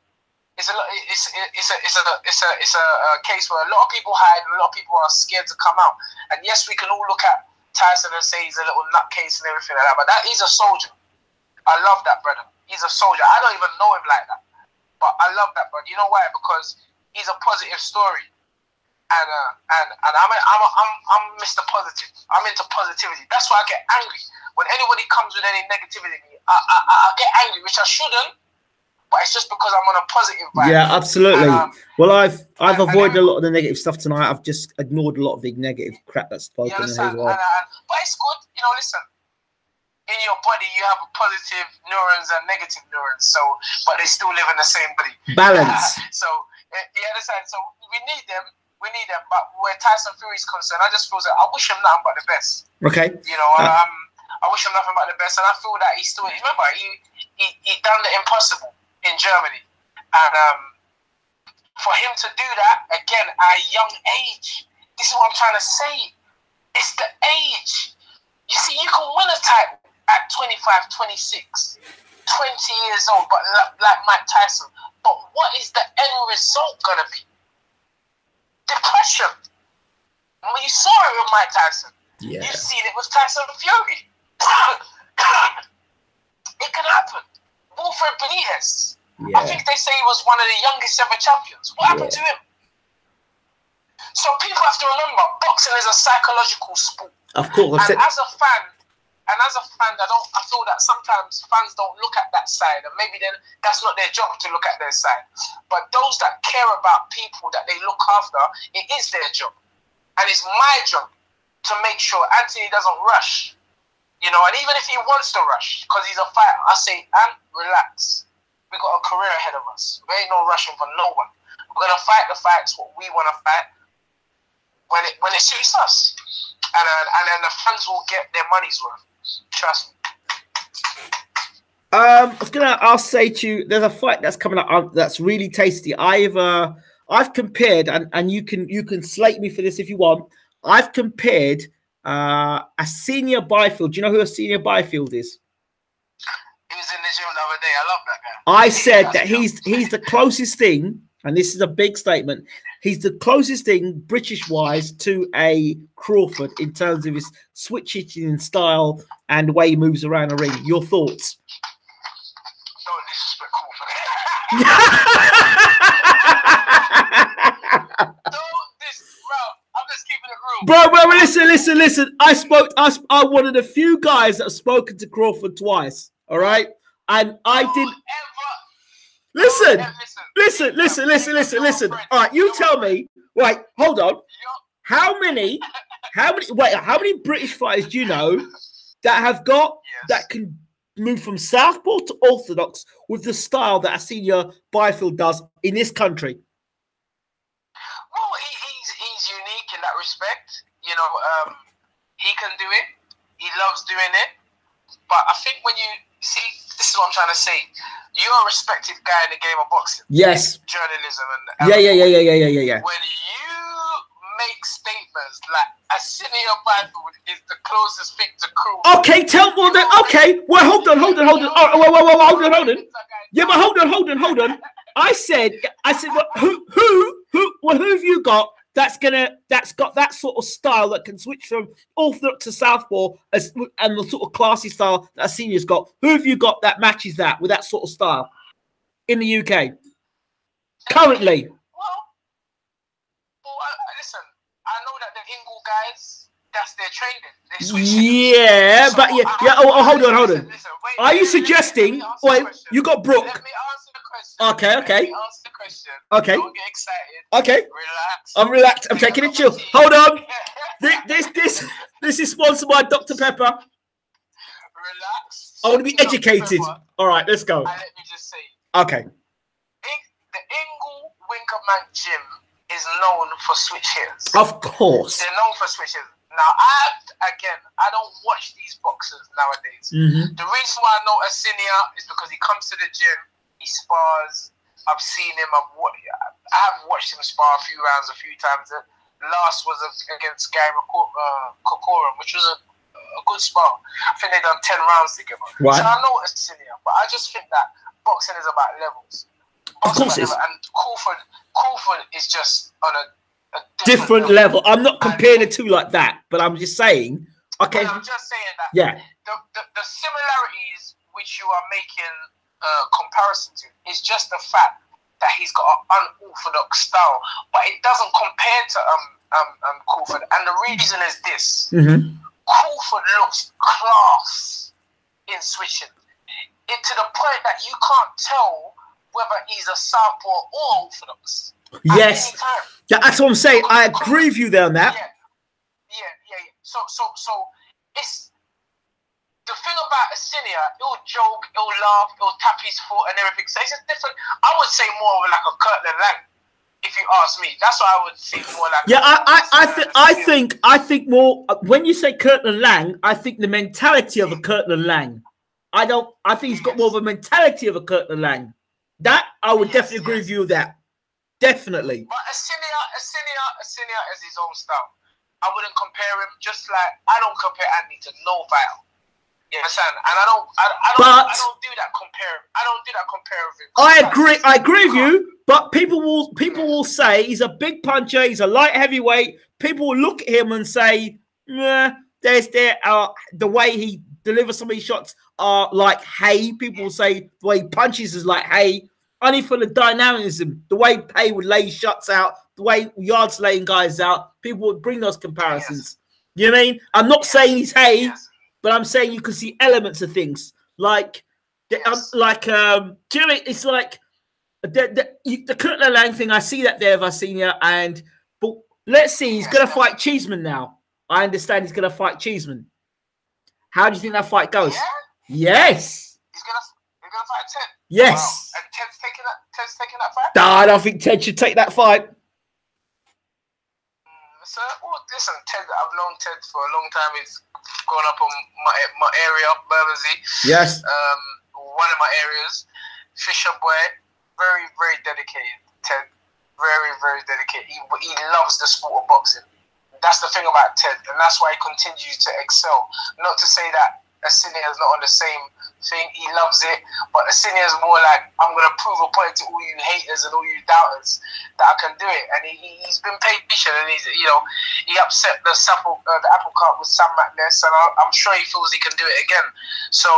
it's a case where a lot of people hide and a lot of people are scared to come out. And yes, we can all look at Tyson and say he's a little nutcase and everything like that, but that he's a soldier. I love that brother. He's a soldier. I don't even know him like that, but I love that brother. You know why? Because he's a positive story, and I'm Mr. Positive. I'm into positivity. That's why I get angry when anybody comes with any negativity. I get angry, which I shouldn't, but it's just because I'm on a positive vibe. Yeah, absolutely. Well, I've avoided a lot of the negative stuff tonight. I've just ignored a lot of the negative crap that's spoken as well. But it's good. You know, listen. In your body, you have positive neurons and negative neurons. So, but they still live in the same body. Balance. So, you understand? So we need them. But where Tyson Fury is concerned, I just feel that I wish him nothing but the best. Okay. You know, I wish him nothing but the best, and I feel that he's still. Remember, he done the impossible in Germany, and for him to do that again at a young age, this is what I'm trying to say. It's the age. You see, you can win a title at 25, 26, 20 years old, but like Mike Tyson. But what is the end result going to be? Depression. Well, you saw it with Mike Tyson. Yeah. You've seen it with Tyson Fury. It can happen. Wilfred Benitez. Yeah. I think they say he was one of the youngest ever champions. What happened to him? So people have to remember, boxing is a psychological sport. Of course. And as a fan, I feel that sometimes fans don't look at that side, and maybe then that's not their job to look at their side. But those that care about people that they look after, it is their job, and it's my job to make sure Anthony doesn't rush. You know, and even if he wants to rush because he's a fighter, I say, relax. We got a career ahead of us. There ain't no rushing for no one. We're gonna fight the fights what we want to fight when it suits us, and then the fans will get their money's worth. Trust me. I'll say to you, there's a fight that's coming up that's really tasty. I've compared, and you can slate me for this if you want. I've compared a senior Byfield. Do you know who a senior Byfield is? He was in the gym the other day. I love that guy. I said that he's the closest thing, and this is a big statement. He's the closest thing, British-wise, to a Crawford in terms of his switch-hitting style and the way he moves around the ring. Your thoughts? Don't disrespect Crawford. I'm just keeping it real. Bro, listen. I one of the few guys that have spoken to Crawford twice. All right, and I didn't. Listen. All right, you tell me. Wait, hold on. How many British fighters do you know that have got that can move from southpaw to orthodox with the style that a senior Byfield does in this country? Well, he's unique in that respect. You know, he can do it. He loves doing it. But I think when you see, this is what I'm trying to say. You're a respected guy in the game of boxing. Yes. Journalism and yeah. When you make statements like a senior Byfield is the closest thing to crew. Okay, okay. Well, hold on. Hold on. Yeah, but hold on. I said, well, who have you got that's got that sort of style that can switch from orthodox to southpaw and the sort of classy style that a senior's got? Who have you got that matches that with that sort of style in the UK currently? Well, listen, I know that the Ingle guys, that's their training. They switch yeah, so but hold on. Listen, wait, are you suggesting? Wait, you got Brooke. Let me answer the question. Okay. Let me answer the question. Okay. Don't get excited. Okay. Relax. I'm relaxed. I'm taking it chill. Hold on. This is sponsored by Dr. Pepper. Relax. I want to be educated. All right, let's go. And let me just say. Okay. The Ingle Winkerman gym is known for switch hitters. Of course. They're known for switch hitters. Now, I don't watch these boxers nowadays. Mm-hmm. The reason why I know a senior is because he comes to the gym, he spars. I've seen him. I have watched him spar a few rounds, a few times. The last was against Gary Kokoran, which was a good spar. I think they done 10 rounds together. Right. So I know a senior, but I just think that boxing is about levels. Of course it is. And Crawford is just on a different level. I'm not comparing the two like that, but I'm just saying. Okay. I'm just saying that. Yeah. The similarities which you are making comparison to is just the fact that he's got an unorthodox style, but it doesn't compare to Crawford. And the reason is this: Crawford looks class in switching, to the point that you can't tell whether he's a southpaw or orthodox. Yes, yeah, that's what I'm saying. I agree with you there on that. Yeah. So it's the thing about a senior. He'll joke, he'll laugh, he'll tap his foot and everything. So it's just different. I would say more of like a Kirtland Lang, if you ask me. That's what I would say more like. Yeah, I think more when you say Kirtland Lang. I think the mentality of a Kirtland Lang. I think he's got more of a mentality of a Kirtland Lang. That I would definitely agree with you with that. Definitely. But a senior has his own style. I wouldn't compare him, just like I don't compare Andy to no fighter. You understand? And I don't do that compare. I don't do that comparison. I agree with you, but people will say he's a big puncher, he's a light heavyweight. People will look at him and say, the way he delivers some of these shots are like hay. People will say the way he punches is like hay. Only for the dynamism, the way Pay would lay shots out, the way Yard's laying guys out, people would bring those comparisons. Yes. You know what I mean? I'm not saying he's hay, but I'm saying you can see elements of things like, do you know what I mean? It's like the Kirtland Lang thing. I see that there, Vasinia, but let's see. He's going to fight Cheeseman now. I understand he's going to fight Cheeseman. How do you think that fight goes? Yeah? Yes. He's going to fight Ted. Yes. Wow. And Ted's taking that fight? No, I don't think Ted should take that fight. Listen, Ted, I've known Ted for a long time. He's grown up on my area, Bermondsey. Yes. One of my areas. Fisher boy, very, very dedicated. Ted, very, very dedicated. He loves the sport of boxing. That's the thing about Ted, and that's why he continues to excel. Not to say that a senior is not on the same saying he loves it. But Asinia's more like, I'm going to prove a point to all you haters and all you doubters that I can do it. And he's been patient, and he upset the apple cart with Sam McNess, and I'm sure he feels he can do it again. So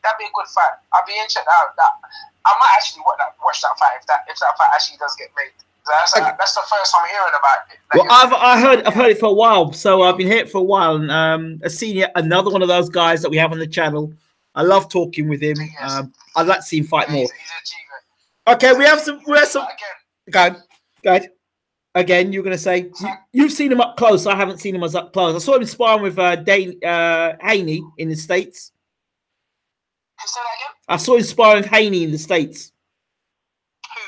that'd be a good fight. I'd be interested out that. I might actually watch that fight if that fight actually does get made. That's the first I'm hearing about it. Well, I've heard it for a while, so I've been here for a while, and a senior, another one of those guys that we have on the channel. I love talking with him. Yes. I'd like to see him fight more. He's an achiever. Okay, we have some. Go ahead. Again, you're going to say you've seen him up close. I haven't seen him as up close. I saw him sparring with Haney in the States. Say that again? I saw him sparring with Haney in the States. Who?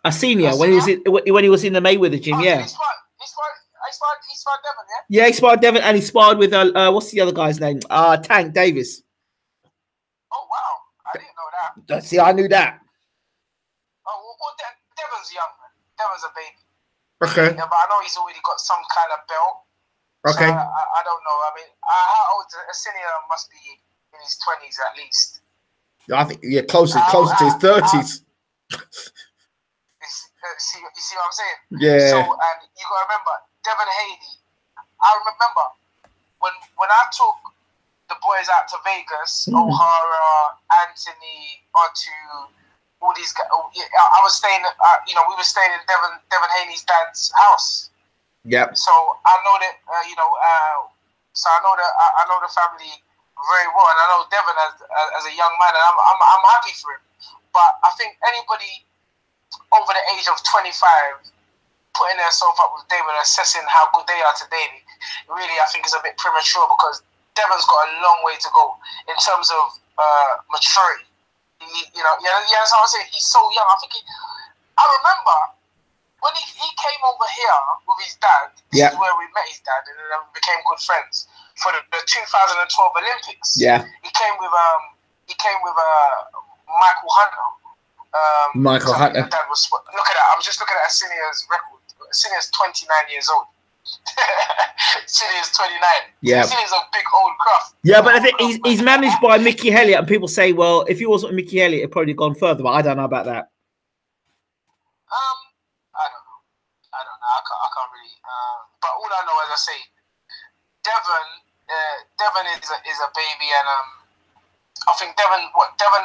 A senior when he was in the Mayweather gym. Yeah. He sparred Devon, yeah. Yeah, he sparred Devon, and he sparred with what's the other guy's name? Tank Davis. Oh wow, I didn't know that. See, I knew that. Oh well, Devon's young, man. Devon's a baby. Okay. Yeah, but I know he's already got some kind of belt. Okay. So I don't know. I mean, how old a senior must be in his 20s at least. I think closer to his 30s. You see what I'm saying? Yeah. So, and you got to remember, Devon Haney. I remember when I took the boys out to Vegas, O'Hara, Anthony, Otu, all these guys. I was staying. We were staying in Devon Haney's dad's house. Yep. So I know that. So I know the family very well, and I know Devon as a young man, and I'm happy for him. But I think anybody over the age of 25 putting themselves up with Damon and assessing how good they are today, really, I think is a bit premature, because Devon's got a long way to go in terms of maturity. You know what I'm saying? He's so young. I remember when he came over here with his dad. This is where we met his dad, and then we became good friends for the 2012 Olympics. Yeah, he came with Michael Hunter. Michael Hunter. Dad was, look at that. I was just looking at Asinia's record. Asinia's 29 years old. Asinia's 29. Yeah. Asinia's a big old craft. Yeah, but I think he's managed by Mickey Elliott, and people say, well, if he wasn't Mickey Elliott, it'd probably gone further. But I don't know about that. I don't know. I can't really. But all I know, as I say, Devon is a baby, and I think Devon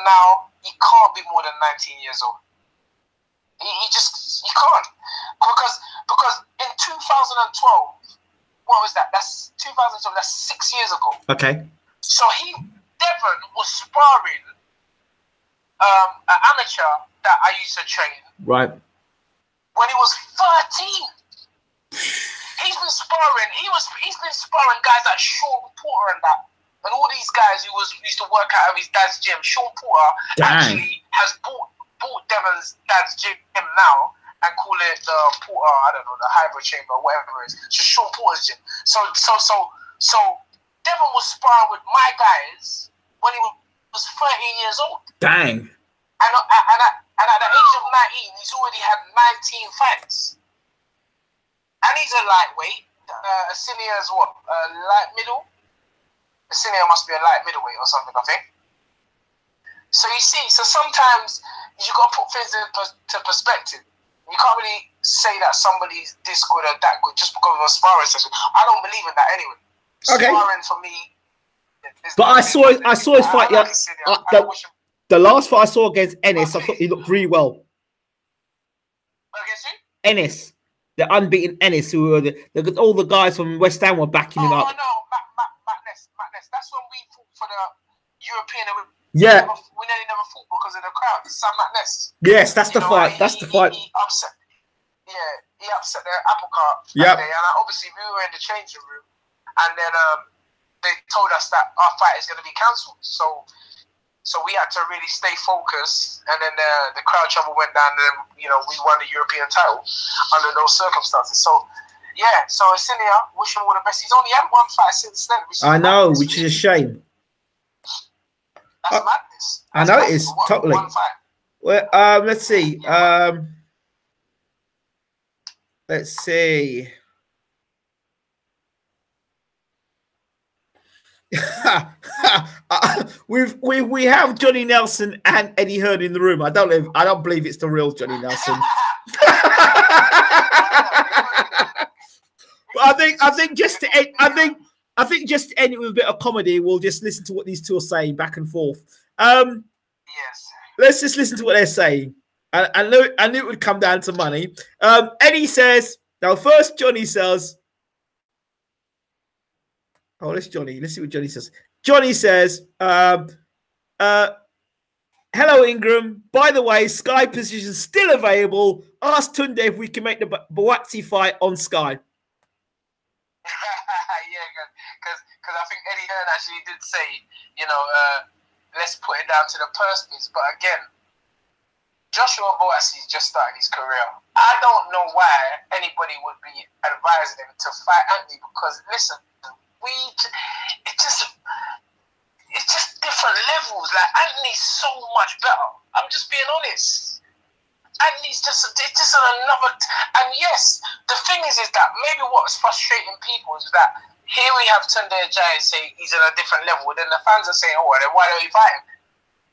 now, he can't be more than 19 years old. He can't, because in 2012, what was that? That's 2012. That's 6 years ago. Okay. So Devon was sparring an amateur that I used to train. Right. When he was 13. He's been sparring. He's been sparring guys like Sean Porter and that. And all these guys who used to work out of his dad's gym. Sean Porter actually has bought Devon's dad's gym now and call it the Porter, I don't know, the hybrid chamber, whatever it is. So Sean Porter's gym. So Devon was sparring with my guys when he was 13 years old. Dang. And at the age of 19, he's already had 19 fights. And he's a lightweight. Asinia's what? Light middle? Asinia must be a light middleweight or something, I think. So you see, sometimes you got to put things into perspective. You can't really say that somebody's this good or that good just because of a sparring session. I don't believe in that anyway. Okay. Sparring for me. But I saw his fight. The last fight I saw against Ennis, I thought he looked really well. Against who? Ennis, the unbeaten Ennis, who were all the guys from West Ham were backing him up. Oh no, Madness. That's when we fought for the European. We nearly never fought because of the crowd. Sam Madness. Yes, that's the fight. That's the fight. He upset. Yeah, he upset the apple cart. Yeah. And obviously we were in the changing room, and then they told us that our fight is going to be cancelled. So we had to really stay focused, and then the crowd trouble went down, and then we won the European title under those circumstances. So yeah, so Asinia, wish him all the best. He's only had one fight since then. I know, which is a shame. That's madness. I know it is, totally. One fight. Well, let's see. Let's see. we have Johnny Nelson and Eddie Hearn in the room. I don't believe it's the real Johnny Nelson. But I think just to end it with a bit of comedy, we'll just listen to what these two are saying back and forth. Yes. Let's just listen to what they're saying. I knew it would come down to money. Eddie says, now first Johnny says, that's Johnny. Let's see what Johnny says. Johnny says, hello, Ingram. By the way, Sky position still available. Ask Tunde if we can make the BWTM fight on Sky. Yeah, because I think Eddie Hearn actually did say, let's put it down to the purse piece. But again, Joshua Boassi's just started his career. I don't know why anybody would be advising him to fight Anthony, because listen, it's just different levels. Like, Anthony's so much better. I'm just being honest. Anthony's it's just another. And yes, the thing is that maybe what's frustrating people is that here we have Tunde Ajayi say he's on a different level, then the fans are saying, oh, then why don't we fight him?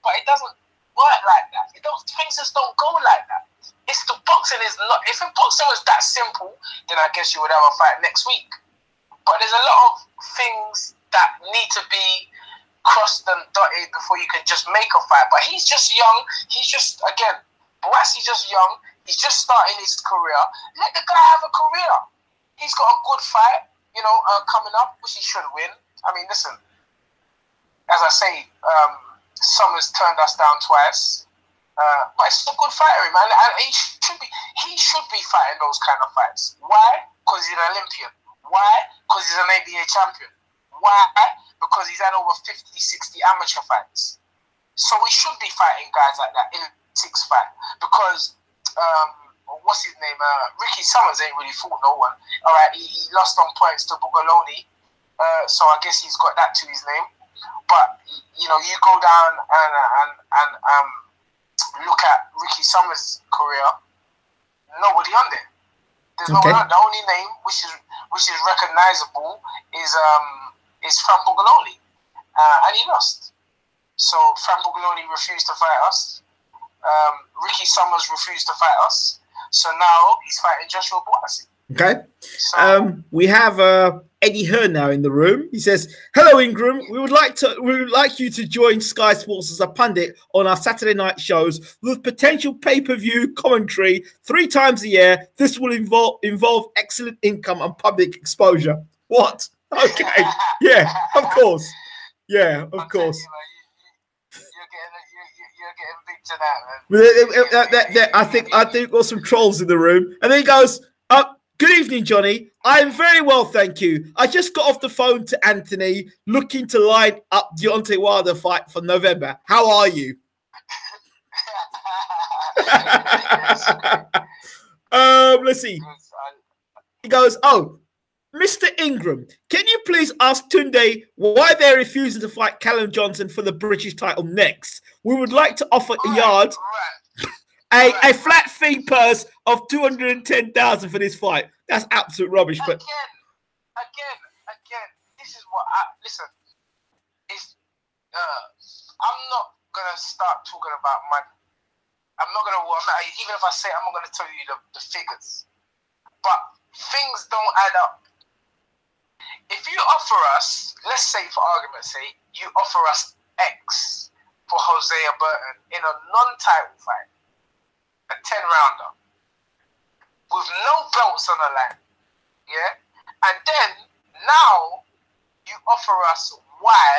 But it doesn't work like that. Things just don't go like that. It's the boxing is not. If boxing was that simple, then I guess you would have a fight next week. But there's a lot of things that need to be crossed and dotted before you can just make a fight. But he's just young. He's just, again, Boassi's just young. He's just starting his career. Let the guy have a career. He's got a good fight, coming up, which he should win. I mean, listen, as I say, Summers turned us down twice. But it's a good fighter, man. And he should be fighting those kind of fights. Why? Because he's an Olympian. Why? Because he's an ABA champion. Why? Because he's had over 50, 60 amateur fights. So we should be fighting guys like that in 6 fight. Because, what's his name? Ricky Summers ain't really fought no one. All right, he lost on points to Bugaloni. So I guess he's got that to his name. But, you go down and look at Ricky Summers' career, nobody on there. There's no one. The only name which is recognizable is Fran Bugaloni, and he lost. So Fran Bugaloni refused to fight us. Ricky Summers refused to fight us. So now he's fighting Joshua Boassi. Okay. So, we have Eddie Hearn now in the room. He says, hello, Ingram. We would like you to join Sky Sports as a pundit on our Saturday night shows with potential pay-per-view commentary 3 times a year. This will involve excellent income and public exposure. What? Okay. Yeah, of course. Yeah, of course. You're getting big to that, man. I think there's some trolls in the room. And then he goes, good evening, Johnny. I'm very well, thank you. I just got off the phone to Anthony, looking to line up Deontay Wilder fight for November. How are you? Let's see. He goes, Mr. Ingram, can you please ask Tunde why they're refusing to fight Callum Johnson for the British title next? We would like to offer Yarde a flat fee purse of $210,000 for this fight. That's absolute rubbish. But again, this is what listen. I'm not gonna start talking about money. Even if I say I'm not gonna tell you the figures. But things don't add up. If you offer us, let's say for argument's sake, you offer us X for Hosea Burton in a non-title fight, a 10-rounder, with no belts on the line, yeah? And then, now, you offer us Y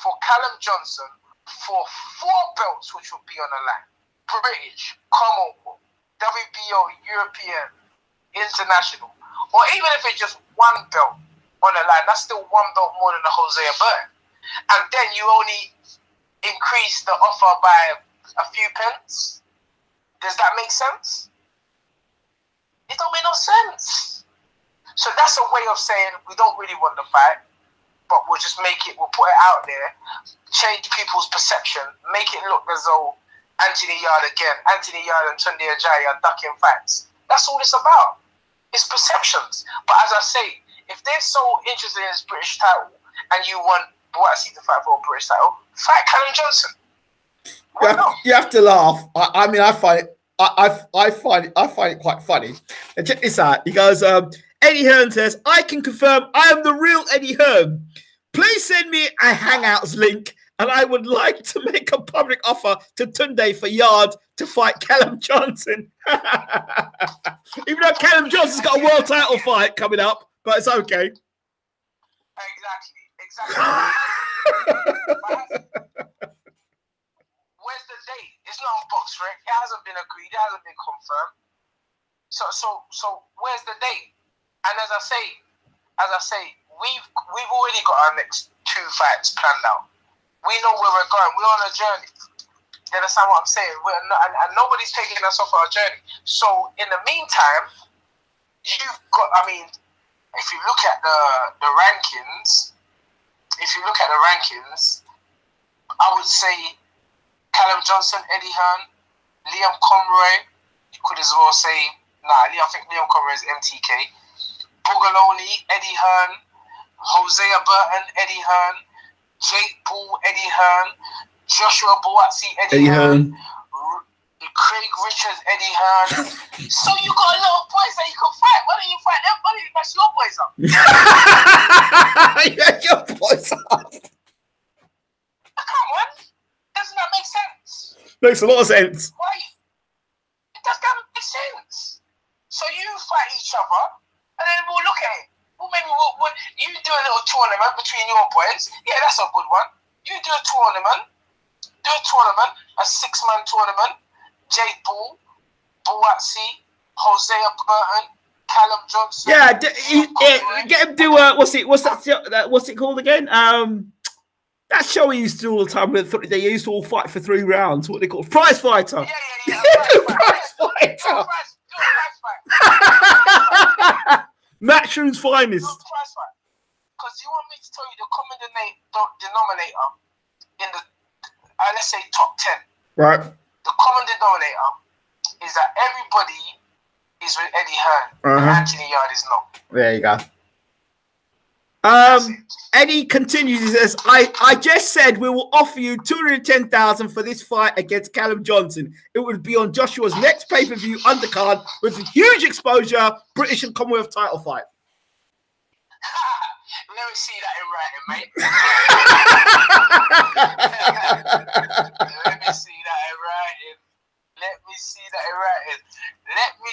for Callum Johnson for 4 belts which will be on the line. British, Commonwealth, WBO, European, International, or even if it's just 1 belt on the line, that's still 1 belt more than the Hosea Burton. And then you only increase the offer by a few pence. Does that make sense? It don't make no sense. So that's a way of saying we don't really want the fight, but we'll just we'll put it out there, change people's perception, make it look as though Anthony Yarde and Tunde Ajayi are ducking fights. That's all it's about. It's perceptions. But as I say, if they're so interested in this British title and you want Boatsy to fight for a British title. Fight Callum Johnson. You have to laugh. I mean, I find it. I find it quite funny. And check this out. He goes, Eddie Hearn says, I can confirm I am the real Eddie Hearn. Please send me a Hangouts link, and I would like to make a public offer to Tunde for Yarde to fight Callum Johnson. Even though Callum Johnson's got a world title fight coming up, but it's okay. Exactly. Where's the date? It's not on box, right? It hasn't been agreed. It hasn't been confirmed. So where's the date? And as I say, we've already got our next 2 fights planned out. We know where we're going. We're on a journey. You understand what I'm saying? And nobody's taking us off our journey. So in the meantime, you've got. I mean, if you look at the rankings, I would say Callum Johnson, Eddie Hearn, Liam Conroy. You could as well say, I think Liam Conroy is MTK. Bugaloni, Eddie Hearn, Hosea Burton, Eddie Hearn, Jake Paul, Eddie Hearn, Joshua Boatsy, Eddie Hearn, Craig Richards, Eddie Hearn. So you got a lot of boys that you can fight. Why don't you fight them? Why don't you match your boys up? Yeah, your boys up. Come on. Doesn't that make sense? Makes a lot of sense. Why? It does that make sense? So you fight each other, and then we'll look at it. Well, maybe you do a little tournament between your boys. Yeah, that's a good one. You do a tournament, a 6-man tournament. Jake Paul, Boatsy, Hosea Burton, Callum Johnson. Yeah, get him do what's it called again? That show he used to do all the time where they used to all fight for 3 rounds. What they call prize fighter. Yeah. Prize fighter. Matchroom's finest. Because you want me to tell you the common denominator in the let's say top 10. Right. The common denominator is that everybody is with Eddie Hearn and Anthony Yarde is not. There you go. Eddie continues. He says, I just said we will offer you $210,000 for this fight against Callum Johnson. It would be on Joshua's next pay-per-view undercard with huge exposure, British and Commonwealth title fight. Let me see that in writing, mate. Let me see that in writing. Let me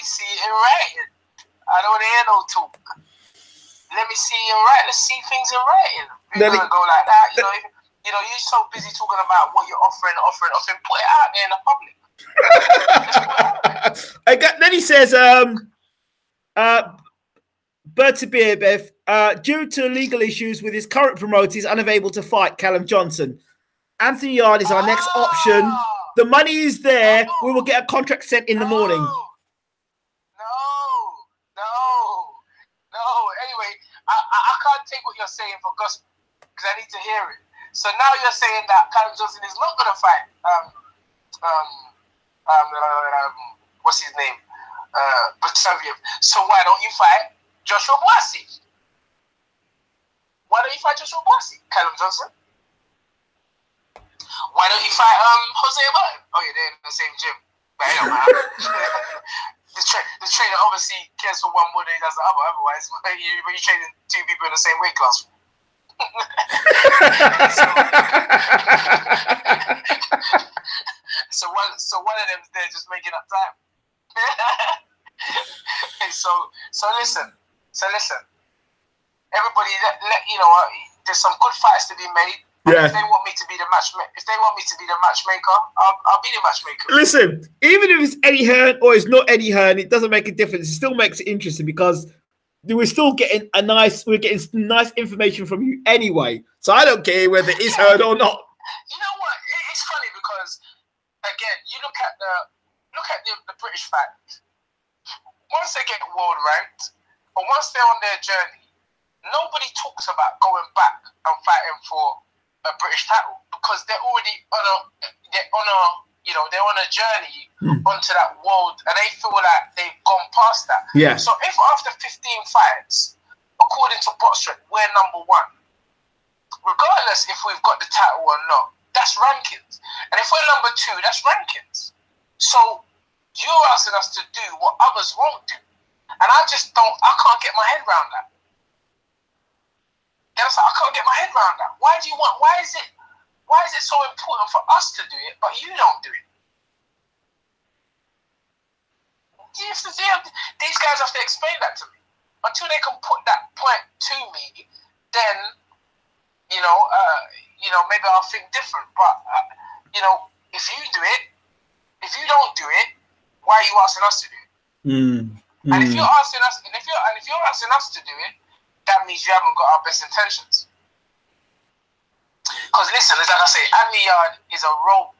see it in writing. I don't want to hear no talk. Let me see it in writing. Let's see things in writing. You're going to go like that. You're so busy talking about what you're offering. Put it out there in the public. Then he says, Berta Beerbev, due to legal issues with his current promoter, is unable to fight Callum Johnson. Anthony Yarde is our next option. The money is there. We will get a contract sent in the morning. No. Anyway, I can't take what you're saying for gospel because I need to hear it. So now you're saying that Callum Johnson is not going to fight. What's his name? Bataviev. So why don't you fight Joshua Boatsy? Why don't you fight Joshua Boatsy, Callum Johnson? Why don't you fight Hosea Burton? Oh yeah, they're in the same gym. But anyway, the trainer obviously cares for one more than he does the other. Otherwise, you're training 2 people in the same weight class. so one of them's there just making up time. So listen. Everybody, there's some good fights to be made. Yeah. If they want me to be the matchmaker, I'll be the matchmaker. Listen, even if it's Eddie Hearn or it's not Eddie Hearn, it doesn't make a difference. It still makes it interesting because we're still getting nice information from you anyway. So I don't care whether it's Hearn or not. You know what? It's funny because again, you look at the British fans. Once they get world ranked, or once they're on their journey, nobody talks about going back and fighting for a British title because they're already on a journey onto that world, and they feel like they've gone past that. Yeah. So if after 15 fights, according to BoxRec, we're number 1, regardless if we've got the title or not, that's rankings. And if we're number 2, that's rankings. So you're asking us to do what others won't do. And I can't get my head around that. And I can't get my head around that. Why is it so important for us to do it, but you don't do it? These guys have to explain that to me. Until they can put that point to me, then, maybe I'll think different. But, if you do it, if you don't do it, why are you asking us to do it? And if you're asking us, to do it, that means you haven't got our best intentions. Because listen, as I say, Andy Yarde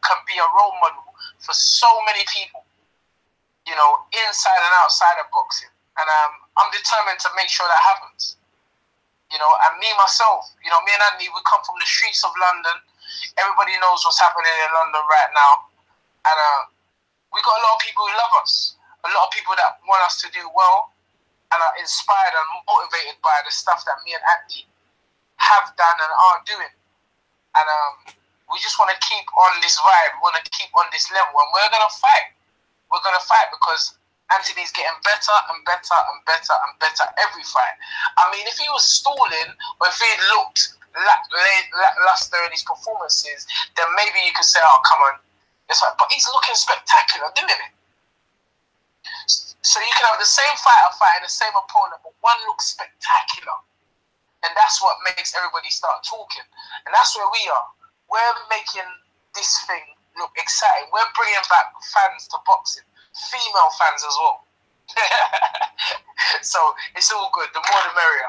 can be a role model for so many people, inside and outside of boxing. And I'm determined to make sure that happens. And me myself, me and Andy, we come from the streets of London. Everybody knows what's happening in London right now. And we got a lot of people who love us. A lot of people that want us to do well and are inspired and motivated by the stuff that me and Andy have done and are doing. And we just want to keep on this vibe. We want to keep on this level. And we're going to fight. We're going to fight because Anthony's getting better and better and better and better every fight. I mean, if he was stalling or if he looked lackluster in his performances, then maybe you could say, oh, come on. But he's looking spectacular doing it. So you can have the same fighter fighting the same opponent, but one looks spectacular. And that's what makes everybody start talking. And that's where we are. We're making this thing look exciting. We're bringing back fans to boxing. Female fans as well. So it's all good. The more the merrier.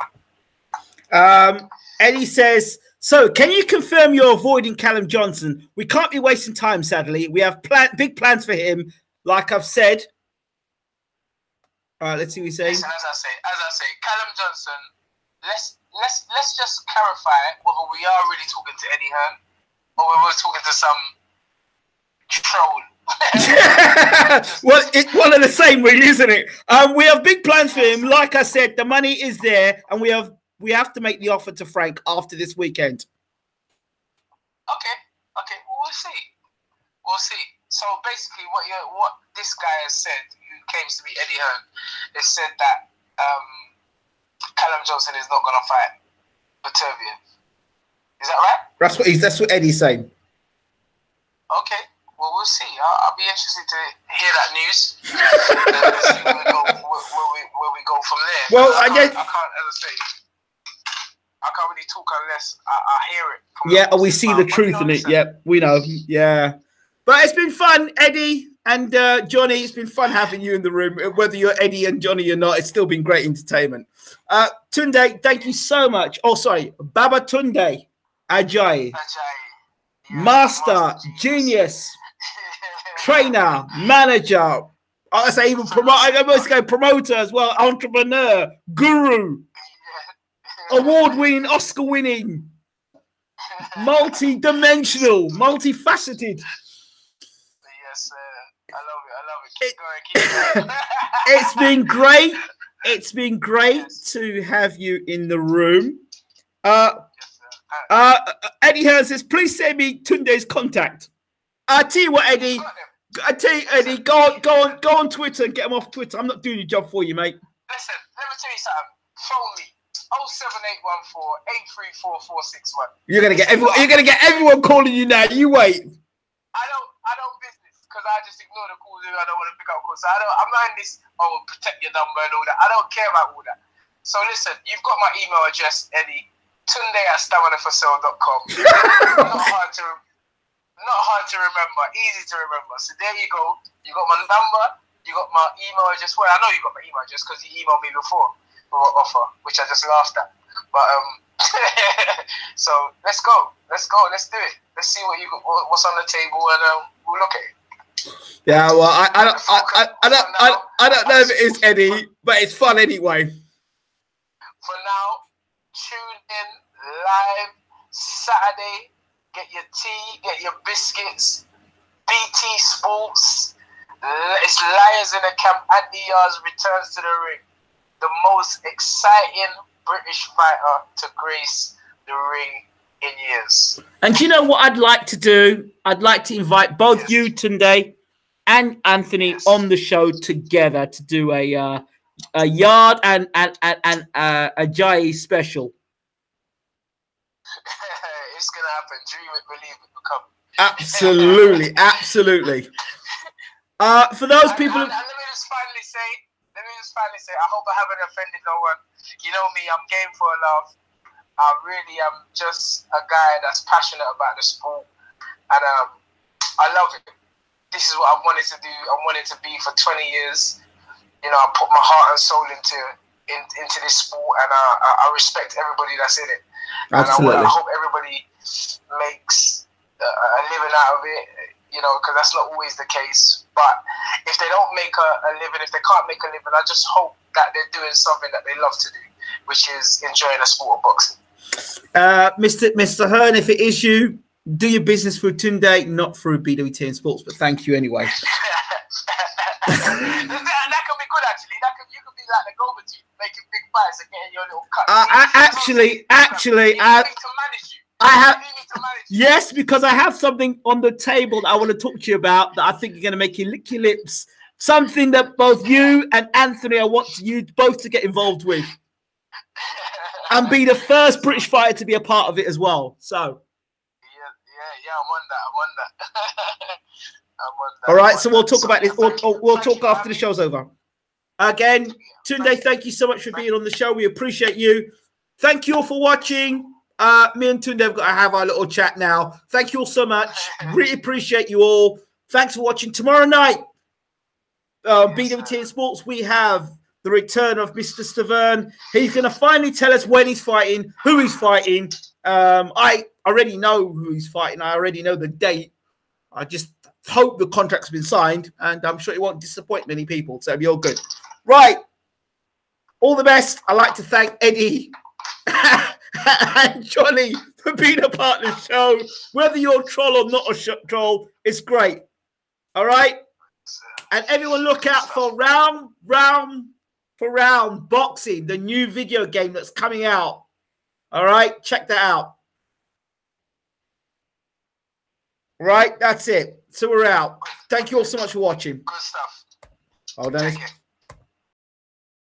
Eddie says, so can you confirm you're avoiding Callum Johnson? We can't be wasting time, sadly. We have big plans for him, like I've said. All right, let's see what he's saying. Listen, as I say, Callum Johnson, let's just clarify whether we are really talking to Eddie Hearn or whether we're talking to some troll. Well, it's one of the same, really, isn't it? We have big plans for him. Like I said, the money is there, and we have to make the offer to Frank after this weekend. Okay. Well, we'll see. So basically, what this guy has said, who claims to be Eddie Hearn, has said that Callum Johnson is not going to fight Baturbia. Is that right? That's what Eddie's saying. Okay. Well, we'll see. I'll be interested to hear that news. See where we go from there. Well, I can't, as I say, I can't really talk unless I hear it. Yeah, we see the truth in it. Yeah, we know. Yeah. But it's been fun, Eddie and Johnny. It's been fun having you in the room. Whether you're Eddie and Johnny or not, it's still been great entertainment. Tunde, thank you so much. Oh, sorry. Baba Tunde Ajayi. Yeah, Master, genius, trainer, manager. I say even I almost go promoter as well. Entrepreneur, guru, award-winning, Oscar-winning, multi-dimensional, multifaceted. Yes, I love it. Keep going. It's been great. It's been great to have you in the room. Eddie Hearn says, please send me Tunde's contact. I tell you what, Eddie. Go on Twitter and get him off Twitter. I'm not doing your job for you, mate. Listen, let me tell you something. Phone me. 07814 834 461. You're gonna get everyone calling you now. You wait. I don't business because I just ignore the calls. I don't want to pick up calls. So I'm not in this. Protect your number and all that. I don't care about all that. So listen, you've got my email address, Eddie. Tunde@staminaforsale.com. Not hard to remember, easy to remember. So there you go. You got my number, you got my email address. Well, I know you got my email address because you emailed me before for an offer, which I just laughed at. But so let's go, let's do it. Let's see what's on the table, and we'll look at it. Yeah, well, I don't know if it is Eddie, but it's fun anyway. For now, tune in live Saturday. Get your tea, get your biscuits. BT Sports. It's Lions in the Camp. Andy Yarde returns to the ring. The most exciting British fighter to grace the ring in years. And do you know what I'd like to do? I'd like to invite both you, Tunde, and Anthony on the show together to do a Yarde and Ajayi special. It's gonna happen. Dream it, believe it, become. Absolutely, absolutely. For those people, and let me just finally say, I hope I haven't offended no one. You know me, I'm game for a laugh. I really am just a guy that's passionate about the sport, and I love it. This is what I wanted to do. I wanted to be for 20 years. You know, I put my heart and soul into this sport, and I respect everybody that's in it. Absolutely. And I hope everybody makes a living out of it. You know, because that's not always the case. But if they don't make a living, if they can't make a living, I just hope that they're doing something that they love to do, which is enjoying the sport of boxing. Mr. Hearn, if it is you, do your business through Tunde, not through BWTM Sports, but thank you anyway. that could be good, actually. You could be like the go-between, making big fights and getting your little cut. Actually, I have. Yes, because I have something on the table that I want to talk to you about that I think you're going to make you lick your lips. Something that both you and Anthony, I want you both to get involved with. And be the first British fighter to be a part of it as well. So. Yeah, I'm on that. I'm on that. All right, so we'll talk about this. We'll talk after the show's over. Again, Tunde, thank you so much for being on the show. We appreciate you. Thank you all for watching. Me and Tunde have got to have our little chat now. Thank you all so much. Really appreciate you all. Thanks for watching. Tomorrow night, BWTM Sports, we have the return of Mr. Stavern. He's going to finally tell us when he's fighting, who he's fighting. I already know who he's fighting. I already know the date. I just hope the contract's been signed, and I'm sure it won't disappoint many people, so it'll be all good. Right. All the best. I'd like to thank Eddie and Johnny for being a part of the show. Whether you're a troll or not a troll, it's great. All right? And everyone look out for Round Boxing, the new video game that's coming out. All right? Check that out. Right? That's it. So we're out. Thank you all so much for watching. Good stuff. Hold on.